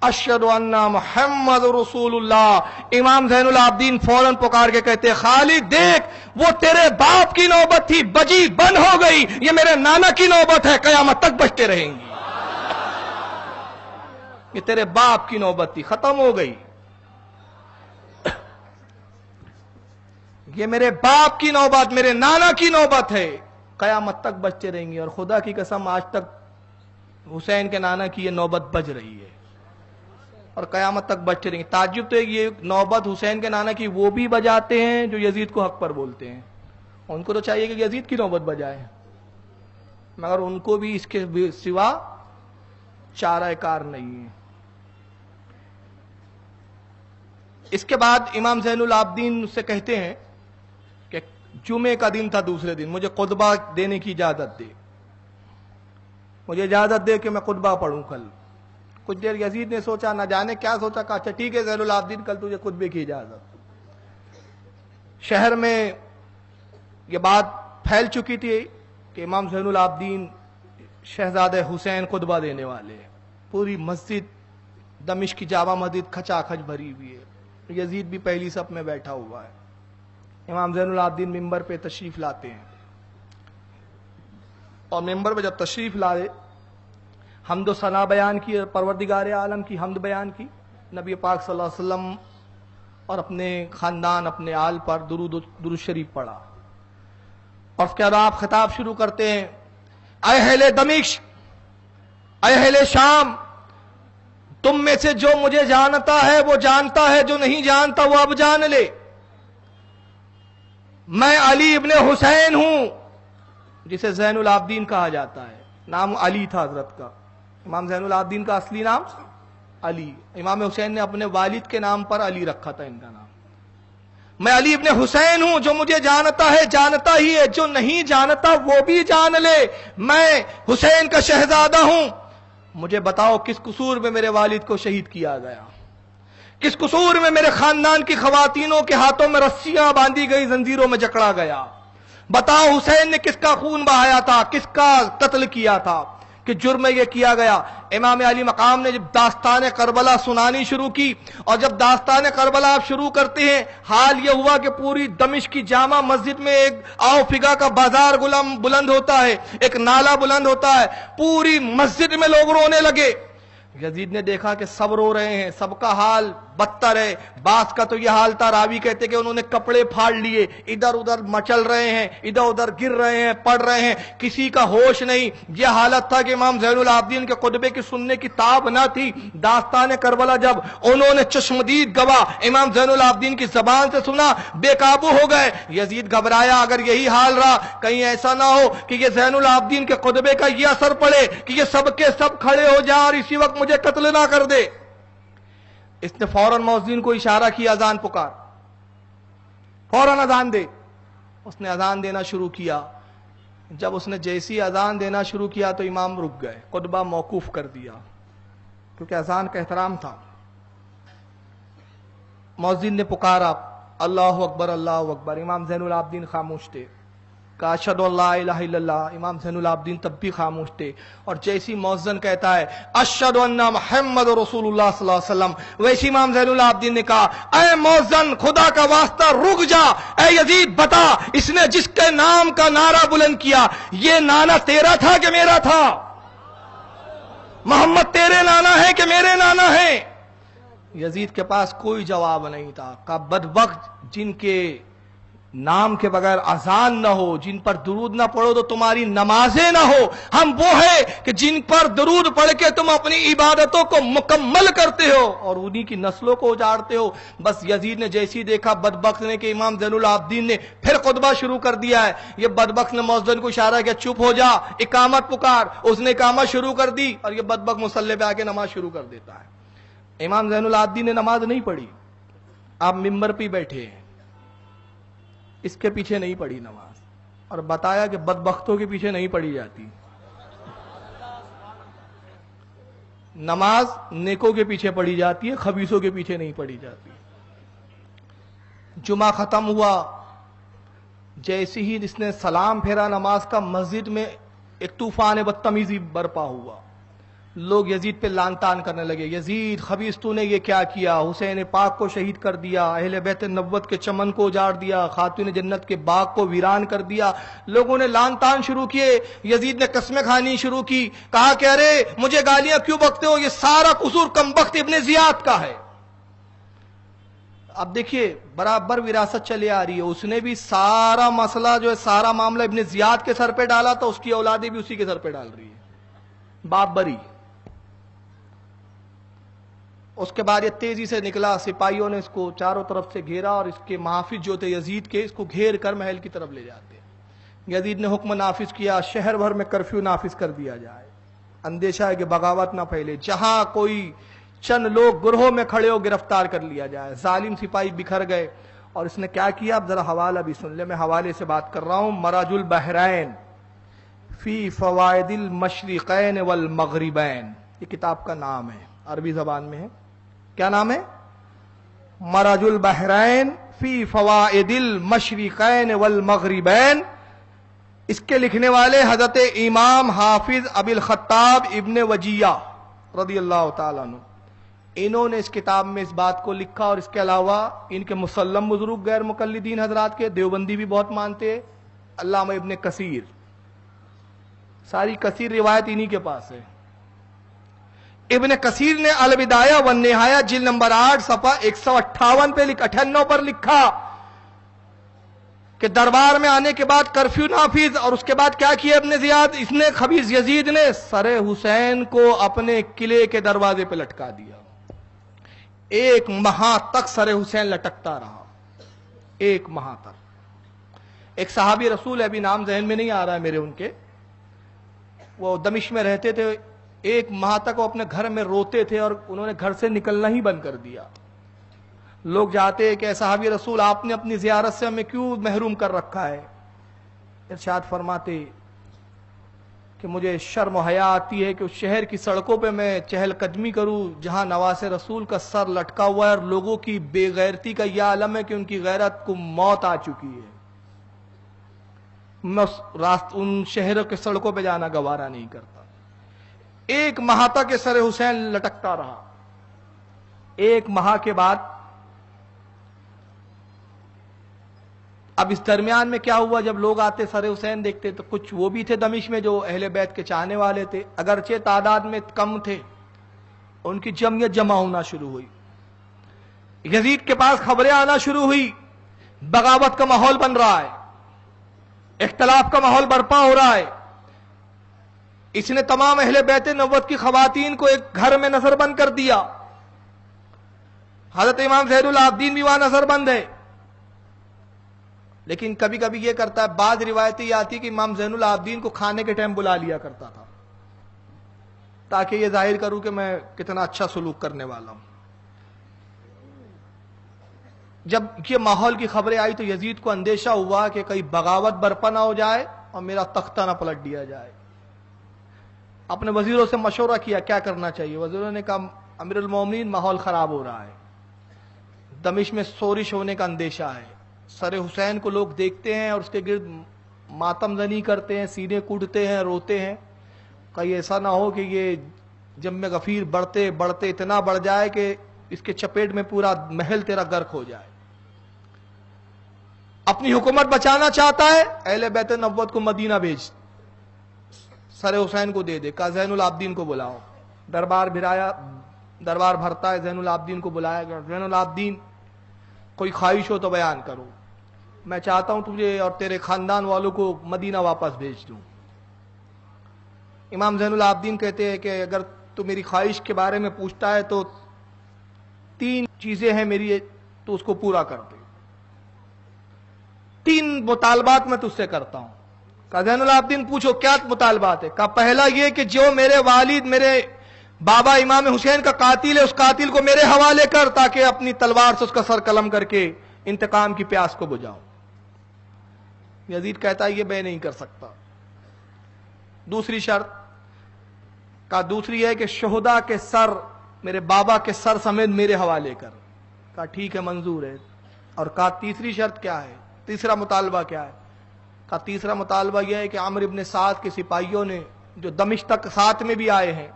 اشہد ان محمد رسول اللہ، امام زین العابدین فوراً پکار کے کہتے خالد دیکھ، وہ تیرے باپ کی نوبت تھی، بجی بند ہو گئی، یہ میرے نانا کی نوبت ہے، قیامت تک بجتے رہیں گی۔ یہ تیرے باپ کی نوبت تھی، ختم ہو گئی، یہ میرے باپ کی نوبت، میرے نانا کی نوبت ہے، قیامت تک بجتے رہیں گی۔ اور خدا کی قسم آج تک حسین کے نانا کی یہ نوبت بج رہی ہے، اور قیامت تک بجتے رہیں گے۔ تعجب تو ہے کہ یہ نوبت حسین کے نانا کی وہ بھی بجاتے ہیں جو یزید کو حق پر بولتے ہیں، ان کو تو چاہیے کہ یزید کی نوبت بجائے، مگر ان کو بھی اس کے سوا چارہ کار نہیں ہے۔ اس کے بعد امام زین العابدین سے کہتے ہیں کہ جمعے کا دن تھا، دوسرے دن مجھے خطبہ دینے کی اجازت دے، مجھے اجازت دے کہ میں خطبہ پڑھوں کل۔ کچھ دیر یزید نے سوچا، نہ جانے کیا سوچا، کہا اچھا ٹھیک ہے زین العابدین کل تجھے خطبے کی اجازت۔ شہر میں یہ بات پھیل چکی تھی کہ امام زین العابدین شہزادہ حسین خطبہ دینے والے ہیں، پوری مسجد دمشق کی جامع مسجد کھچا کھچ بھری ہوئی ہے، یزید بھی پہلی صف میں بیٹھا ہوا ہے۔ امام زین العابدین ممبر پہ تشریف لاتے ہیں، اور ممبر پہ جب تشریف لائے حمد و ثنا بیان کی، پروردگار عالم کی حمد بیان کی، نبی پاک صلی اللہ علیہ وسلم اور اپنے خاندان اپنے آل پر درود شریف پڑھا، اور اس کے بعد آپ خطاب شروع کرتے ہیں اے اہل دمشق، اے اہل شام، تم میں سے جو مجھے جانتا ہے وہ جانتا ہے، جو نہیں جانتا وہ اب جان لے، میں علی ابن حسین ہوں، جسے زین العابدین کہا جاتا ہے، نام علی تھا حضرت کا، امام زین العابدین کا اصلی نام علی، امام حسین نے اپنے والد کے نام پر علی رکھا تھا ان کا نام۔ میں علی ابن حسین ہوں، جو مجھے جانتا ہے جانتا ہی ہے، جو نہیں جانتا وہ بھی جان لے، میں حسین کا شہزادہ ہوں۔ مجھے بتاؤ کس قصور میں میرے والد کو شہید کیا گیا، کس قصور میں میرے خاندان کی خواتینوں کے ہاتھوں میں رسیاں باندھی گئی، زنجیروں میں جکڑا گیا، بتاؤ حسین نے کس کا خون بہایا تھا، کس کا قتل کیا تھا، کہ جرم یہ کیا گیا۔ امام علی مقام نے جب داستان کربلا سنانی شروع کی، اور جب داستان کربلا آپ شروع کرتے ہیں، حال یہ ہوا کہ پوری دمشق کی جامع مسجد میں ایک آؤ فگا کا بازار بلند ہوتا ہے، ایک نالا بلند ہوتا ہے، پوری مسجد میں لوگ رونے لگے۔ یزید نے دیکھا کہ سب رو رہے ہیں، سب کا حال بدتر ہے۔ بعض کا تو یہ حال تھا، راوی کہتے کہ انہوں نے کپڑے پھاڑ لیے، ادھر ادھر مچل رہے ہیں، ادھر ادھر گر رہے ہیں، پڑ رہے ہیں، کسی کا ہوش نہیں۔ یہ حالت تھا کہ امام زین العابدین کے خطبے کی سننے کی تاب نہ تھی۔ داستان کربلا جب انہوں نے چشمدید گواہ امام زین العابدین کی زبان سے سنا، بے قابو ہو گئے۔ یزید گھبرایا، اگر یہی حال رہا کہیں ایسا نہ ہو کہ یہ زین العابدین کے خطبے کا یہ اثر پڑے کہ یہ سب کے سب کھڑے ہو جائیں اور اسی وقت مجھے قتل نہ کر دے۔ اس نے فوراً مؤذن کو اشارہ کیا، اذان پکار، فوراً اذان دے۔ اس نے اذان دینا شروع کیا۔ جب اس نے جیسی اذان دینا شروع کیا تو امام رک گئے، خطبہ موقوف کر دیا، کیونکہ اذان کا احترام تھا۔ مؤذن نے پکارا، اللہ اکبر اللہ اکبر۔ امام زین العابدین خاموش تھے۔ کہا اشہدو ان لا الہ الا اللہ۔ امام زین العابدین تب بھی خاموش تھے، اور جیسی مؤذن کہتا ہے اشہدو ان محمد رسول اللہ صلی اللہ علیہ وسلم، ویسی امام زین العابدین نے کہا اے مؤذن خدا کا واسطہ رک جا، اے یزید بتا اس نے جس کے نام کا نعرہ بلند کیا یہ نانا تیرا تھا کہ میرا تھا؟ محمد تیرے نانا ہے کہ میرے نانا ہے؟ یزید کے پاس کوئی جواب نہیں تھا۔ کہا بدبخت جن کے نام کے بغیر اذان نہ ہو، جن پر درود نہ پڑھو تو تمہاری نمازیں نہ ہو۔ ہم وہ ہیں کہ جن پر درود پڑھ کے تم اپنی عبادتوں کو مکمل کرتے ہو اور انہی کی نسلوں کو اجاڑتے ہو۔ بس یزید نے جیسی دیکھا بدبخت نے کہ امام زین العابدین نے پھر خطبہ شروع کر دیا ہے، یہ بدبخت نے مؤذن کو اشارہ کیا چپ ہو جا، اقامت پکار۔ اس نے اقامت شروع کر دی اور یہ بدبخت مصلی پہ آ کے نماز شروع کر دیتا ہے۔ امام زین العابدین نے نماز نہیں پڑھی، آپ ممبر پہ بیٹھے ہیں، اس کے پیچھے نہیں پڑھی نماز، اور بتایا کہ بدبختوں کے پیچھے نہیں پڑھی جاتی نماز، نیکوں کے پیچھے پڑھی جاتی ہے، خبیثوں کے پیچھے نہیں پڑھی جاتی۔ جمعہ ختم ہوا، جیسے ہی اس نے سلام پھیرا نماز کا، مسجد میں ایک طوفان بدتمیزی برپا ہوا۔ لوگ یزید پہ لعن طعن کرنے لگے، یزید خبیث تو نے یہ کیا کیا، حسین پاک کو شہید کر دیا، اہل بیت نبوت کے چمن کو اجاڑ دیا، خاتون جنت کے باغ کو ویران کر دیا۔ لوگوں نے لعن طعن شروع کیے، یزید نے قسمیں کھانی شروع کی، کہا کہ ارے مجھے گالیاں کیوں بکتے ہو، یہ سارا قصور کمبخت ابن زیاد کا ہے۔ اب دیکھیے برابر وراثت چلے آ رہی ہے، اس نے بھی سارا مسئلہ جو ہے سارا معاملہ ابن زیاد کے سر پہ ڈالا تو اس کی اولادیں بھی اسی کے سر پہ ڈال رہی ہے، باپ بری۔ اس کے بعد یہ تیزی سے نکلا، سپاہیوں نے اس کو چاروں طرف سے گھیرا اور اس کے محافظ جو تھے یزید کے، اس کو گھیر کر محل کی طرف لے جاتے ہیں۔ یزید نے حکم نافذ کیا، شہر بھر میں کرفیو نافذ کر دیا جائے، اندیشہ ہے کہ بغاوت نہ پھیلے، جہاں کوئی چند لوگ گروہوں میں کھڑے ہو گرفتار کر لیا جائے۔ ظالم سپاہی بکھر گئے، اور اس نے کیا کیا اب ذرا حوالہ بھی سن لے، میں حوالے سے بات کر رہا ہوں۔ مراج البحرین فی فوائد المشرقین والمغربین، یہ کتاب کا نام ہے، عربی زبان میں ہے۔ کیا نام ہے؟ مراج البحرین فی فوائد المشرقین والمغربین۔ اس کے لکھنے والے حضرت امام حافظ ابی الخطاب ابن وجیہ رضی اللہ تعالیٰ عنہ، انہوں نے اس کتاب میں اس بات کو لکھا، اور اس کے علاوہ ان کے مسلم بزرگ غیر مقلدین حضرات کے دیوبندی بھی بہت مانتے ہیں، علامہ ابن کثیر، ساری کثیر روایت انہی کے پاس ہے۔ ابن کثیر نے البدایہ والنہایہ جلد نمبر 8 صفحہ 158 پہ 98 پر لکھا کہ دربار میں آنے کے بعد کرفیو نافذ، اور اس کے بعد کیا کیا ابن زیاد، اس نے خبیث یزید نے سر حسین کو اپنے قلعے کے دروازے پہ لٹکا دیا۔ 1 ماہ تک سر حسین لٹکتا رہا، 1 ماہ تک۔ ایک صحابی رسول ہے، ابھی نام ذہن میں نہیں آ رہا ہے میرے، ان کے وہ دمشق میں رہتے تھے، 1 ماہ تک وہ اپنے گھر میں روتے تھے اور انہوں نے گھر سے نکلنا ہی بند کر دیا۔ لوگ جاتے کہ صحابی رسول آپ نے اپنی زیارت سے ہمیں کیوں محروم کر رکھا ہے؟ ارشاد فرماتے کہ مجھے شرم و حیا آتی ہے کہ اس شہر کی سڑکوں پہ میں چہل قدمی کروں جہاں نواز رسول کا سر لٹکا ہوا ہے، اور لوگوں کی بے غیرتی کا یہ عالم ہے کہ ان کی غیرت کو موت آ چکی ہے۔ میں ان شہروں کے سڑکوں پہ جانا گوارا نہیں کرتا۔ ایک ماہ تک سر حسین لٹکتا رہا. ایک ماہ کے بعد اب اس درمیان میں کیا ہوا؟ جب لوگ آتے سر حسین دیکھتے تو کچھ وہ بھی تھے دمشق میں جو اہل بیت کے چاہنے والے تھے، اگرچہ تعداد میں کم تھے، ان کی جمعیت جمع ہونا شروع ہوئی. یزید کے پاس خبریں آنا شروع ہوئی، بغاوت کا ماحول بن رہا ہے، اختلاف کا ماحول برپا ہو رہا ہے. اس نے تمام اہل بیت نبوت کی خواتین کو ایک گھر میں نظر بند کر دیا. حضرت امام زین العابدین بھی وہاں نظر بند ہے. لیکن کبھی کبھی یہ کرتا ہے، بعض روایتیں یہ آتی کہ امام زین العابدین کو کھانے کے ٹائم بلا لیا کرتا تھا تاکہ یہ ظاہر کروں کہ میں کتنا اچھا سلوک کرنے والا ہوں. جب یہ ماحول کی خبریں آئی تو یزید کو اندیشہ ہوا کہ کہیں بغاوت برپا نہ ہو جائے اور میرا تختہ نہ پلٹ دیا جائے. اپنے وزیروں سے مشورہ کیا کیا کرنا چاہیے. وزیروں نے کہا امیر المومنین ماحول خراب ہو رہا ہے، دمشق میں شورش ہونے کا اندیشہ ہے، سر حسین کو لوگ دیکھتے ہیں اور اس کے گرد ماتم زنی کرتے ہیں، سینے کوٹتے ہیں، روتے ہیں. کہیں ایسا نہ ہو کہ یہ جم غفیر بڑھتے بڑھتے اتنا بڑھ جائے کہ اس کے چپیٹ میں پورا محل تیرا غرق ہو جائے. اپنی حکومت بچانا چاہتا ہے، اہل بیت نبوت کو مدینہ بھیج، سر حسین کو دے دے. کہا زین العابدین کو بلاؤ. دربار بھرایا، دربار بھرتا ہے، زین العابدین کو بلایا گیا. زین العابدین کوئی خواہش ہو تو بیان کرو، میں چاہتا ہوں تجھے اور تیرے خاندان والوں کو مدینہ واپس بھیج دوں. امام زین العابدین کہتے ہیں کہ اگر تو میری خواہش کے بارے میں پوچھتا ہے تو 3 چیزیں ہیں میری، تو اس کو پورا کر دے. 3 مطالبات میں تجھ سے کرتا ہوں. کہا زین العابدین پوچھو کیا مطالبات ہے. کہا پہلا یہ کہ جو میرے والد میرے بابا امام حسین کا قاتل ہے، اس قاتل کو میرے حوالے کر تاکہ اپنی تلوار سے اس کا سر قلم کر کے انتقام کی پیاس کو بجھاؤ. یزید کہتا ہے یہ میں نہیں کر سکتا. دوسری شرط، کہا دوسری ہے کہ شہداء کے سر میرے بابا کے سر سمیت میرے حوالے کر. کہا ٹھیک ہے منظور ہے. اور کہا تیسری شرط کیا ہے، تیسرا مطالبہ کیا ہے. کہا تیسرا مطالبہ یہ ہے کہ عامر ابن سعد کے سپاہیوں نے جو دمشق تک ساتھ میں بھی آئے ہیں،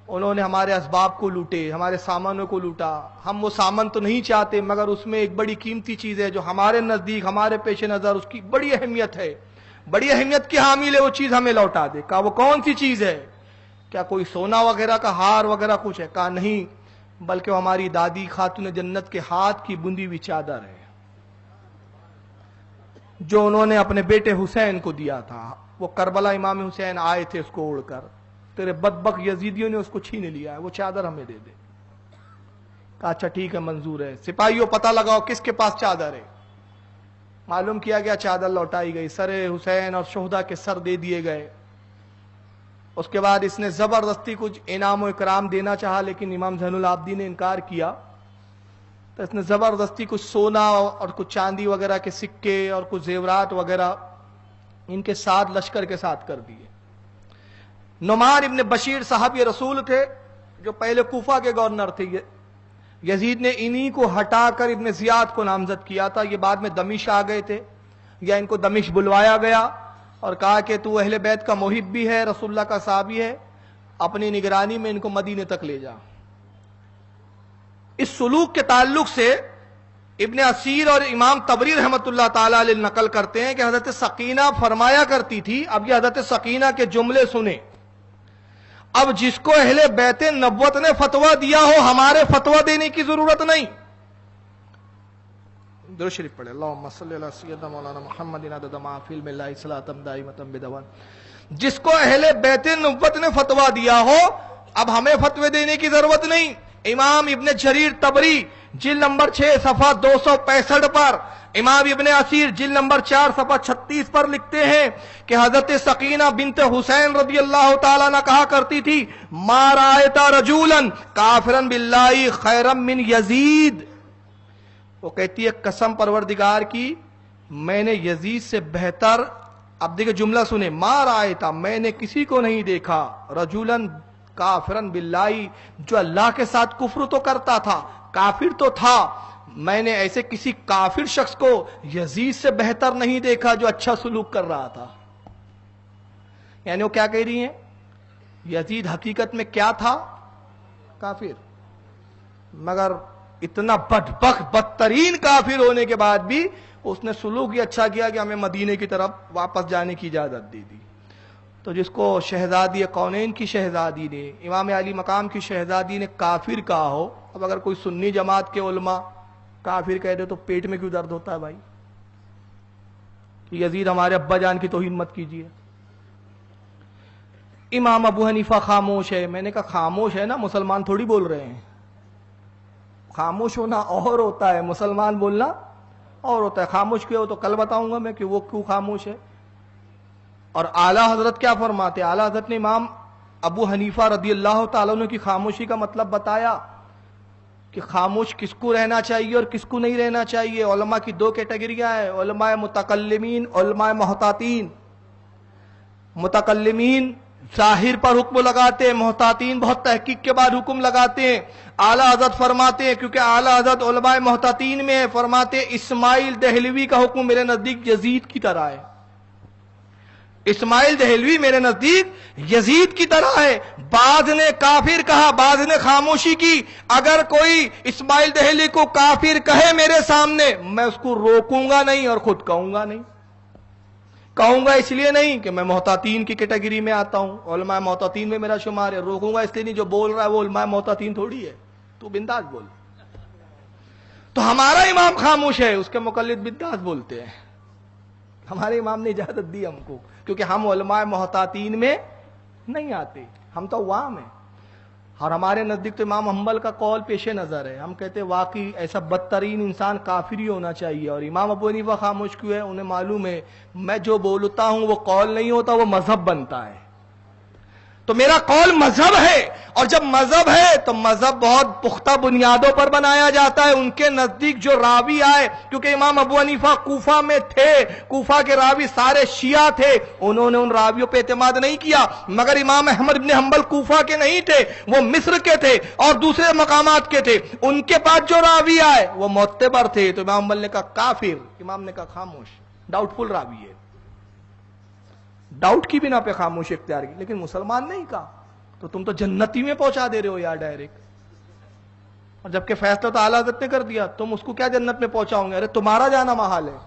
انہوں نے ہمارے اسباب کو لوٹے، ہمارے سامانوں کو لوٹا. ہم وہ سامان تو نہیں چاہتے مگر اس میں ایک بڑی قیمتی چیز ہے جو ہمارے نزدیک ہمارے پیش نظر اس کی بڑی اہمیت ہے، بڑی اہمیت کی حامل ہے، وہ چیز ہمیں لوٹا دے. کہا وہ کون سی چیز ہے؟ کیا کوئی سونا وغیرہ کا ہار وغیرہ کچھ ہے؟ کہا نہیں، بلکہ وہ ہماری دادی خاتون جنت کے ہاتھ کی بندی ہوئی چادر ہے جو انہوں نے اپنے بیٹے حسین کو دیا تھا. وہ کربلا امام حسین آئے تھے اس کو اوڑھ کر، تیرے بدبخت یزیدیوں نے اس کو چھین لیا ہے، وہ چادر ہمیں دے دے. کہا اچھا ٹھیک ہے منظور ہے. سپاہیوں پتہ لگاؤ کس کے پاس چادر ہے. معلوم کیا گیا، چادر لوٹائی گئی، سر حسین اور شہداء کے سر دے دیے گئے. اس کے بعد اس نے زبردستی کچھ انعام و اکرام دینا چاہا لیکن امام زین العابدین نے انکار کیا، تو اس نے زبردستی کچھ سونا اور کچھ چاندی وغیرہ کے سکے اور کچھ زیورات وغیرہ ان کے ساتھ لشکر کے ساتھ کر دیے. نعمان ابن بشیر صاحب یہ رسول تھے جو پہلے کوفہ کے گورنر تھے. یزید نے انہی کو ہٹا کر ابن زیاد کو نامزد کیا تھا. یہ بعد میں دمشق آ گئے تھے یا ان کو دمشق بلوایا گیا اور کہا کہ تو اہل بیت کا محب بھی ہے، رسول اللہ کا صحابی ہے، اپنی نگرانی میں ان کو مدینے تک لے جا. اس سلوک کے تعلق سے ابن اسیر اور امام طبری رحمۃ اللہ تعالی علیہ نقل کرتے ہیں کہ حضرت سکینہ فرمایا کرتی تھی. اب یہ حضرت سکینہ کے جملے سنیں، اب جس کو اہل بیت نبوت نے فتویٰ دیا ہو ہمارے فتویٰ دینے کی ضرورت نہیں. درود شریف پڑھے. اللہم صلی علی سیدنا مولانا محمد عدد ما فی علم اللہ صلاۃ دائمۃ بدوام. جس کو اہل بیت نبوت نے فتویٰ دیا ہو اب ہمیں فتوے دینے کی ضرورت نہیں. امام ابن جریر طبری جلد نمبر 6 صفحہ 265 پر، امام ابن اسیر جلد نمبر 4 صفحہ 36 پر لکھتے ہیں کہ حضرت سکینہ بنت حسین رضی اللہ تعالیٰ عنہ کہا کرتی تھی ما رأیت رجولا کافرا باللہ خیرا من یزید. وہ کہتی ہے قسم پروردگار کی میں نے یزید سے بہتر، اب دیکھیں جملہ سنیں، ما رأیت میں نے کسی کو نہیں دیکھا، رجولا کافرن باللہ جو اللہ کے ساتھ کفر تو کرتا تھا، کافر تو تھا، میں نے ایسے کسی کافر شخص کو یزید سے بہتر نہیں دیکھا جو اچھا سلوک کر رہا تھا. یعنی وہ کیا کہہ رہی ہیں یزید حقیقت میں کیا تھا؟ کافر، مگر اتنا بدبخت بدترین کافر ہونے کے بعد بھی اس نے سلوک ہی اچھا کیا کہ ہمیں مدینے کی طرف واپس جانے کی اجازت دے دی. تو جس کو شہزادی کونین کی شہزادی نے، امام علی مقام کی شہزادی نے کافر کہا ہو، اب اگر کوئی سنی جماعت کے علماء کافر کہہ دے تو پیٹ میں کیوں درد ہوتا ہے بھائی؟ کہ یزید ہمارے ابا جان کی توہین مت کیجیے. امام ابو حنیفہ خاموش ہے. میں نے کہا خاموش ہے نا، مسلمان تھوڑی بول رہے ہیں. خاموش ہونا اور ہوتا ہے، مسلمان بولنا اور ہوتا ہے. خاموش کیوں ہو تو کل بتاؤں گا میں کہ وہ کیوں خاموش ہے. اور اعلیٰ حضرت کیا فرماتے ہیں؟ اعلیٰ حضرت نے امام ابو حنیفہ رضی اللہ تعالیٰ عنہ کی خاموشی کا مطلب بتایا کہ خاموش کس کو رہنا چاہیے اور کس کو نہیں رہنا چاہیے. علماء کی دو کیٹیگریاں ہیں، علماء متکلمین، علماء محتاطین. متکلمین ظاہر پر حکم لگاتے ہیں، محتاطین بہت تحقیق کے بعد حکم لگاتے ہیں. اعلیٰ حضرت فرماتے ہیں، کیونکہ اعلیٰ حضرت علماء محتاطین میں ہے، فرماتے ہیں اسماعیل دہلوی کا حکم میرے نزدیک یزید کی طرح ہے. اسماعیل دہلوی میرے نزدیک یزید کی طرح ہے. بعض نے کافر کہا، بعض نے خاموشی کی. اگر کوئی اسماعیل دہلوی کو کافر کہے میرے سامنے، میں اس کو روکوں گا نہیں اور خود کہوں گا نہیں. کہوں گا اس لیے نہیں کہ میں محتاطین کی کیٹیگری میں آتا ہوں، علماء محتاطین میں میرا شمار ہے. روکوں گا اس لیے نہیں، جو بول رہا ہے وہ علماء محتاطین تھوڑی ہے، تو بنداز بول. تو ہمارا امام خاموش ہے، اس کے مقلد بنداز بولتے ہیں. ہمارے امام نے اجازت دی ہم کو، کیونکہ ہم علماء محتاطین میں نہیں آتے، ہم تو عوام ہیں. اور ہمارے نزدیک تو امام حنبل کا قول پیش نظر ہے. ہم کہتے ہیں واقعی ایسا بدترین انسان کافر ہی ہونا چاہیے. اور امام ابو حنیفہ خاموش کیوں ہے؟ انہیں معلوم ہے میں جو بولتا ہوں وہ قول نہیں ہوتا، وہ مذہب بنتا ہے. تو میرا قول مذہب ہے، اور جب مذہب ہے تو مذہب بہت پختہ بنیادوں پر بنایا جاتا ہے. ان کے نزدیک جو راوی آئے، کیونکہ امام ابو حنیفہ کوفہ میں تھے، کوفہ کے راوی سارے شیعہ تھے، انہوں نے ان راویوں پہ اعتماد نہیں کیا. مگر امام احمد بن حنبل کوفہ کے نہیں تھے، وہ مصر کے تھے اور دوسرے مقامات کے تھے. ان کے بعد جو راوی آئے وہ معتبر تھے. تو امام حنبل نے کہا کافر، امام نے کہا خاموش، ڈاؤٹ فل راوی ہے. ڈاؤٹ کی بنا پہ خاموشی اختیار کی. لیکن مسلمان نہیں کہا تو تم تو جنتی میں پہنچا دے رہے ہو یار ڈائریکٹ. اور جبکہ فیصلہ تو اعلیٰ حضرت نے کر دیا، تم اس کو کیا جنت میں پہنچاؤ گے؟ ارے تمہارا جانا محال ہے،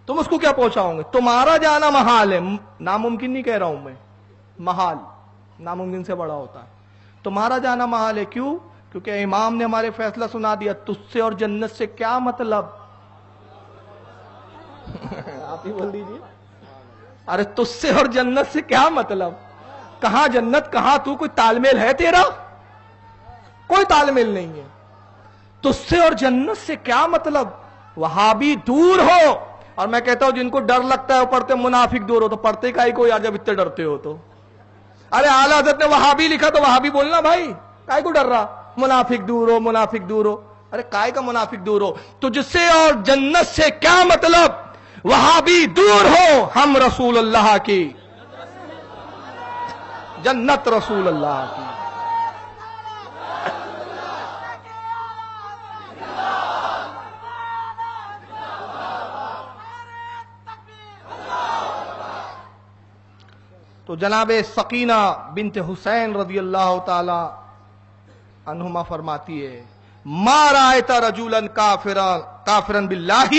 تم اس کو کیا پہنچاؤ گے؟ تمہارا جانا محال ہے. ناممکن نہیں کہہ رہا ہوں میں، محال ناممکن سے بڑا ہوتا ہے. تمہارا جانا محال ہے. کیوں؟ کیونکہ امام نے ہمارے فیصلہ سنا دیا. تجھ سے اور جنت سے کیا مطلب؟ آپ ہی بول دیجیے. ارے تجھ سے اور جنت سے کیا مطلب؟ کہاں جنت کہاں تو؟ کوئی تال میل ہے تیرا؟ کوئی تال میل نہیں ہے. تجھ سے اور جنت سے کیا مطلب؟ وہابی دور ہو. اور میں کہتا ہوں جن کو ڈر لگتا ہے وہ پڑھتے منافق دور ہو. تو پڑھتے کائی کو یار جب اتنے ڈرتے ہو تو؟ ارے اعلیٰ حضرت نے وہابی لکھا تو وہابی بولنا بھائی، کائی کو ڈر رہا؟ منافق دور ہو، منافق دور ہو. ارے کائی کا منافق دور ہو؟ تجھ سے اور جنت سے کیا مطلب؟ وہابی دور ہو، ہم رسول اللہ کی جنت، رسول اللہ کی. تو جناب سکینہ بنت حسین رضی اللہ تعالی عنہما فرماتی ہے ما رأیت رجلا کافرا باللہ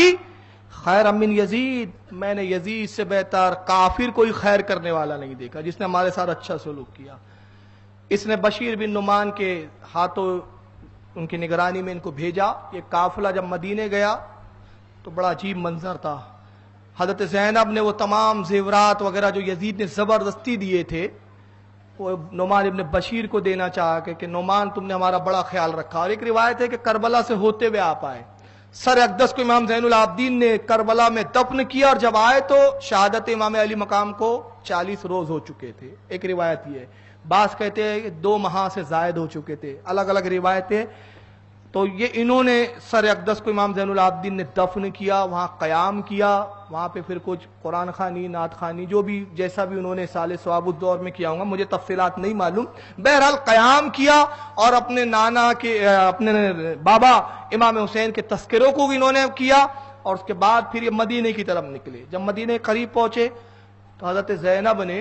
خیر من یزید. میں نے یزید سے بہتر کافر کوئی خیر کرنے والا نہیں دیکھا جس نے ہمارے ساتھ اچھا سلوک کیا. اس نے بشیر بن نعمان کے ہاتھوں ان کی نگرانی میں ان کو بھیجا. یہ قافلہ جب مدینے گیا تو بڑا عجیب منظر تھا. حضرت زینب نے وہ تمام زیورات وغیرہ جو یزید نے زبردستی دیے تھے وہ نعمان ابن بشیر کو دینا چاہا کہ نعمان تم نے ہمارا بڑا خیال رکھا. اور ایک روایت ہے کہ کربلا سے ہوتے ہوئے آپ آئے. سر اقدس کو امام زین العابدین نے کربلا میں دفن کیا اور جب آئے تو شہادت امام علی مقام کو 40 روز ہو چکے تھے. ایک روایت یہ ہے. بعض کہتے ہیں کہ 2 ماہ سے زائد ہو چکے تھے. الگ الگ روایتیں. تو یہ انہوں نے سر اقدس کو امام زین العابدین نے دفن کیا، وہاں قیام کیا. وہاں پہ پھر کچھ قرآن خوانی، نعت خوانی، جو بھی جیسا بھی انہوں نے سال ثواب الدور میں کیا ہوگا، مجھے تفصیلات نہیں معلوم. بہرحال قیام کیا اور اپنے نانا کے اپنے بابا امام حسین کے تذکروں کو انہوں نے کیا. اور اس کے بعد پھر یہ مدینے کی طرف نکلے. جب مدینے قریب پہنچے تو حضرت زینب نے